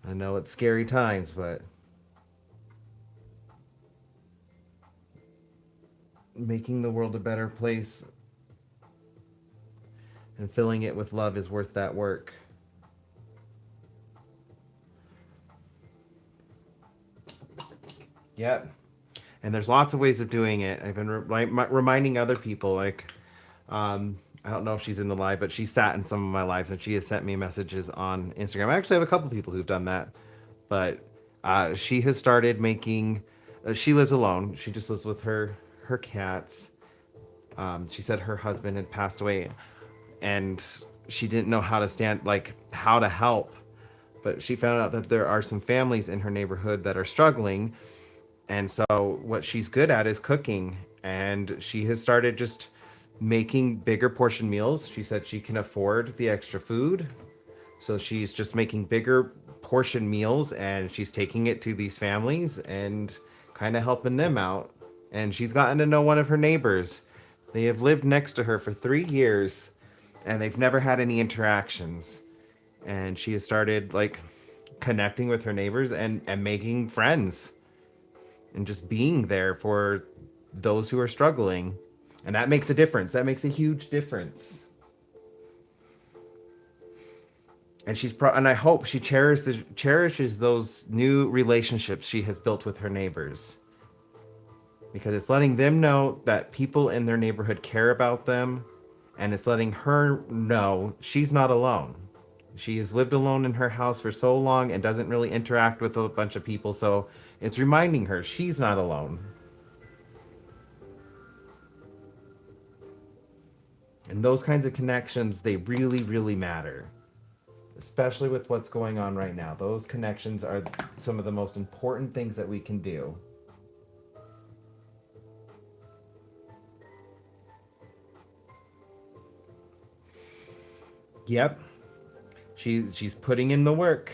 S1: I know it's scary times, but making the world a better place and filling it with love is worth that work. Yep. And there's lots of ways of doing it. I've been reminding other people, like, I don't know if she's in the live, but she sat in some of my lives and she has sent me messages on Instagram. I actually have a couple people who've done that, but she has started making. She lives alone. She just lives with her cats. She said her husband had passed away, and she didn't know how to how to help. But she found out that there are some families in her neighborhood that are struggling, and so what she's good at is cooking, and she has started just making bigger portion meals. She said she can afford the extra food, so she's just making bigger portion meals and she's taking it to these families and kind of helping them out. And she's gotten to know one of her neighbors. They have lived next to her for 3 years and they've never had any interactions. And she has started like connecting with her neighbors and making friends and just being there for those who are struggling. And that makes a difference. That makes a huge difference. And and I hope she cherishes those new relationships she has built with her neighbors, because it's letting them know that people in their neighborhood care about them, and it's letting her know she's not alone. She has lived alone in her house for so long and doesn't really interact with a bunch of people, so it's reminding her she's not alone. And those kinds of connections, they really, really matter, especially with what's going on right now. Those connections are some of the most important things that we can do. Yep. She's putting in the work.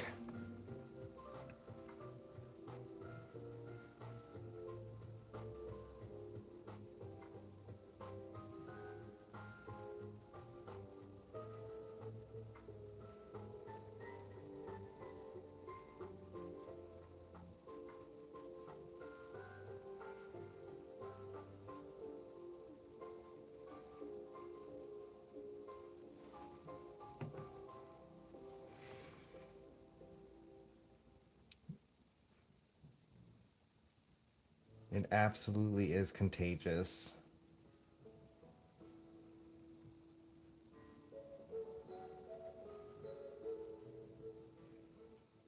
S1: It absolutely is contagious.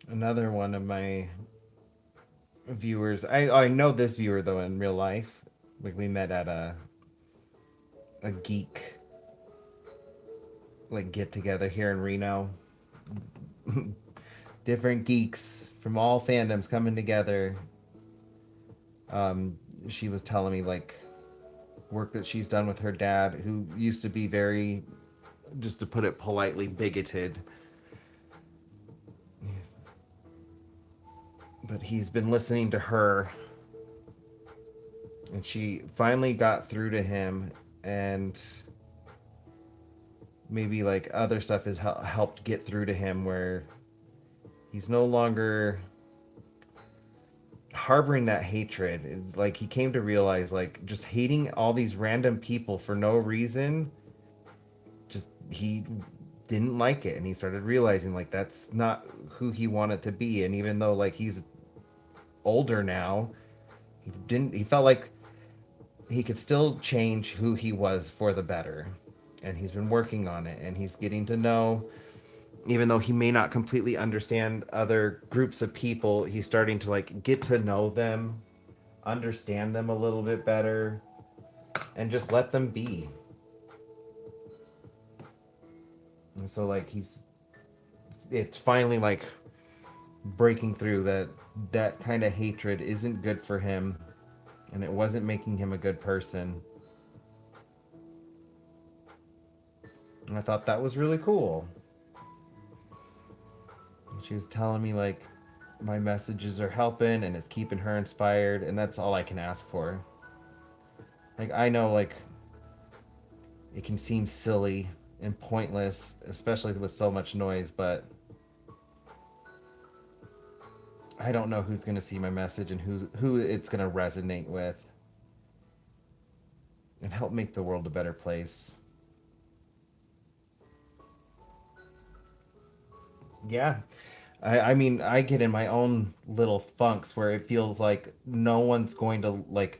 S1: Another one of my viewers, I know this viewer though in real life. Like we met at a geek like get together here in Reno. Different geeks from all fandoms coming together. Um, she was telling me like work that she's done with her dad, who used to be very, just to put it politely, bigoted. But he's been listening to her, and she finally got through to him, and maybe like other stuff has helped get through to him where he's no longer harboring that hatred. Like he came to realize like just hating all these random people for no reason, just he didn't like it, and he started realizing like that's not who he wanted to be. And even though like he's older now, he felt like he could still change who he was for the better. And he's been working on it, and he's getting to know, even though he may not completely understand other groups of people, he's starting to like get to know them, understand them a little bit better, and just let them be. And so like it's finally like breaking through that that kind of hatred isn't good for him, and it wasn't making him a good person. And I thought that was really cool. And she was telling me like my messages are helping and it's keeping her inspired, and that's all I can ask for. Like I know like it can seem silly and pointless, especially with so much noise, but I don't know who's going to see my message and who it's going to resonate with and help make the world a better place. Yeah. I mean, I get in my own little funks where it feels like no one's going to, like,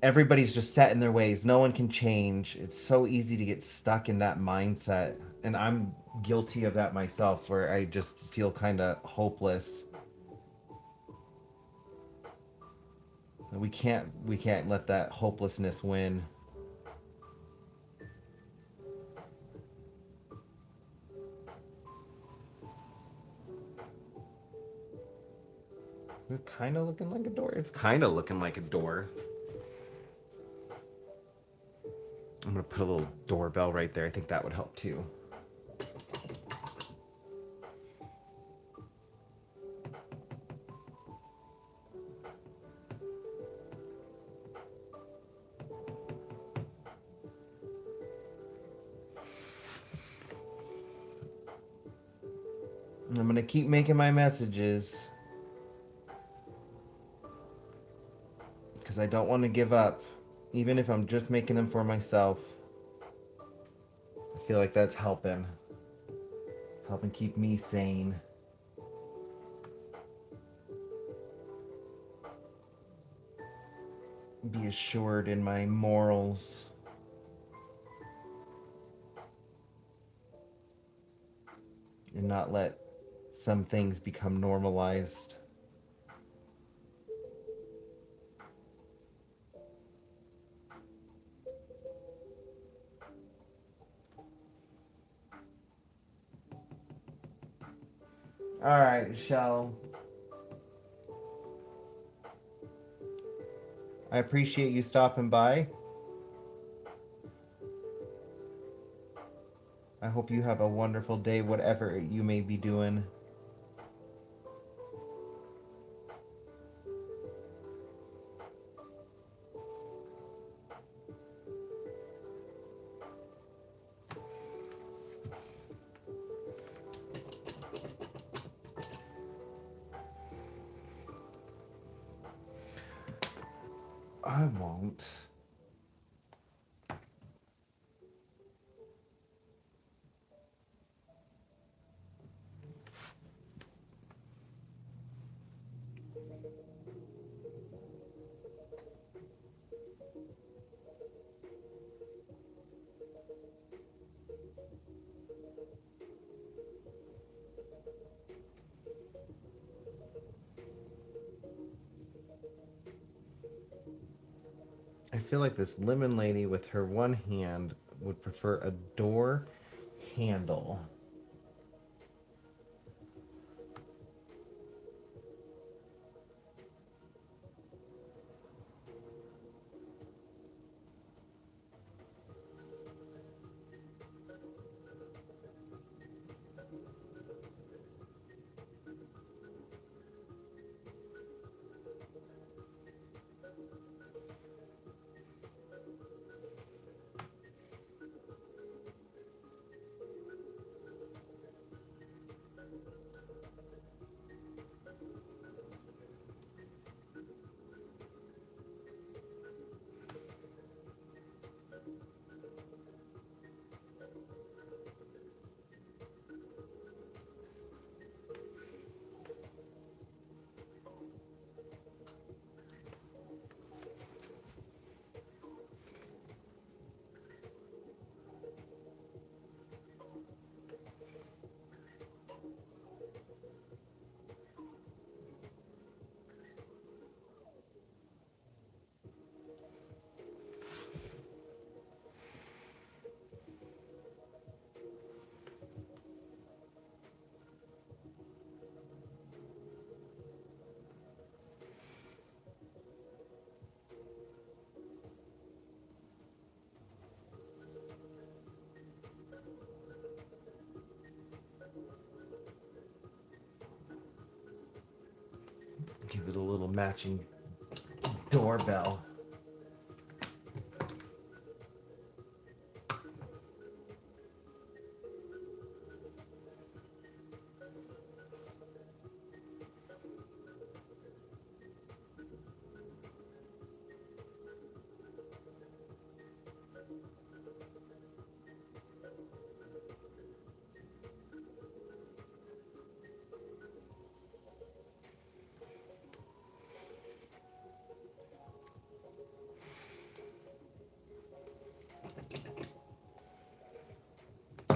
S1: everybody's just set in their ways. No one can change. It's so easy to get stuck in that mindset. And I'm guilty of that myself, where I just feel kind of hopeless. We can't let that hopelessness win. It's kind of looking like a door. It's kind of looking like a door. I'm gonna put a little doorbell right there. I think that would help too. I'm gonna keep making my messages because I don't want to give up, even if I'm just making them for myself. I feel like that's helping. It's helping keep me sane. Be assured in my morals. And not let some things become normalized. Alright, Shell. I appreciate you stopping by. I hope you have a wonderful day, whatever you may be doing. I won't. I feel like this lemon lady with her one hand would prefer a door handle. Give it a little matching doorbell.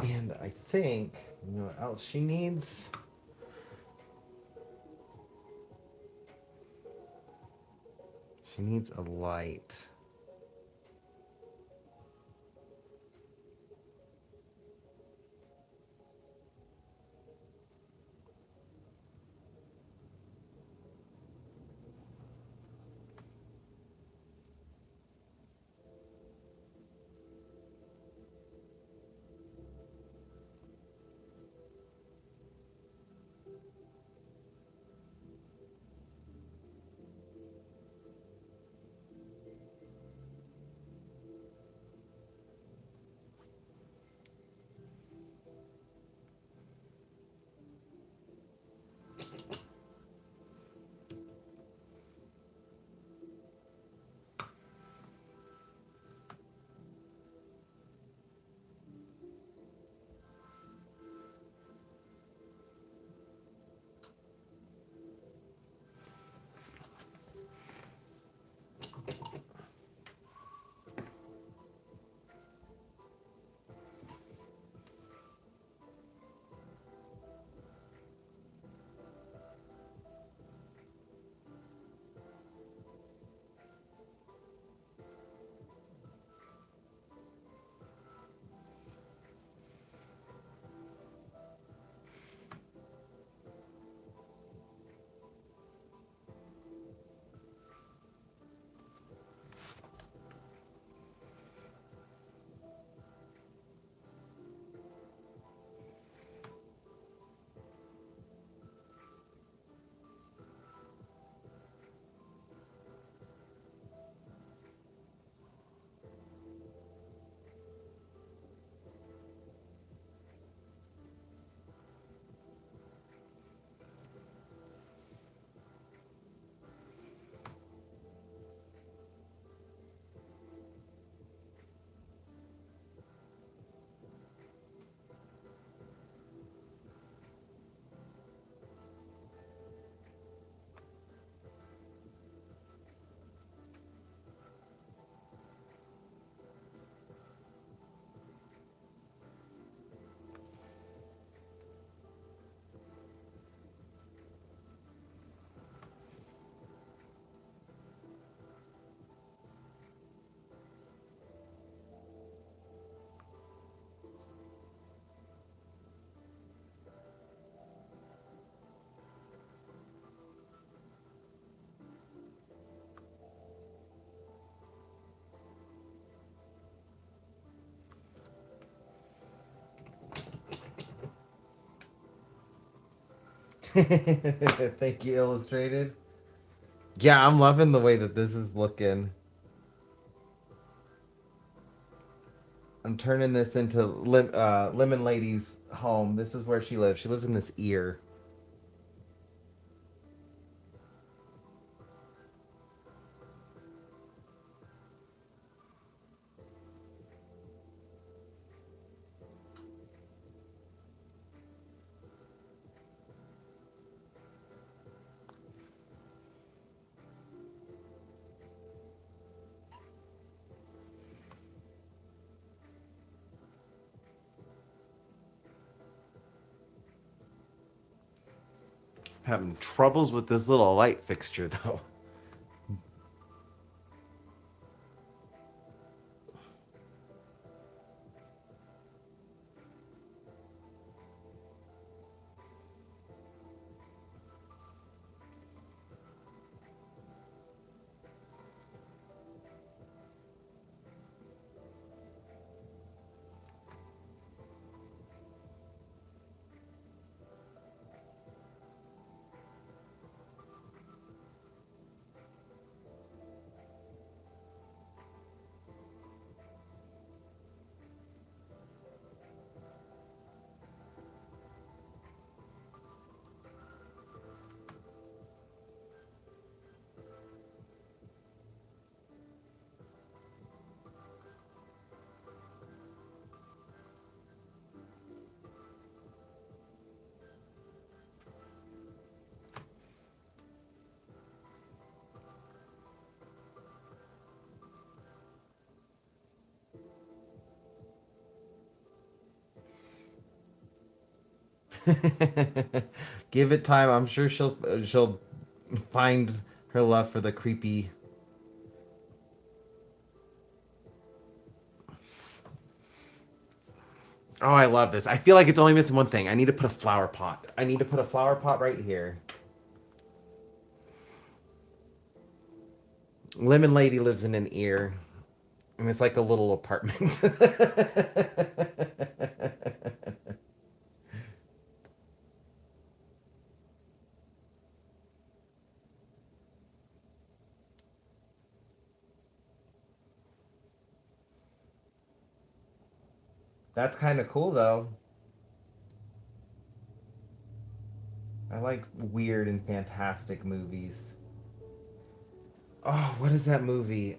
S1: And I think, you know what else she needs? She needs a light. Thank you, Illustrated. Yeah, I'm loving the way that this is looking. I'm turning this into Lemon Lady's home. This is where she lives. She lives in this ear. Having troubles with this little light fixture, though. Give it time. I'm sure she'll find her love for the creepy. Oh, I love this. I feel like it's only missing one thing. I need to put a flower pot. I need to put a flower pot right here. Lemon Lady lives in an ear, and it's like a little apartment. That's kind of cool, though. I like weird and fantastic movies. Oh, what is that movie?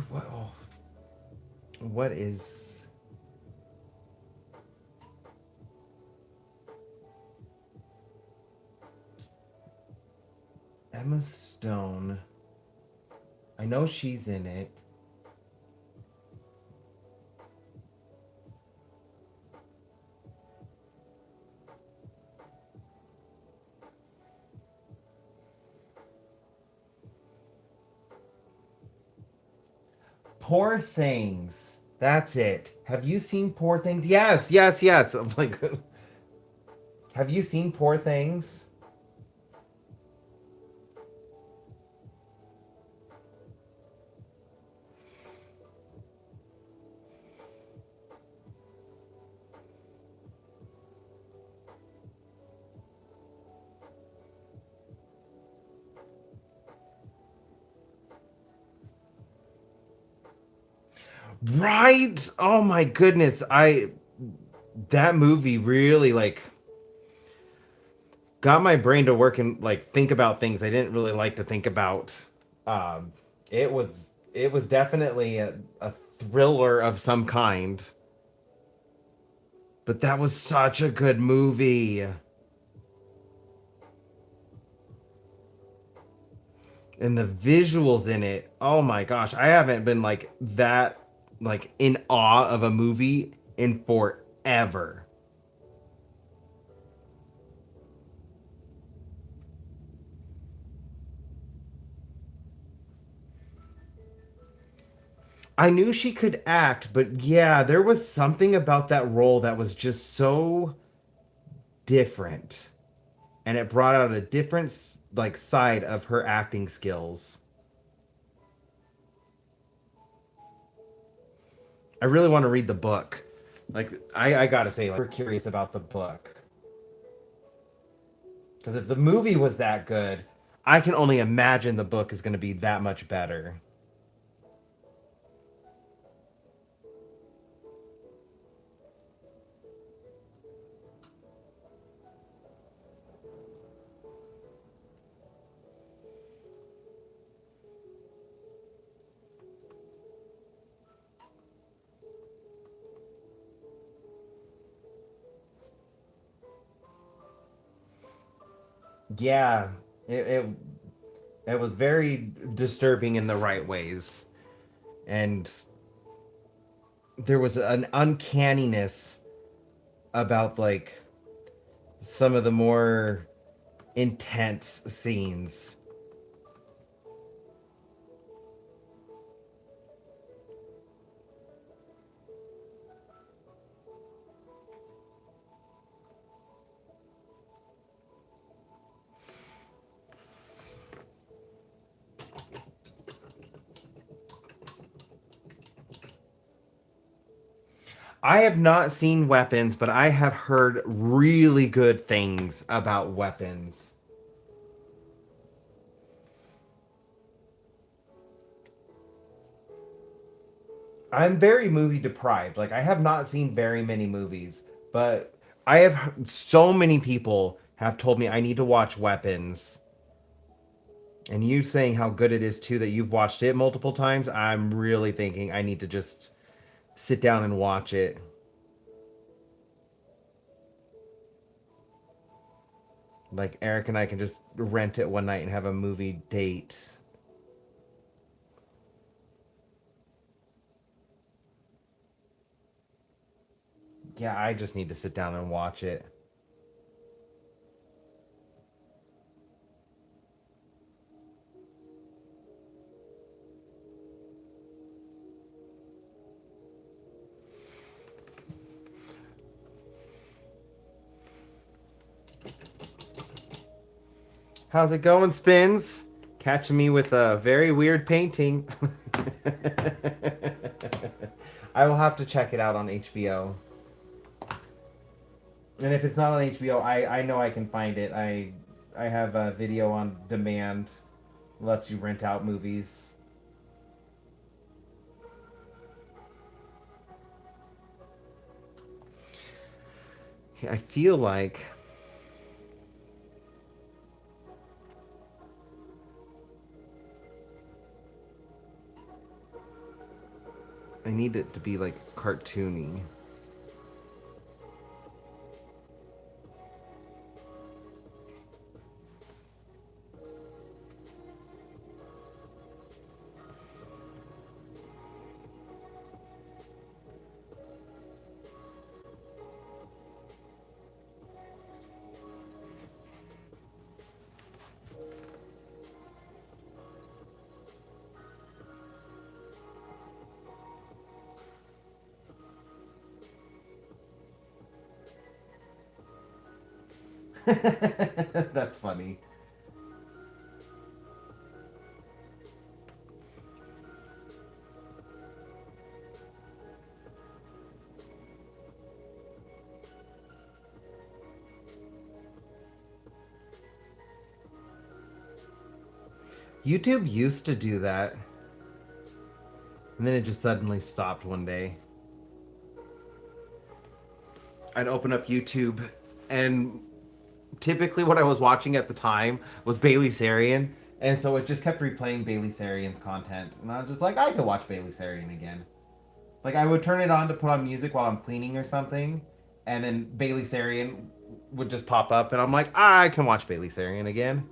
S1: What? Oh, what is Emma Stone? I know she's in it. Poor Things. That's it. Have you seen Poor Things? Yes, yes, yes. I'm like, have you seen Poor Things? Right? Oh my goodness. I that movie really like got my brain to work and like think about things I didn't really like to think about. Um it was definitely a thriller of some kind, but that was such a good movie. And the visuals in it, oh my gosh, I haven't been like that like in awe of a movie in forever. I knew she could act, but yeah, there was something about that role that was just so different, and it brought out a different like side of her acting skills. I really want to read the book. Like I gotta say, like we're curious about the book because if the movie was that good, I can only imagine the book is going to be that much better. Yeah, it was very disturbing in the right ways, and there was an uncanniness about like some of the more intense scenes. I have not seen Weapons, but I have heard really good things about Weapons. I'm very movie deprived. Like I have not seen very many movies, but I have so many people have told me I need to watch Weapons. And you saying how good it is too that you've watched it multiple times, I'm really thinking I need to just sit down and watch it. Like Eric and I can just rent it one night and have a movie date. Yeah, I just need to sit down and watch it. How's it going, Spins? Catching me with a very weird painting. I will have to check it out on HBO. And if it's not on HBO, I know I can find it. I have a video on demand. Lets you rent out movies. I feel like I need it to be like cartoony. That's funny. YouTube used to do that, and then it just suddenly stopped one day. I'd open up YouTube, and typically what I was watching at the time was Bailey Sarian, and so it just kept replaying Bailey Sarian's content, and I was just like, I could watch Bailey Sarian again. Like I would turn it on to put on music while I'm cleaning or something, and then Bailey Sarian would just pop up, and I'm like, I can watch Bailey Sarian again.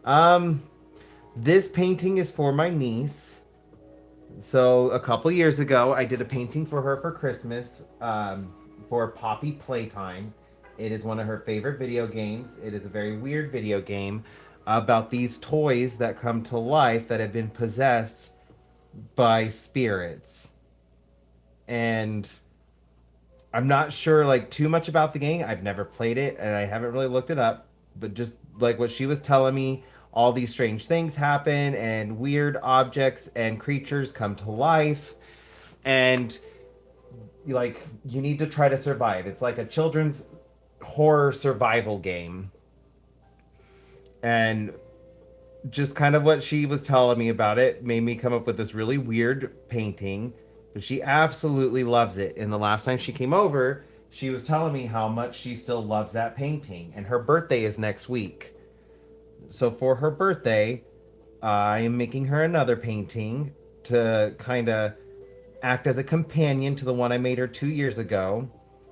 S1: um, this painting is for my niece. So a couple years ago, I did a painting for her for Christmas for Poppy Playtime. It is one of her favorite video games. It is a very weird video game about these toys that come to life that have been possessed by spirits. And I'm not sure like too much about the game. I've never played it and I haven't really looked it up, but just like what she was telling me, all these strange things happen and weird objects and creatures come to life and like you need to try to survive. It's like a children's horror survival game. And just kind of what she was telling me about it made me come up with this really weird painting. But she absolutely loves it. And the last time she came over, she was telling me how much she still loves that painting. And her birthday is next week. So for her birthday, I am making her another painting to kind of act as a companion to the one I made her 2 years ago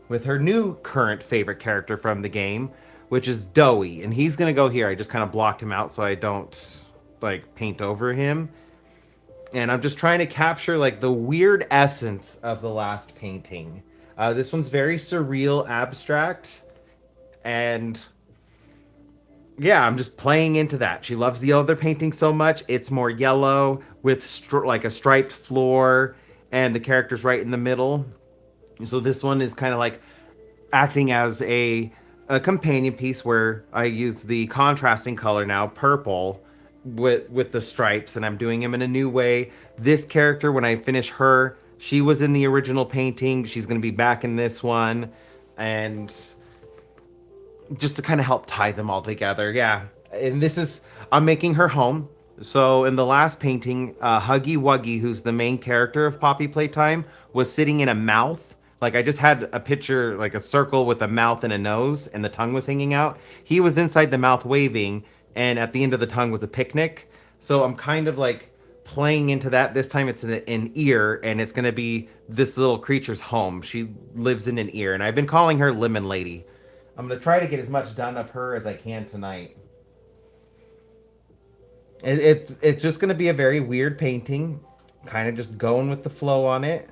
S1: with her new current favorite character from the game, which is Doey. And he's going to go here. I just kind of blocked him out so I don't like paint over him. And I'm just trying to capture like the weird essence of the last painting. This one's very surreal, abstract, and yeah, I'm just playing into that. She loves the other painting so much. It's more yellow with like a striped floor, and the character's right in the middle. So this one is kind of like acting as a companion piece where I use the contrasting color now, purple, with the stripes, and I'm doing him in a new way. This character, when I finish her, She was in the original painting. She's going to be back in this one. And just to kind of help tie them all together. Yeah. And this is, I'm making her home. So in the last painting, Huggy Wuggy, who's the main character of Poppy Playtime, was sitting in a mouth. Like I just had a picture, like a circle with a mouth and a nose, and the tongue was hanging out. He was inside the mouth waving, and at the end of the tongue was a picnic. So I'm kind of like playing into that. This time it's an ear, and it's going to be this little creature's home. She lives in an ear, and I've been calling her Lemon Lady. I'm gonna try to get as much done of her as I can tonight. It's just gonna be a very weird painting, kind of just going with the flow on it.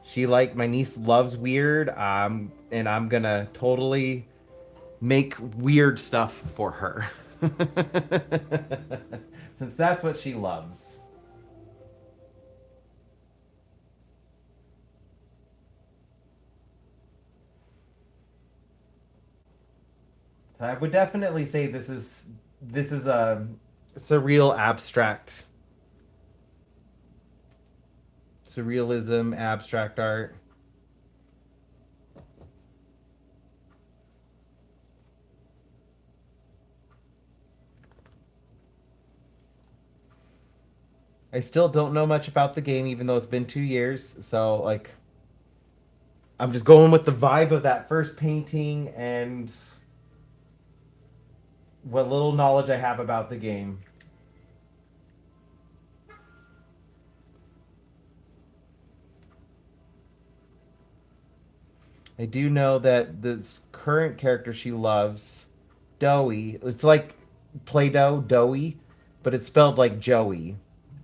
S1: She like my niece loves weird, and I'm gonna totally make weird stuff for her, since that's what she loves. So I would definitely say this is a surreal abstract surrealism abstract art. I still don't know much about the game, even though it's been 2 years. So, like, I'm just going with the vibe of that first painting and what little knowledge I have about the game. I do know that this current character she loves, Doughy, it's like Play Doh, Doughy, but it's spelled like Joey,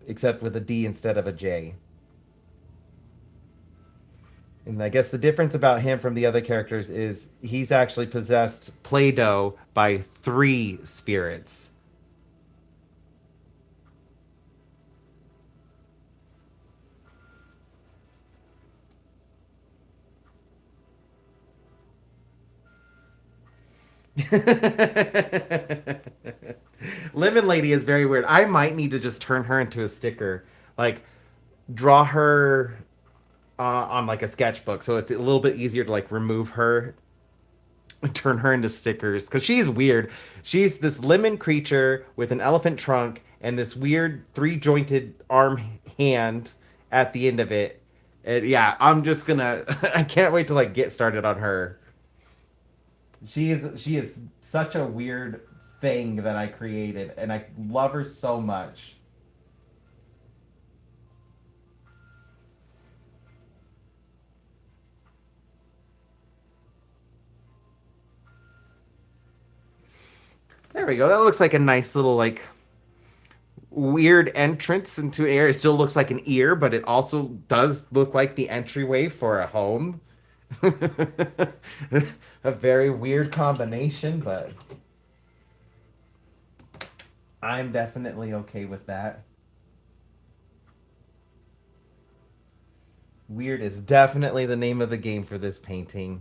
S1: except with a D instead of a J. And I guess the difference about him from the other characters is he's actually possessed Play Doh by three spirits. Lemon Lady is very weird. I might need to just turn her into a sticker. Like, draw her on like a sketchbook so it's a little bit easier to like remove her and turn her into stickers because she's weird. She's this lemon creature with an elephant trunk and this weird three jointed arm hand at the end of it. And yeah, I'm just gonna I can't wait to like get started on her. She is such a weird thing that I created and I love her so much. There we go. That looks like a nice little like weird entrance into air. It still looks like an ear, but it also does look like the entryway for a home. A very weird combination, but I'm definitely okay with that. Weird is definitely the name of the game for this painting.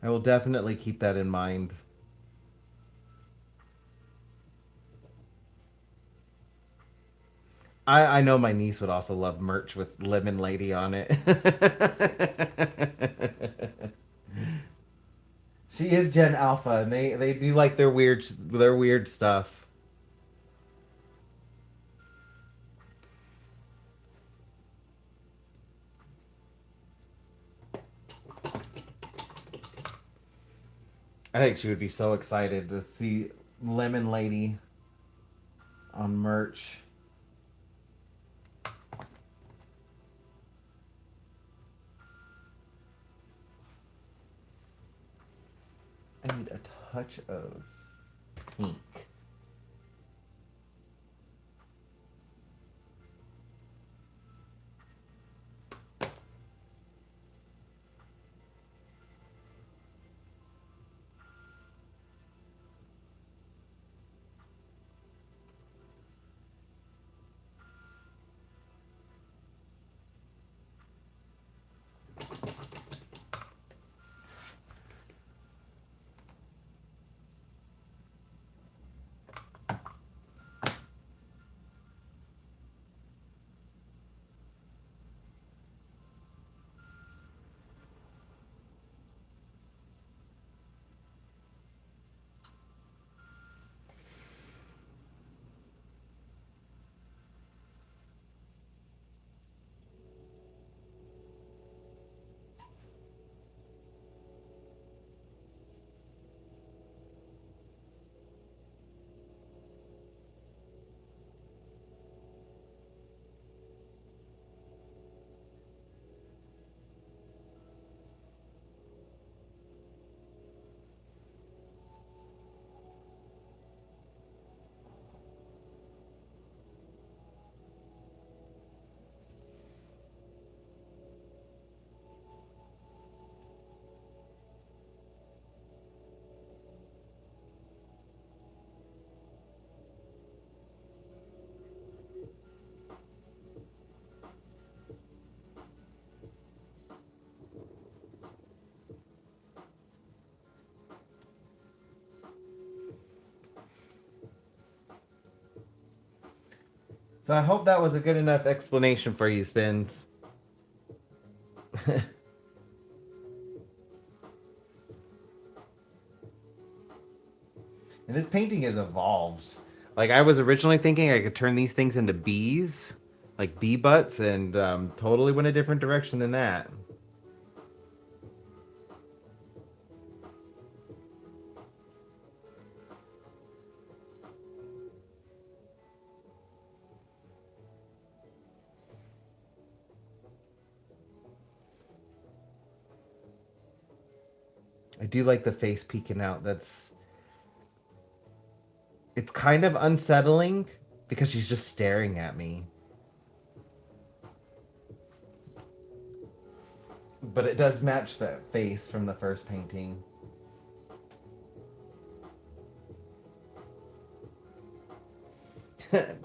S1: I will definitely keep that in mind. I know my niece would also love merch with Lemon Lady on it. She is Gen Alpha, and they do like their weird stuff. I think she would be so excited to see Lemon Lady on merch. I need a touch of pink. So I hope that was a good enough explanation for you, Spins. And this painting has evolved. Like I was originally thinking I could turn these things into bees, like bee butts, and totally went a different direction than that. I do like the face peeking out. That's it's kind of unsettling because she's just staring at me. But it does match that face from the first painting.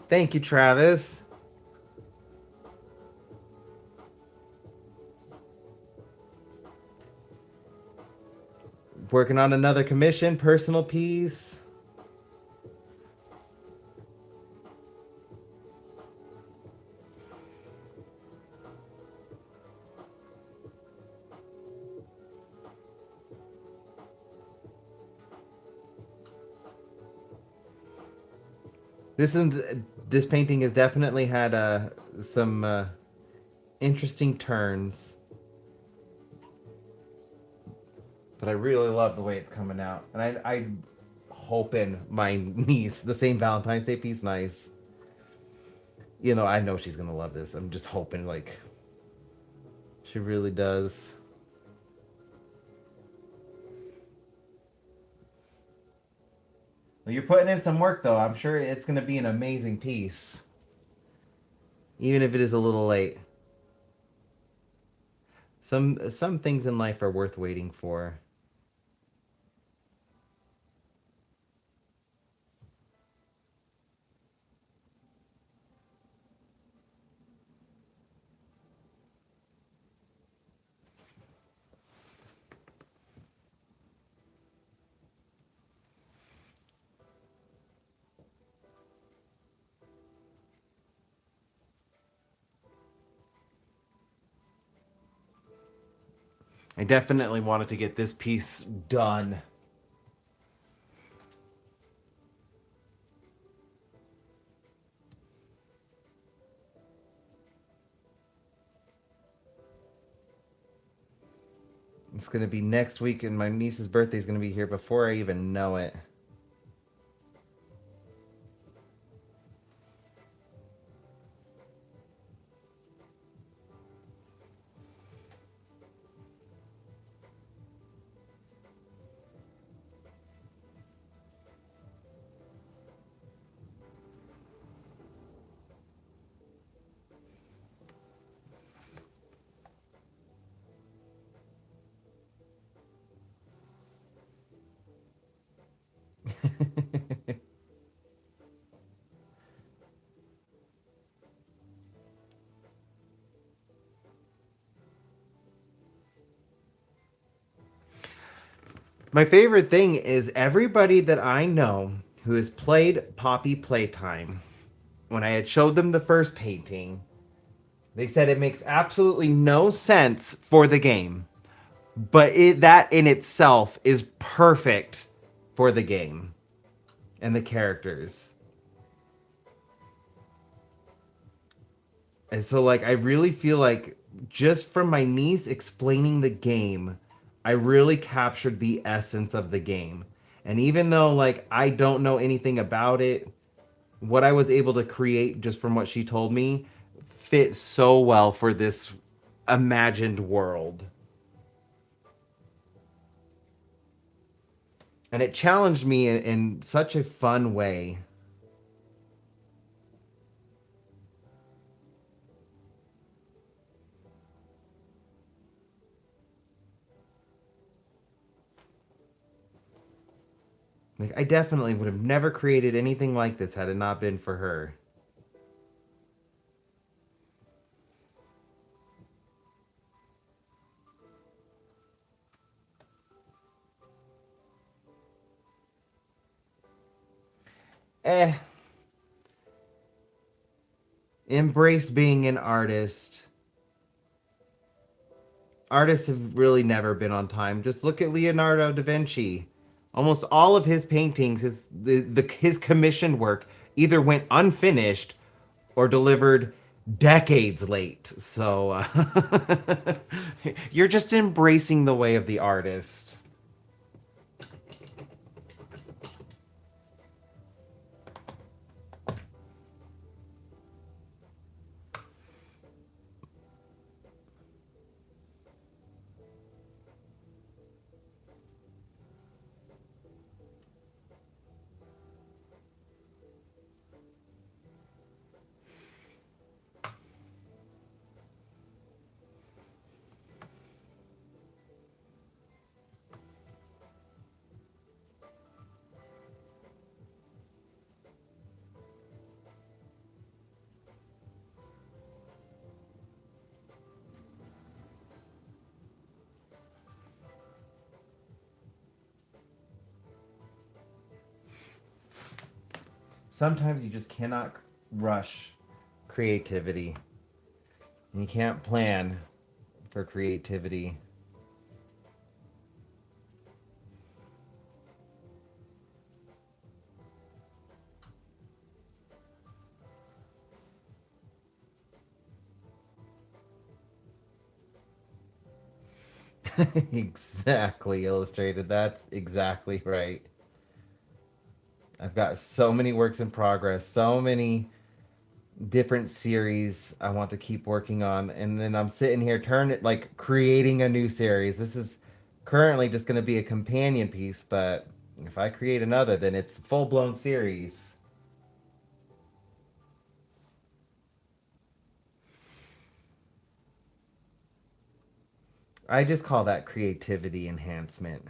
S1: Thank you, Travis. Working on another commission, personal piece. This is this painting has definitely had some interesting turns, but I really love the way it's coming out, and I hoping my niece the same Valentine's Day piece, nice. You know, I know she's gonna love this. I'm just hoping like she really does. Well, you're putting in some work though. I'm sure it's gonna be an amazing piece, even if it is a little late. Some things in life are worth waiting for. I definitely wanted to get this piece done. It's gonna be next week, and my niece's birthday is gonna be here before I even know it. My favorite thing is everybody that I know who has played Poppy Playtime. When I had showed them the first painting, they said it makes absolutely no sense for the game, but that in itself is perfect for the game and the characters. And so, like, I really feel like just from my niece explaining the game, I really captured the essence of the game. And even though, like, I don't know anything about it, what I was able to create just from what she told me fit so well for this imagined world. And it challenged me in such a fun way. Like, I definitely would have never created anything like this had it not been for her. Eh, Embrace being an artist. Artists have really never been on time. Just look at Leonardo da Vinci. Almost all of his paintings, his commissioned work, either went unfinished or delivered decades late. So you're just embracing the way of the artist. Sometimes you just cannot rush creativity. And you can't plan for creativity. Exactly, Illustrated. That's exactly right. I've got so many works in progress, so many different series I want to keep working on, and then I'm sitting here creating a new series. This is currently just going to be a companion piece, but if I create another, then it's a full-blown series. I just call that creativity enhancement.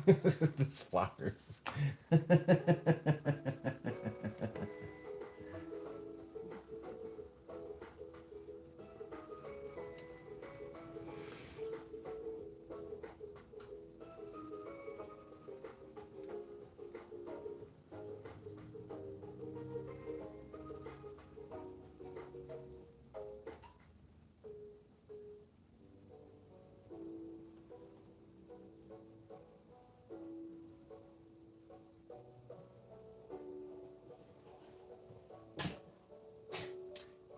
S1: It's flowers.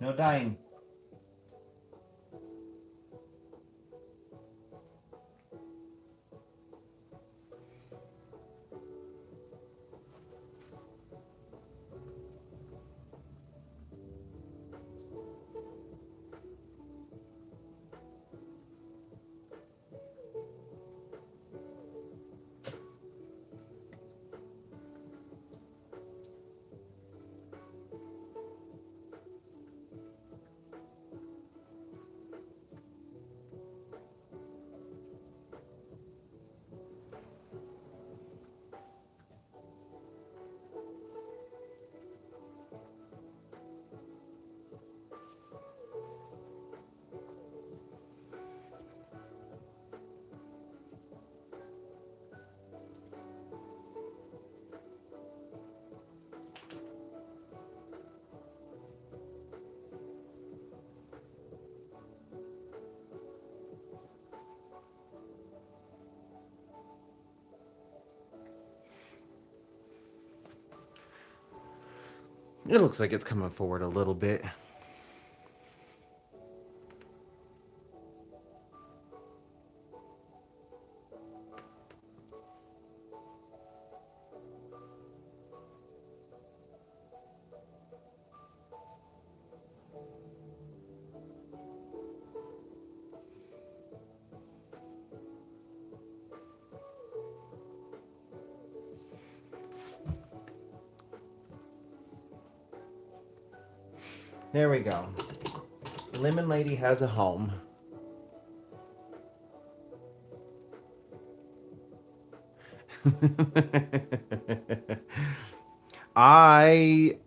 S1: No dying. It looks like it's coming forward a little bit. There we go. Lemon Lady has a home. I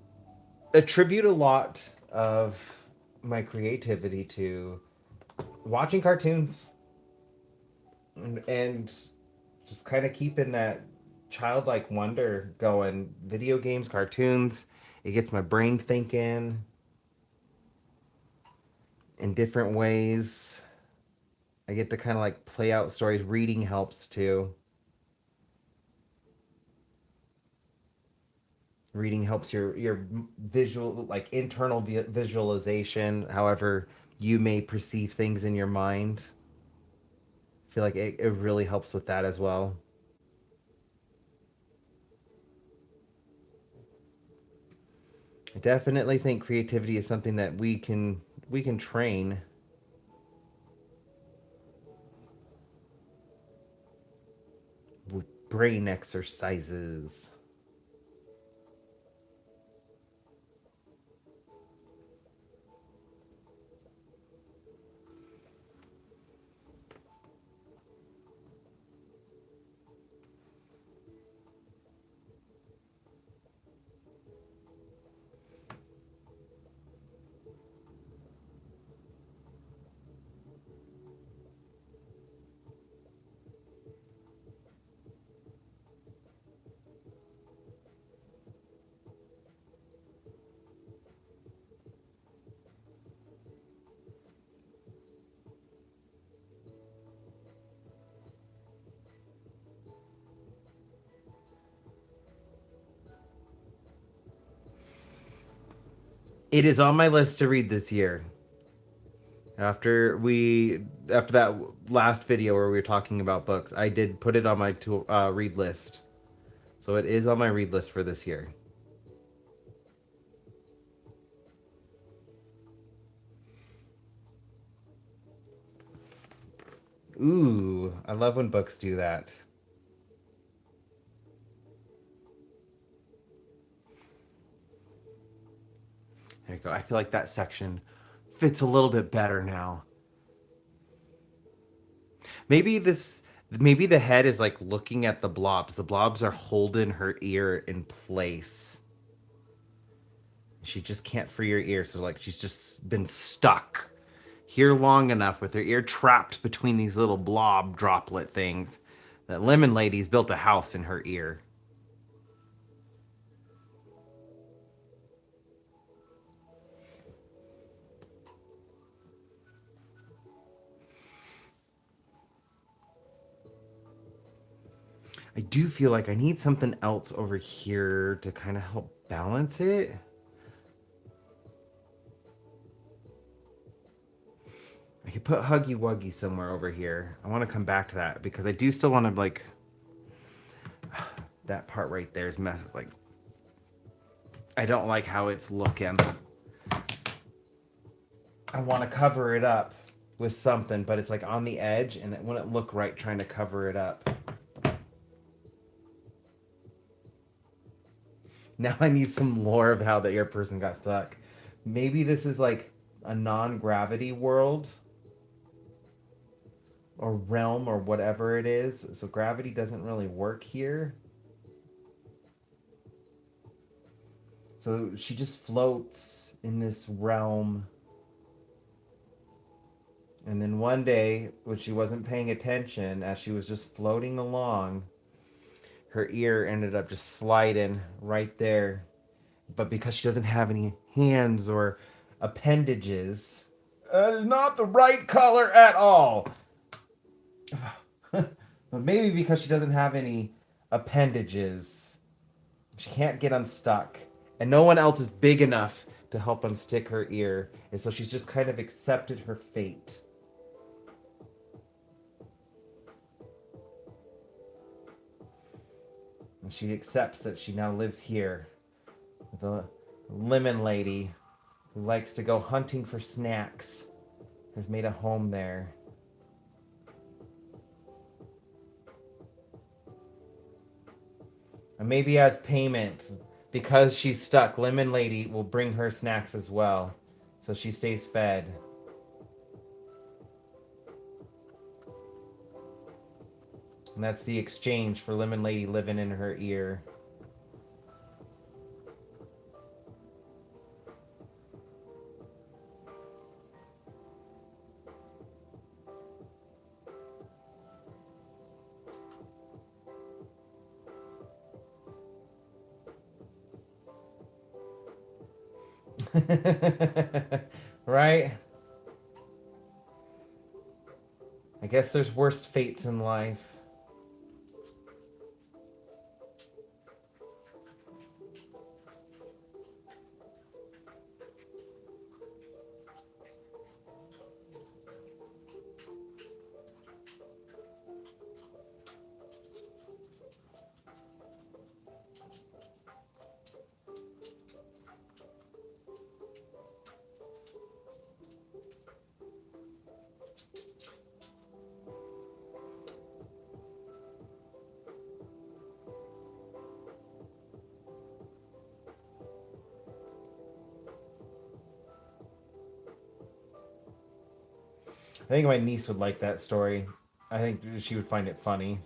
S1: attribute a lot of my creativity to watching cartoons and just kind of keeping that childlike wonder going. Video games, cartoons, it gets my brain thinking in different ways. I get to kind of like play out stories. Reading helps too. Reading helps your visual, like internal visualization, however you may perceive things in your mind. I feel like it really helps with that as well. I definitely think creativity is something that we can train. With brain exercises. It is on my list to read this year. After that last video where we were talking about books, I did put it on my read list. So it is on my read list for this year. Ooh, I love when books do that. There you go. I feel like that section fits a little bit better now. Maybe this maybe the head is like looking at the blobs. The blobs are holding her ear in place. She just can't free her ear, so like she's just been stuck here long enough with her ear trapped between these little blob droplet things that Lemon Lady's built a house in her ear. I do feel like I need something else over here to kind of help balance it. I could put Huggy Wuggy somewhere over here. I want to come back to that because I do still want to like that part right there is mess like I don't like how it's looking. I want to cover it up with something, but it's like on the edge and it wouldn't look right trying to cover it up. Now I need some lore of how the air person got stuck. Maybe this is like a non-gravity world or realm or whatever it is. So gravity doesn't really work here. So she just floats in this realm. And then one day, when she wasn't paying attention, as she was just floating along, her ear ended up just sliding right there. But because she doesn't have any hands or appendages, that is not the right color at all. But maybe because she doesn't have any appendages, she can't get unstuck. And no one else is big enough to help unstick her ear. And so she's just kind of accepted her fate. And she accepts that she now lives here with a lemon lady who likes to go hunting for snacks, has made a home there. And maybe as payment, because she's stuck, Lemon Lady will bring her snacks as well. So she stays fed. And that's the exchange for Lemon Lady living in her ear. Right? I guess there's worst fates in life. I think my niece would like that story. I think she would find it funny.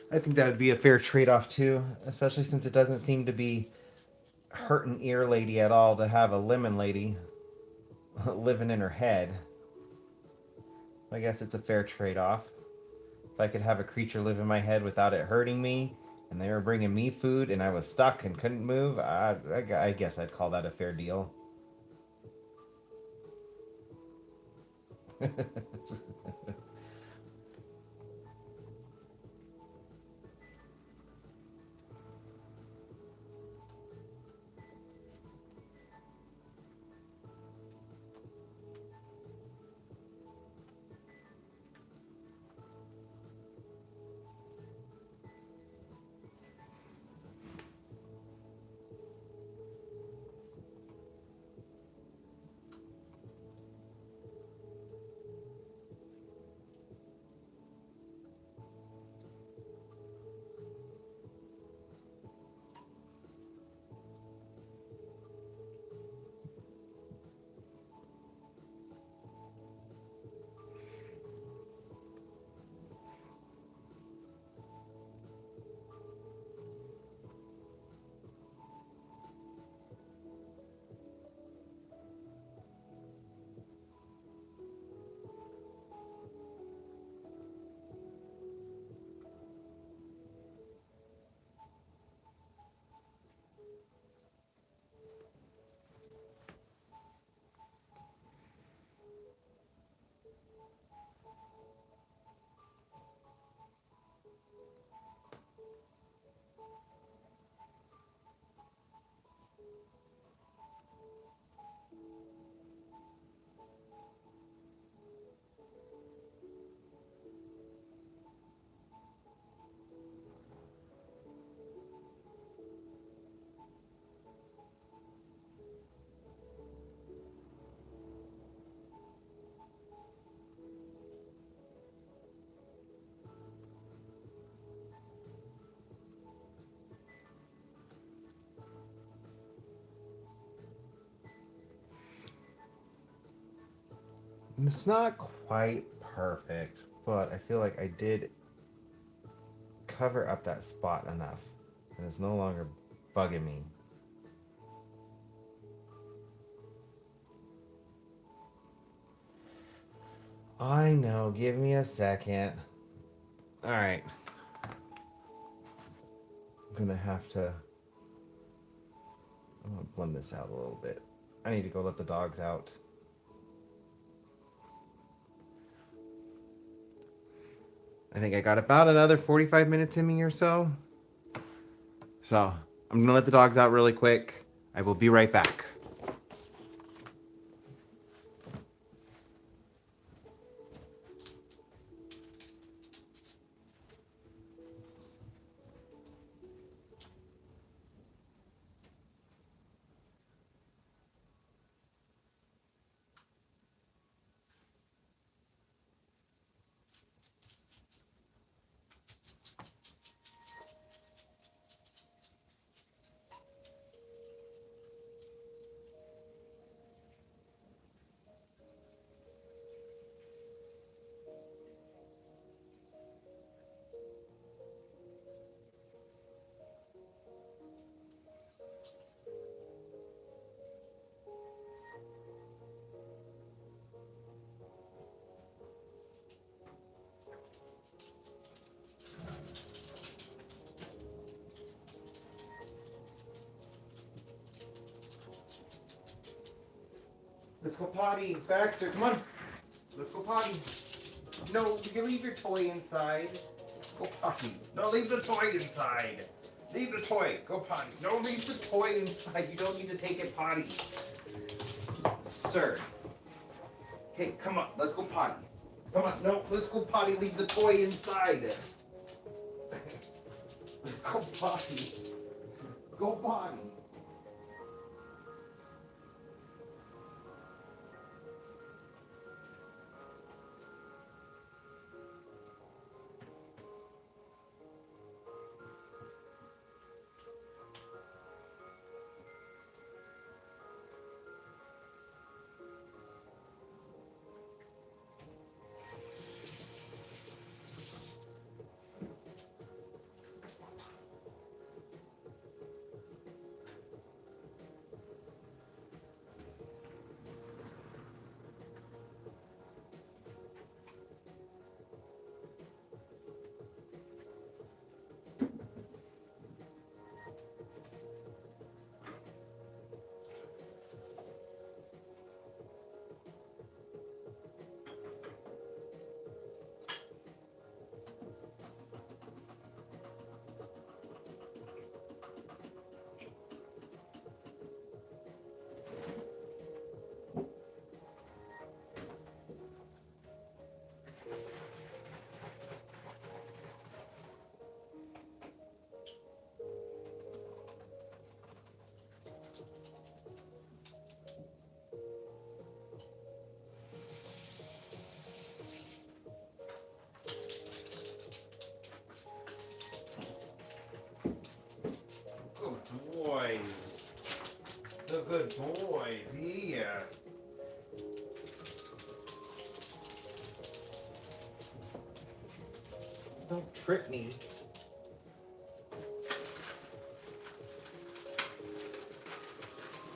S1: I think that would be a fair trade off too, especially since it doesn't seem to be hurting ear lady at all to have a lemon lady living in her head. I guess it's a fair trade off. If I could have a creature live in my head without it hurting me, and they were bringing me food, and I was stuck and couldn't move, I guess I'd call that a fair deal. It's not quite perfect. but I feel like I did cover up that spot enough, and it's no longer bugging me. I know, give me a second. Alright. I'm gonna have to. I'm gonna blend this out a little bit. I need to go let the dogs out. I think I got about another 45 minutes in me or so. So I'm gonna let the dogs out really quick. I will be right back. Let's go potty. Baxter, come on. Let's go potty. No, you leave your toy inside. Go potty. No, leave the toy inside. Leave the toy. Go potty. No, leave the toy inside. You don't need to take it potty. Sir. Hey, come on. Let's go potty. Come on. No, let's go potty. Leave the toy inside. Let's go potty. Go potty. Good boys. The good boys. Yeah. Don't trip me.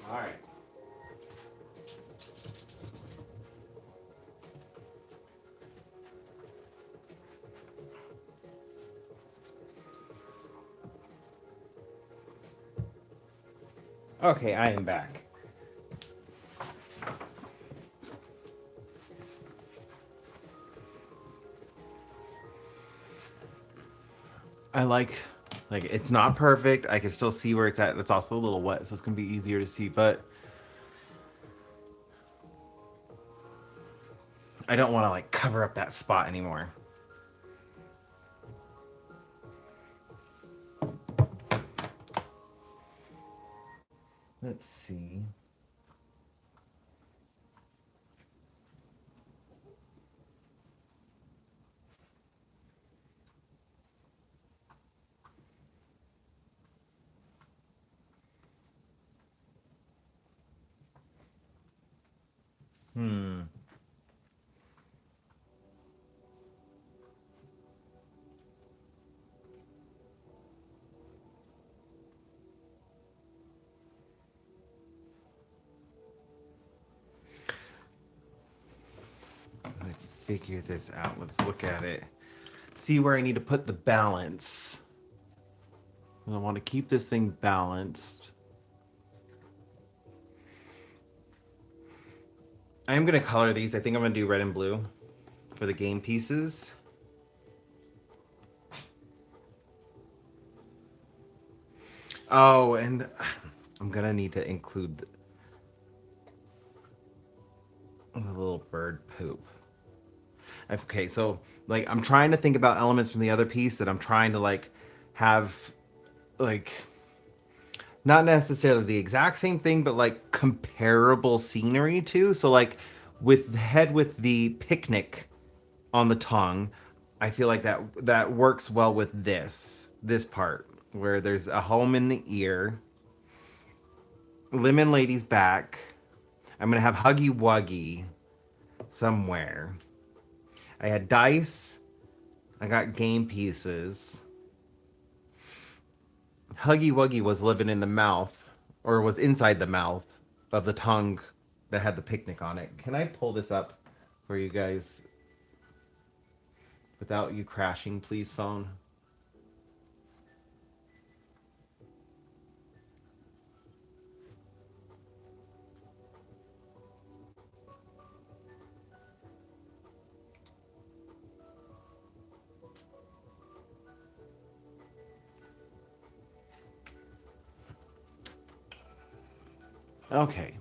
S1: All right. Okay, I am back. I like it's not perfect. I can still see where it's at. It's also a little wet, so it's gonna be easier to see. But I don't want to like cover up that spot anymore. Let's see. Hmm. figure this out. Let's look at it. See where I need to put the balance. I want to keep this thing balanced. I am going to color these. I think I'm going to do red and blue for the game pieces. Oh, and I'm going to need to include the little bird poop. Okay, so like I'm trying to think about elements from the other piece that I'm trying to like have like not necessarily the exact same thing, but like comparable scenery to. So like with the head with the picnic on the tongue, I feel like that works well with this part where there's a home in the ear. Lemon Lady's back. I'm gonna have Huggy Wuggy somewhere. I had dice. I got game pieces. Huggy Wuggy was living in the mouth, or was inside the mouth of the tongue that had the picnic on it. Can I pull this up for you guys without you crashing, please, phone? Okay.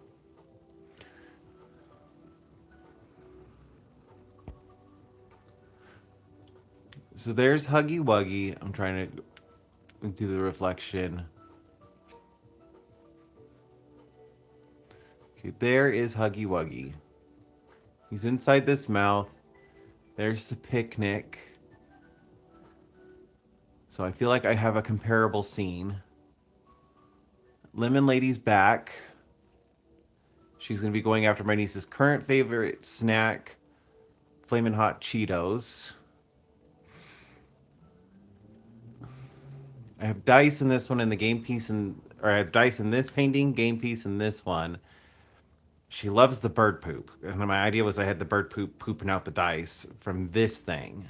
S1: So there's Huggy Wuggy. I'm trying to do the reflection. Okay, there is Huggy Wuggy. He's inside this mouth. There's the picnic. So I feel like I have a comparable scene. Lemon Lady's back. She's going to be going after my niece's current favorite snack, Flamin' Hot Cheetos. I have dice in this one and the game piece or I have dice in this painting, game piece in this one. She loves the bird poop. And my idea was I had the bird poop pooping out the dice from this thing.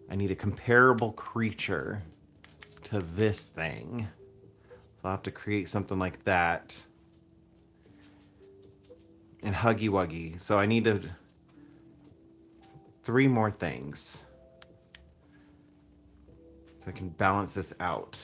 S1: I need a comparable creature to this thing. So I'll have to create something like that. And Huggy Wuggy. So I need 3 more things. So I can balance this out.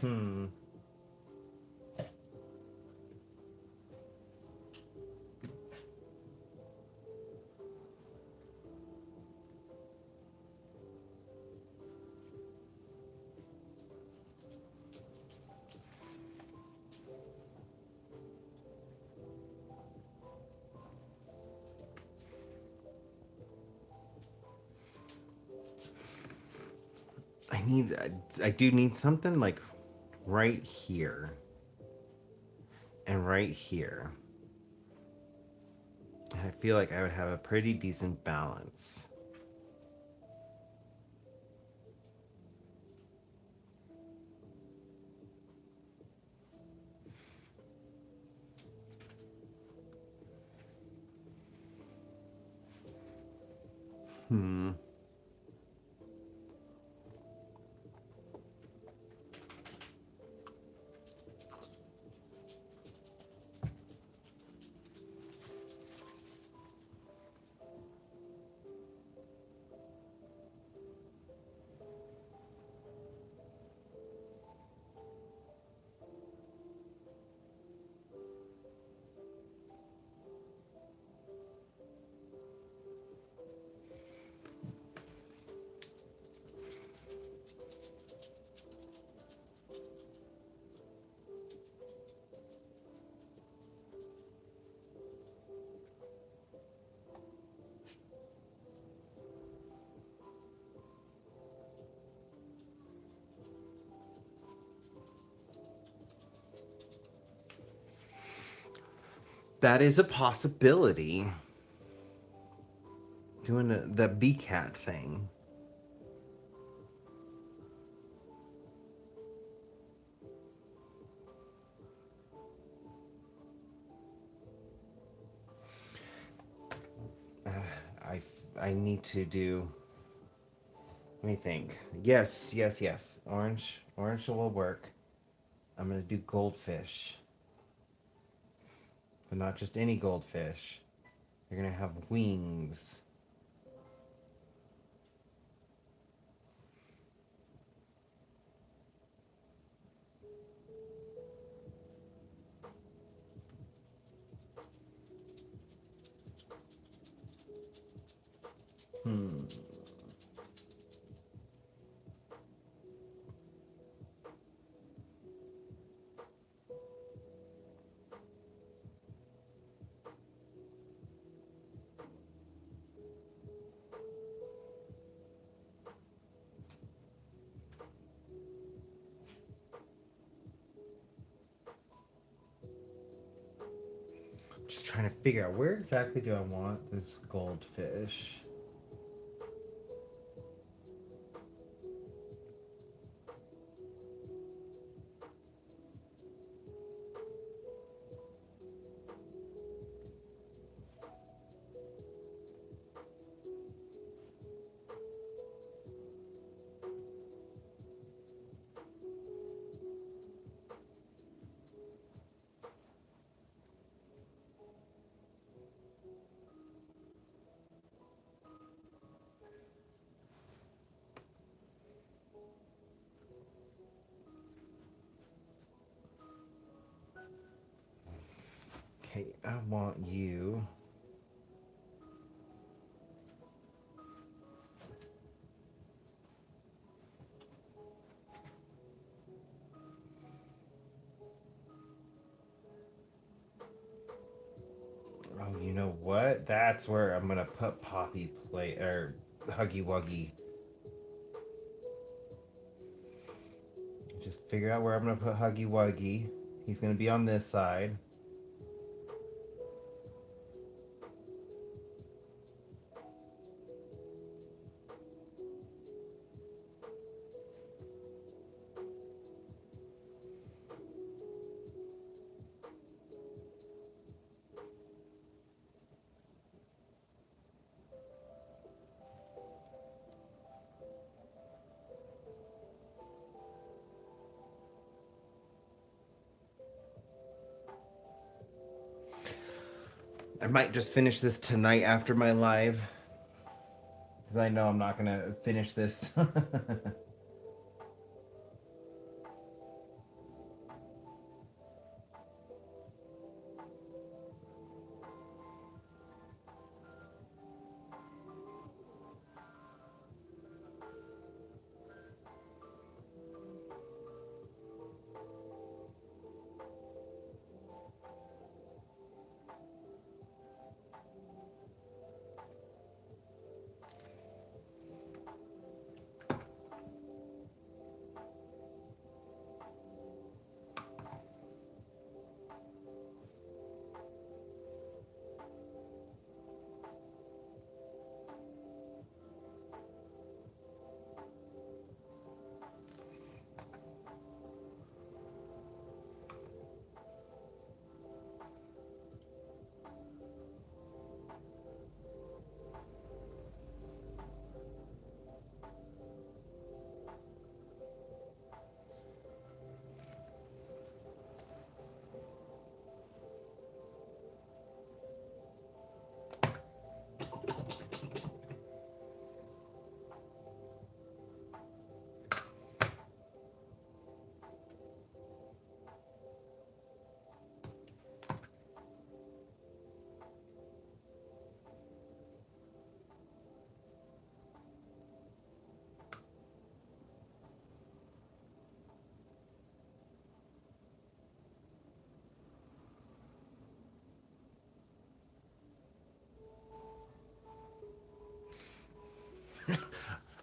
S1: Hmm. I do need something like right here and right here. And I feel like I would have a pretty decent balance. Hmm. That is a possibility. Doing the bee cat thing. Uh, I I need to do. Let me think. Yes, yes, yes. Orange will work. I'm gonna do goldfish, but not just any goldfish. They're gonna have wings. Hmm. Just trying to figure out where exactly do I want this goldfish. Okay, I want you. Oh, you know what? That's where I'm gonna put Poppy play or Huggy Wuggy. Just figure out where I'm gonna put Huggy Wuggy. He's gonna be on this side. I might just finish this tonight after my live, because I know I'm not gonna finish this.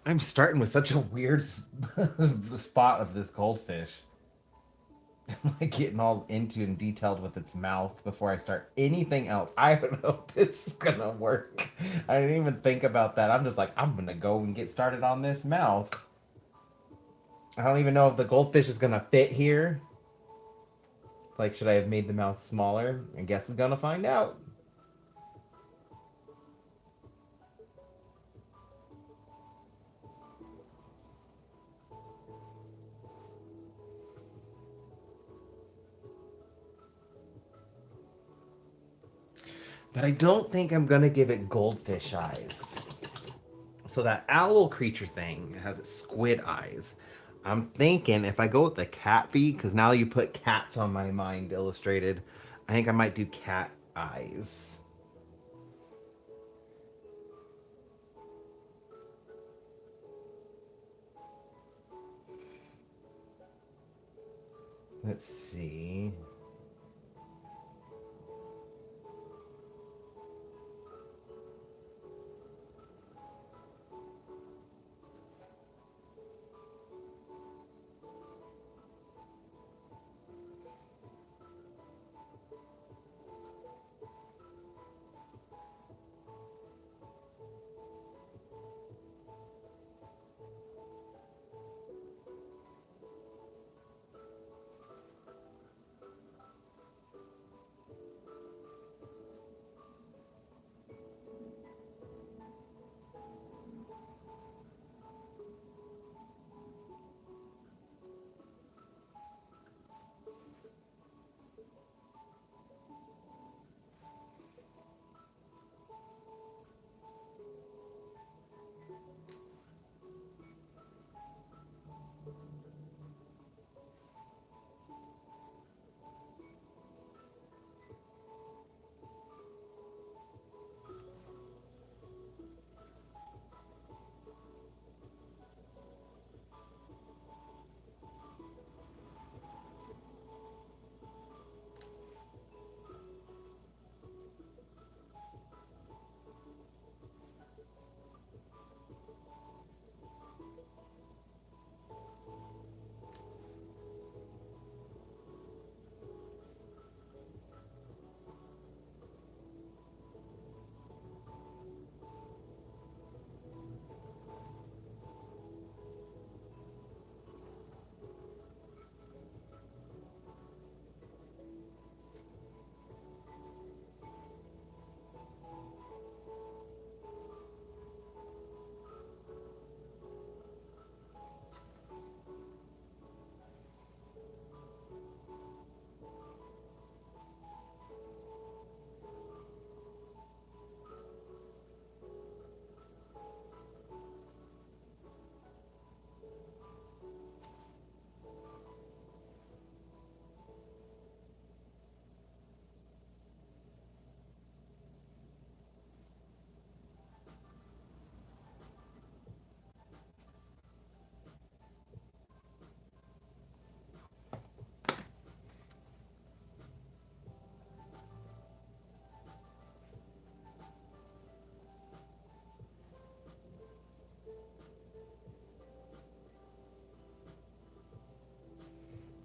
S1: I'm starting with such a weird spot of this goldfish. like getting all into and detailed with its mouth before I start anything else. I would hope it's gonna work. I didn't even think about that. I'm just like, I'm gonna go and get started on this mouth. I don't even know if the goldfish is gonna fit here. Like, should I have made the mouth smaller? I guess we're gonna find out. But I don't think I'm gonna give it goldfish eyes. So that owl creature thing has squid eyes. I'm thinking if I go with the cat bee, because now you put cats on my mind illustrated, I think I might do cat eyes. Let's see.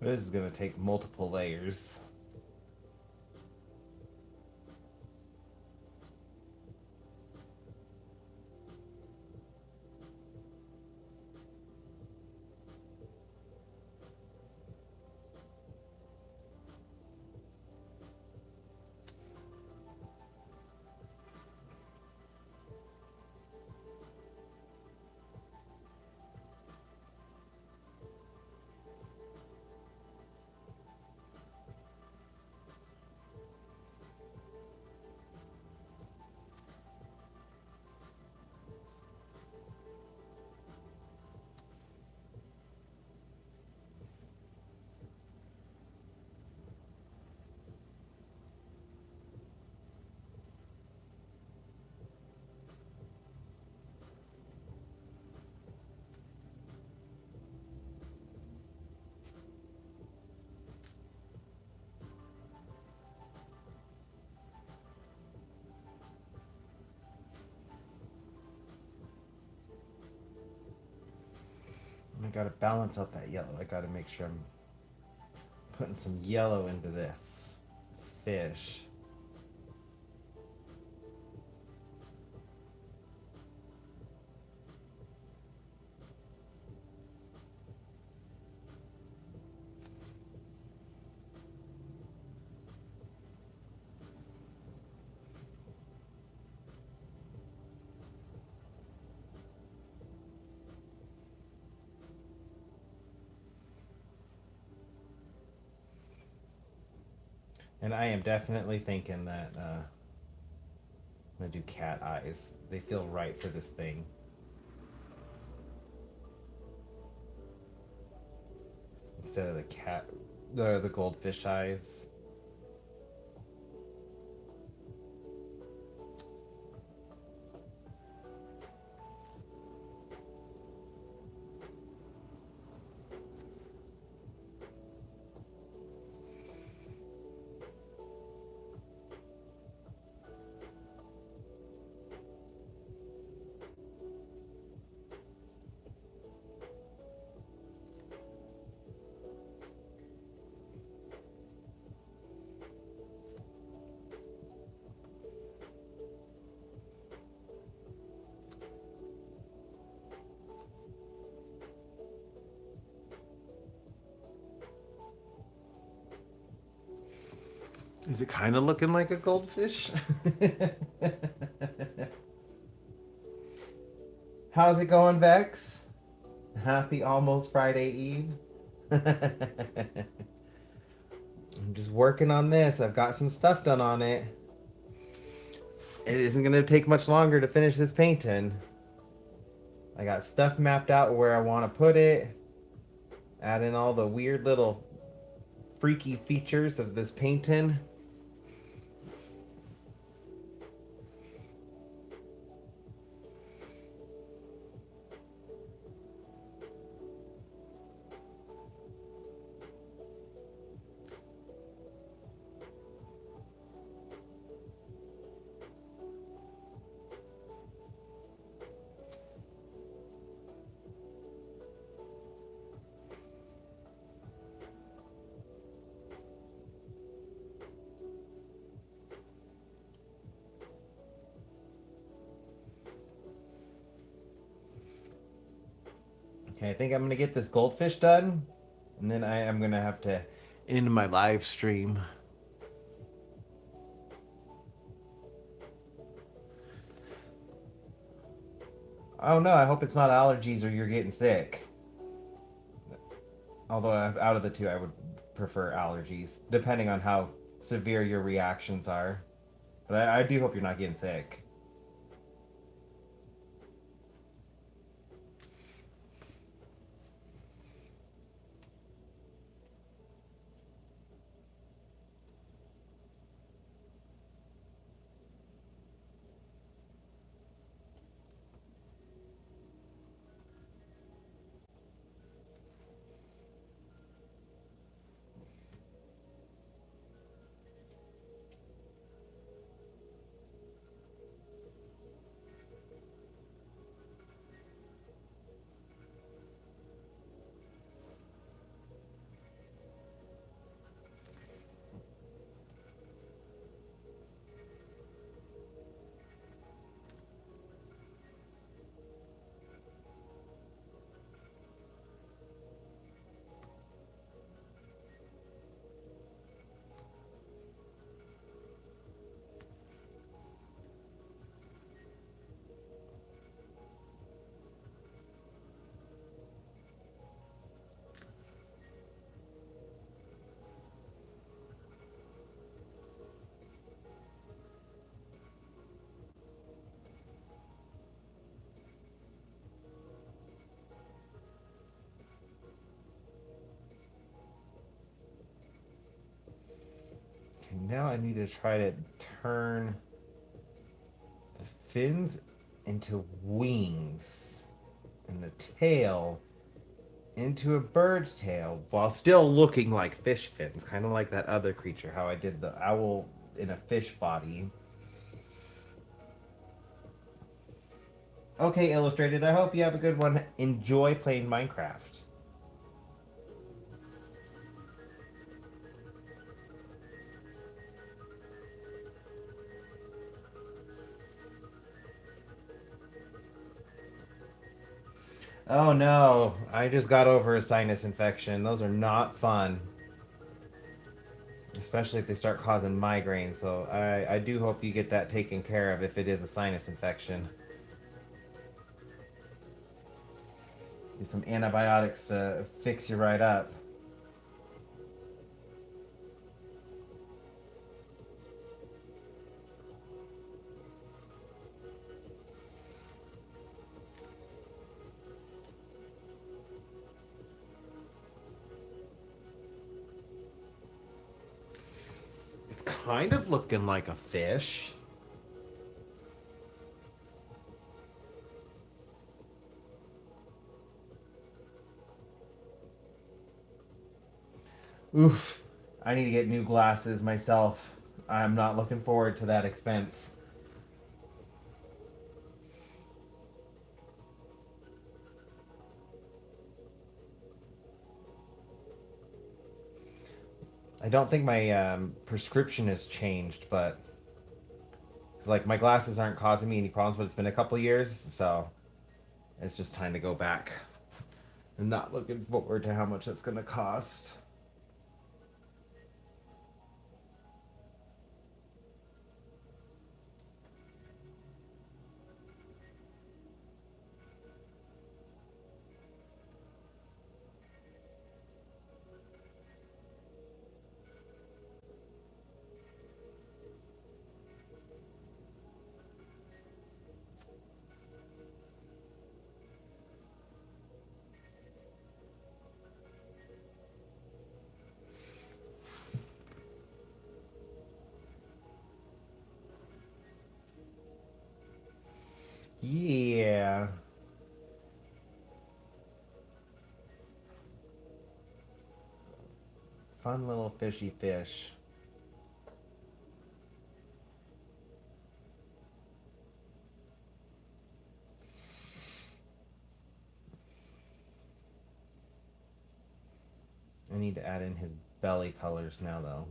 S1: This is gonna take multiple layers. I gotta balance out that yellow. I gotta make sure I'm putting some yellow into this fish. And I am definitely thinking that I'm gonna do cat eyes. They feel right for this thing. Instead of the cat, the goldfish eyes. Is it kind of looking like a goldfish? How's it going, Vex? Happy almost Friday Eve. I'm just working on this. I've got some stuff done on it. It isn't going to take much longer to finish this painting. I got stuff mapped out where I want to put it. Add in all the weird little freaky features of this painting. Okay, I think I'm gonna get this goldfish done, and then I am gonna have to end my live stream. Oh no, I hope it's not allergies or you're getting sick. Although out of the two, I would prefer allergies, depending on how severe your reactions are. But I do hope you're not getting sick. Okay, now I need to try to turn the fins into wings and the tail into a bird's tail while still looking like fish fins, kind of like that other creature, how I did the owl in a fish body. Okay, Illustrated, I hope you have a good one. Enjoy playing Minecraft. Oh no, I just got over a sinus infection. Those are not fun, especially if they start causing migraines. So I do hope you get that taken care of if it is a sinus infection. Get some antibiotics to fix you right up. It's kind of looking like a fish. Oof. I need to get new glasses myself. I'm not looking forward to that expense. I don't think my prescription has changed, but it's like my glasses aren't causing me any problems, but it's been a couple of years, so it's just time to go back. I'm not looking forward to how much that's going to cost. Yeah. Fun little fishy fish. I need to add in his belly colors now, though.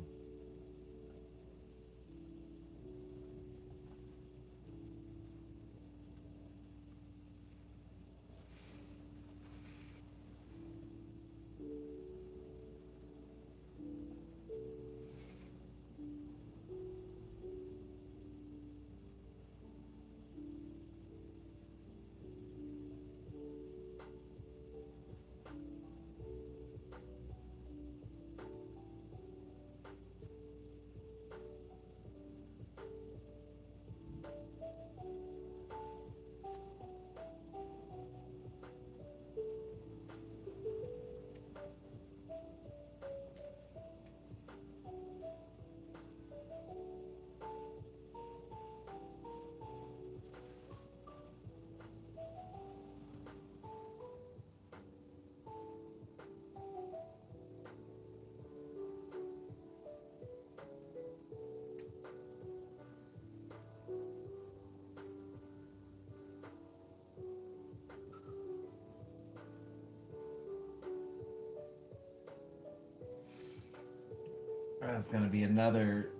S1: That's going to be another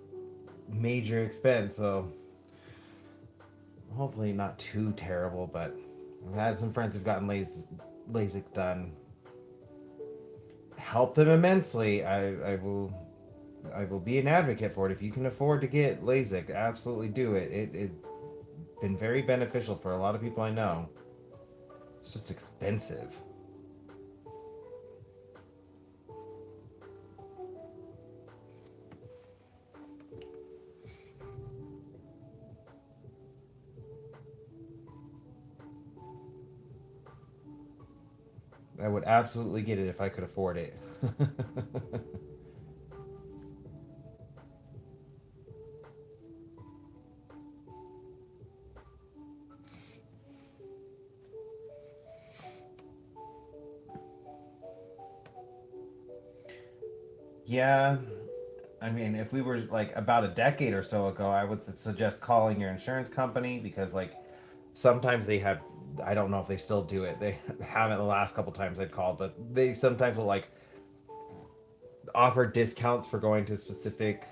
S1: major expense, so hopefully not too terrible, but I've had some friends who've gotten LASIK done. Help them immensely. I will be an advocate for it. If you can afford to get LASIK, absolutely do it. It has been very beneficial for a lot of people I know. It's just expensive. I would absolutely get it if I could afford it. Yeah, I mean, if we were like about a decade or so ago, I would suggest calling your insurance company because, like, sometimes they have. I don't know if they still do it. They haven't the last couple times I'd called, but they sometimes will like offer discounts for going to specific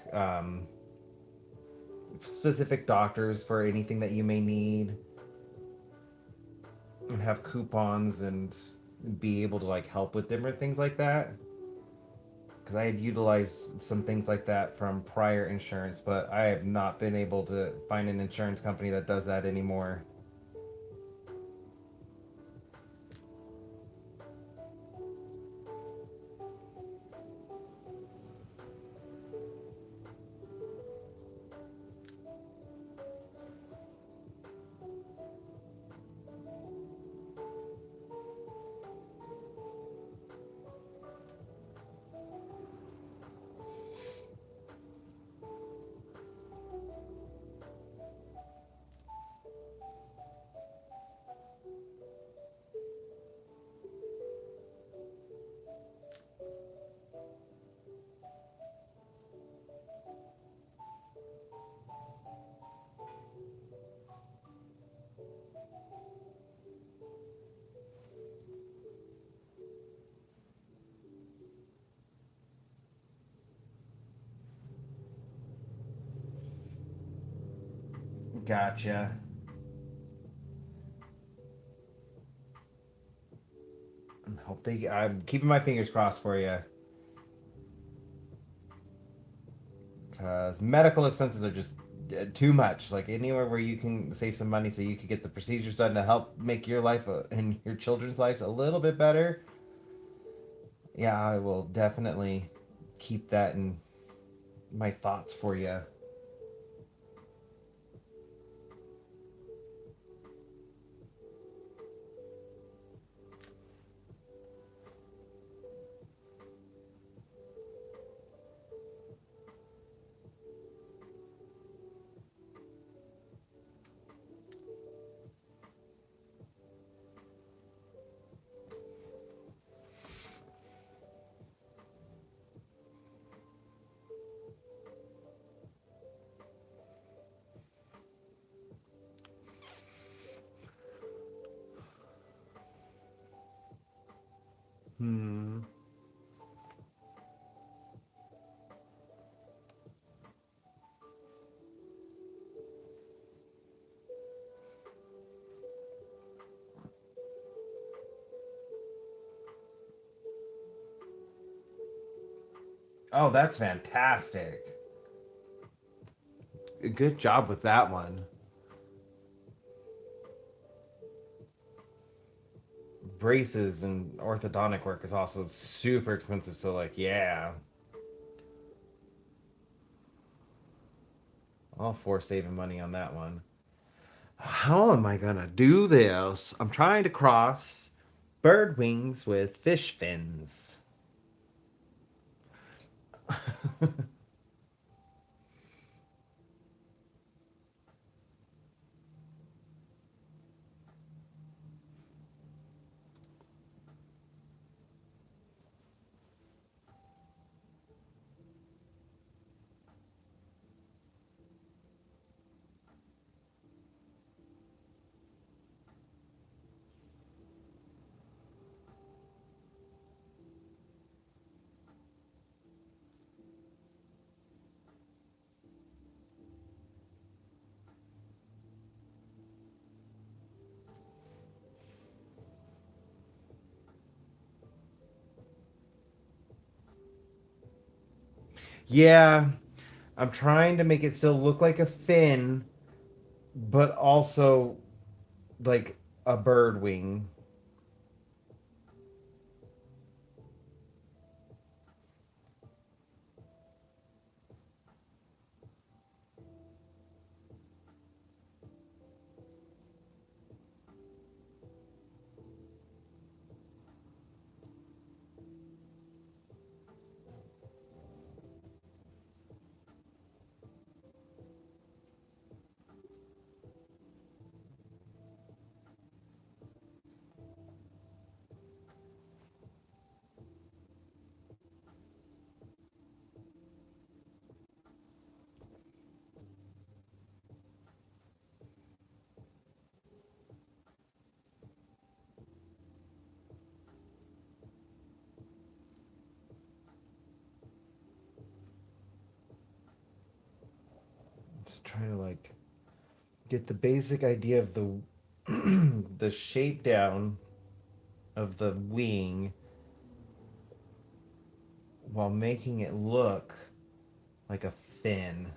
S1: doctors for anything that you may need. and have coupons and be able to like help with different things like that. Because I had utilized some things like that from prior insurance, but I have not been able to find an insurance company that does that anymore. Gotcha. Hope they. I'm keeping my fingers crossed for you, because medical expenses are just too much. Like anywhere where you can save some money so you can get the procedures done to help make your life and your children's lives a little bit better. Yeah, I will definitely keep that in my thoughts for you. Hmm. Oh, that's fantastic. Good job with that one. Braces and orthodontic work is also super expensive. So, like, yeah, all for saving money on that one. How am I gonna do this? I'm trying to cross bird wings with fish fins. Yeah, I'm trying to make it still look like a fin, but also like a bird wing. Just trying to like get the basic idea of the the shape down of the wing while making it look like a fin.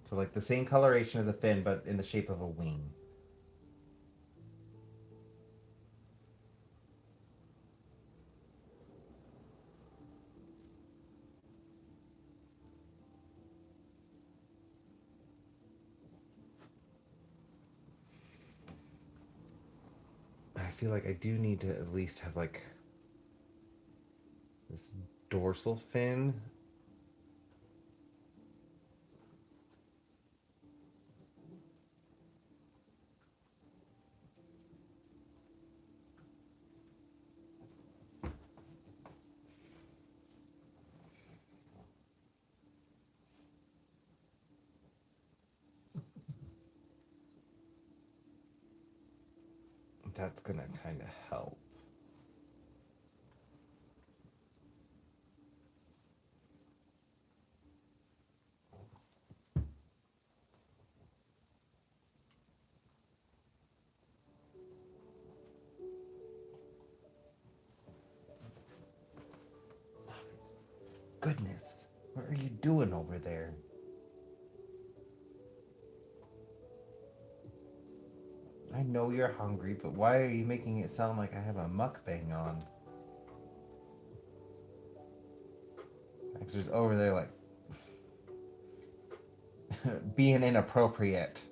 S1: So like the same coloration as a fin, but in the shape of a wing. I feel like I do need to at least have like this dorsal fin. That's gonna kind of help. Goodness, what are you doing over there? I know you're hungry, but why are you making it sound like I have a mukbang on? Just over there like being inappropriate.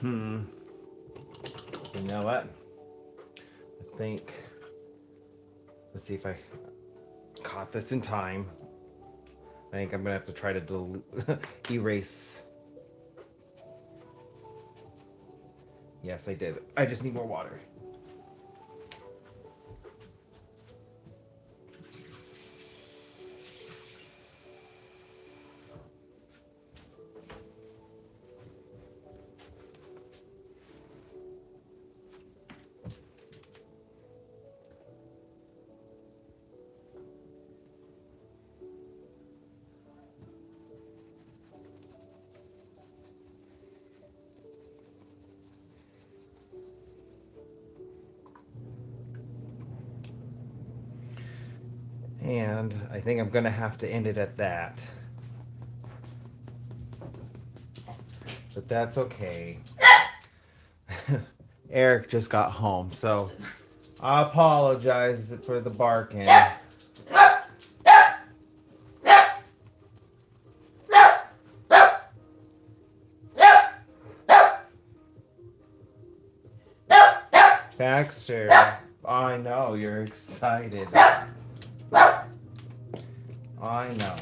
S1: Hmm. You know what? I think. Let's see if I caught this in time. I think I'm gonna have to try to erase. Yes, I did. I just need more water. And I think I'm gonna have to end it at that. But that's okay. Eric just got home, so I apologize for the barking. Baxter, I know you're excited. I know.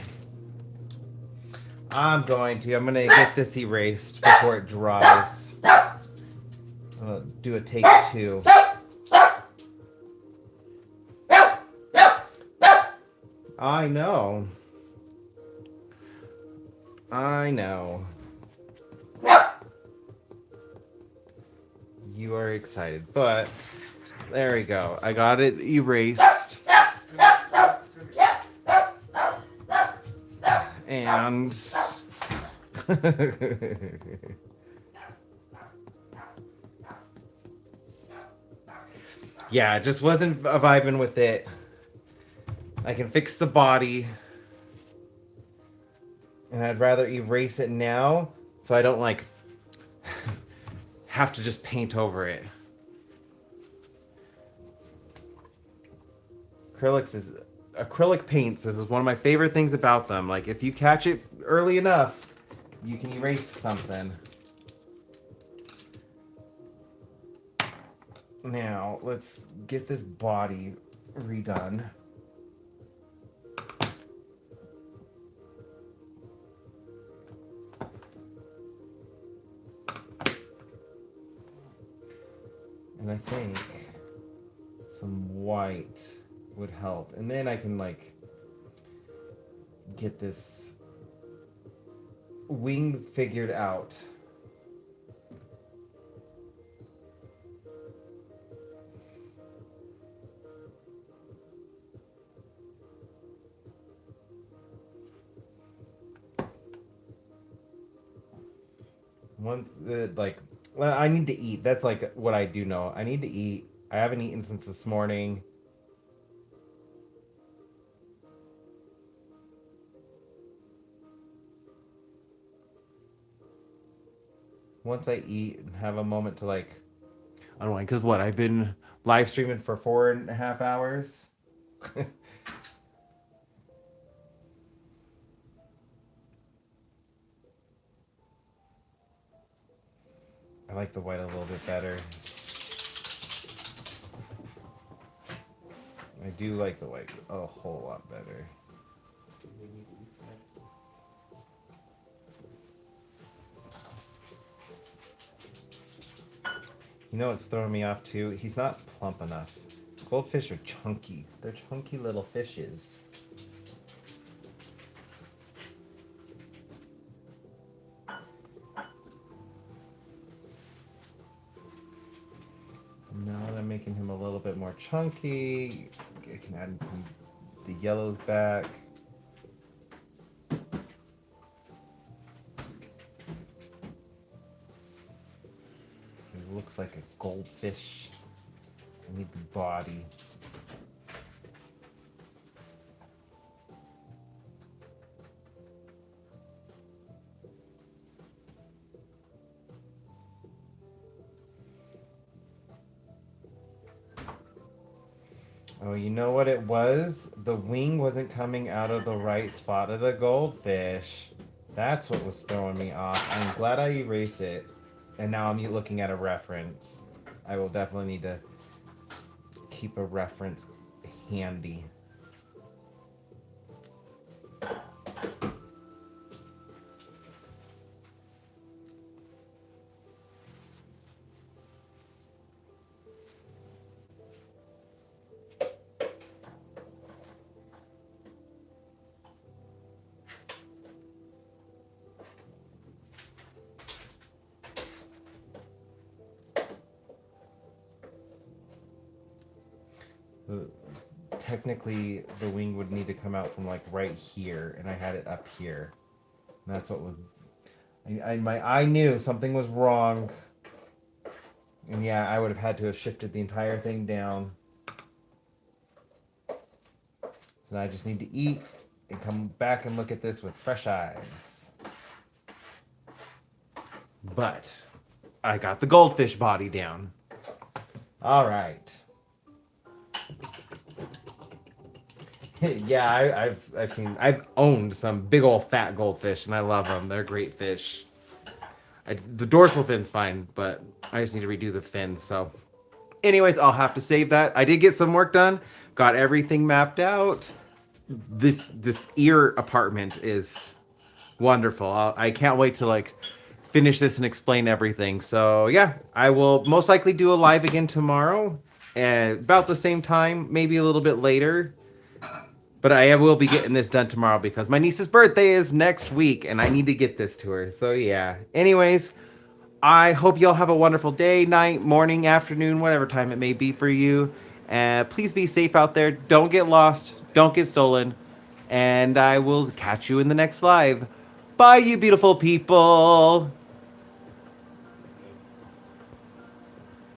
S1: I'm gonna get this erased before it dries. I'm gonna do a take two. I know. I know. You are excited, but there we go. I got it erased. And Yeah, it just wasn't vibing with it. I can fix the body, and I'd rather erase it now so I don't like have to just paint over it. Acrylic paints. This is one of my favorite things about them. Like if you catch it early enough, you can erase something. Now let's get this body redone. And I think some white would help. And then I can like get this wing figured out. Once like well, I need to eat. That's like what I do know. I need to eat. I haven't eaten since this morning. Once I eat and have a moment to like I don't know, because what I've been live streaming for 4.5 hours. I like the white a little bit better. I do like the white a whole lot better. You know what's throwing me off too? He's not plump enough. Goldfish are chunky. They're chunky little fishes. Now that I'm making him a little bit more chunky, I can add some the yellows back. It looks like a goldfish. I need the body. Oh, you know what it was? The wing wasn't coming out of the right spot of the goldfish. That's what was throwing me off. I'm glad I erased it. And now I'm looking at a reference. I will definitely need to keep a reference handy. Technically, the wing would need to come out from like right here, and I had it up here. And that's what was. I knew something was wrong, and yeah, I would have had to have shifted the entire thing down. So now I just need to eat and come back and look at this with fresh eyes. But I got the goldfish body down. All right. Yeah, I've owned some big old fat goldfish, and I love them. They're great fish. The dorsal fin's fine, but I just need to redo the fins. So, anyways, I'll have to save that. I did get some work done. Got everything mapped out. This ear apartment is wonderful. I can't wait to like finish this and explain everything. So yeah, I will most likely do a live again tomorrow, and about the same time, maybe a little bit later. But I will be getting this done tomorrow because my niece's birthday is next week and I need to get this to her. So yeah. Anyways, I hope y'all have a wonderful day, night, morning, afternoon, whatever time it may be for you. And please be safe out there. Don't get lost. Don't get stolen. And I will catch you in the next live. Bye, you beautiful people.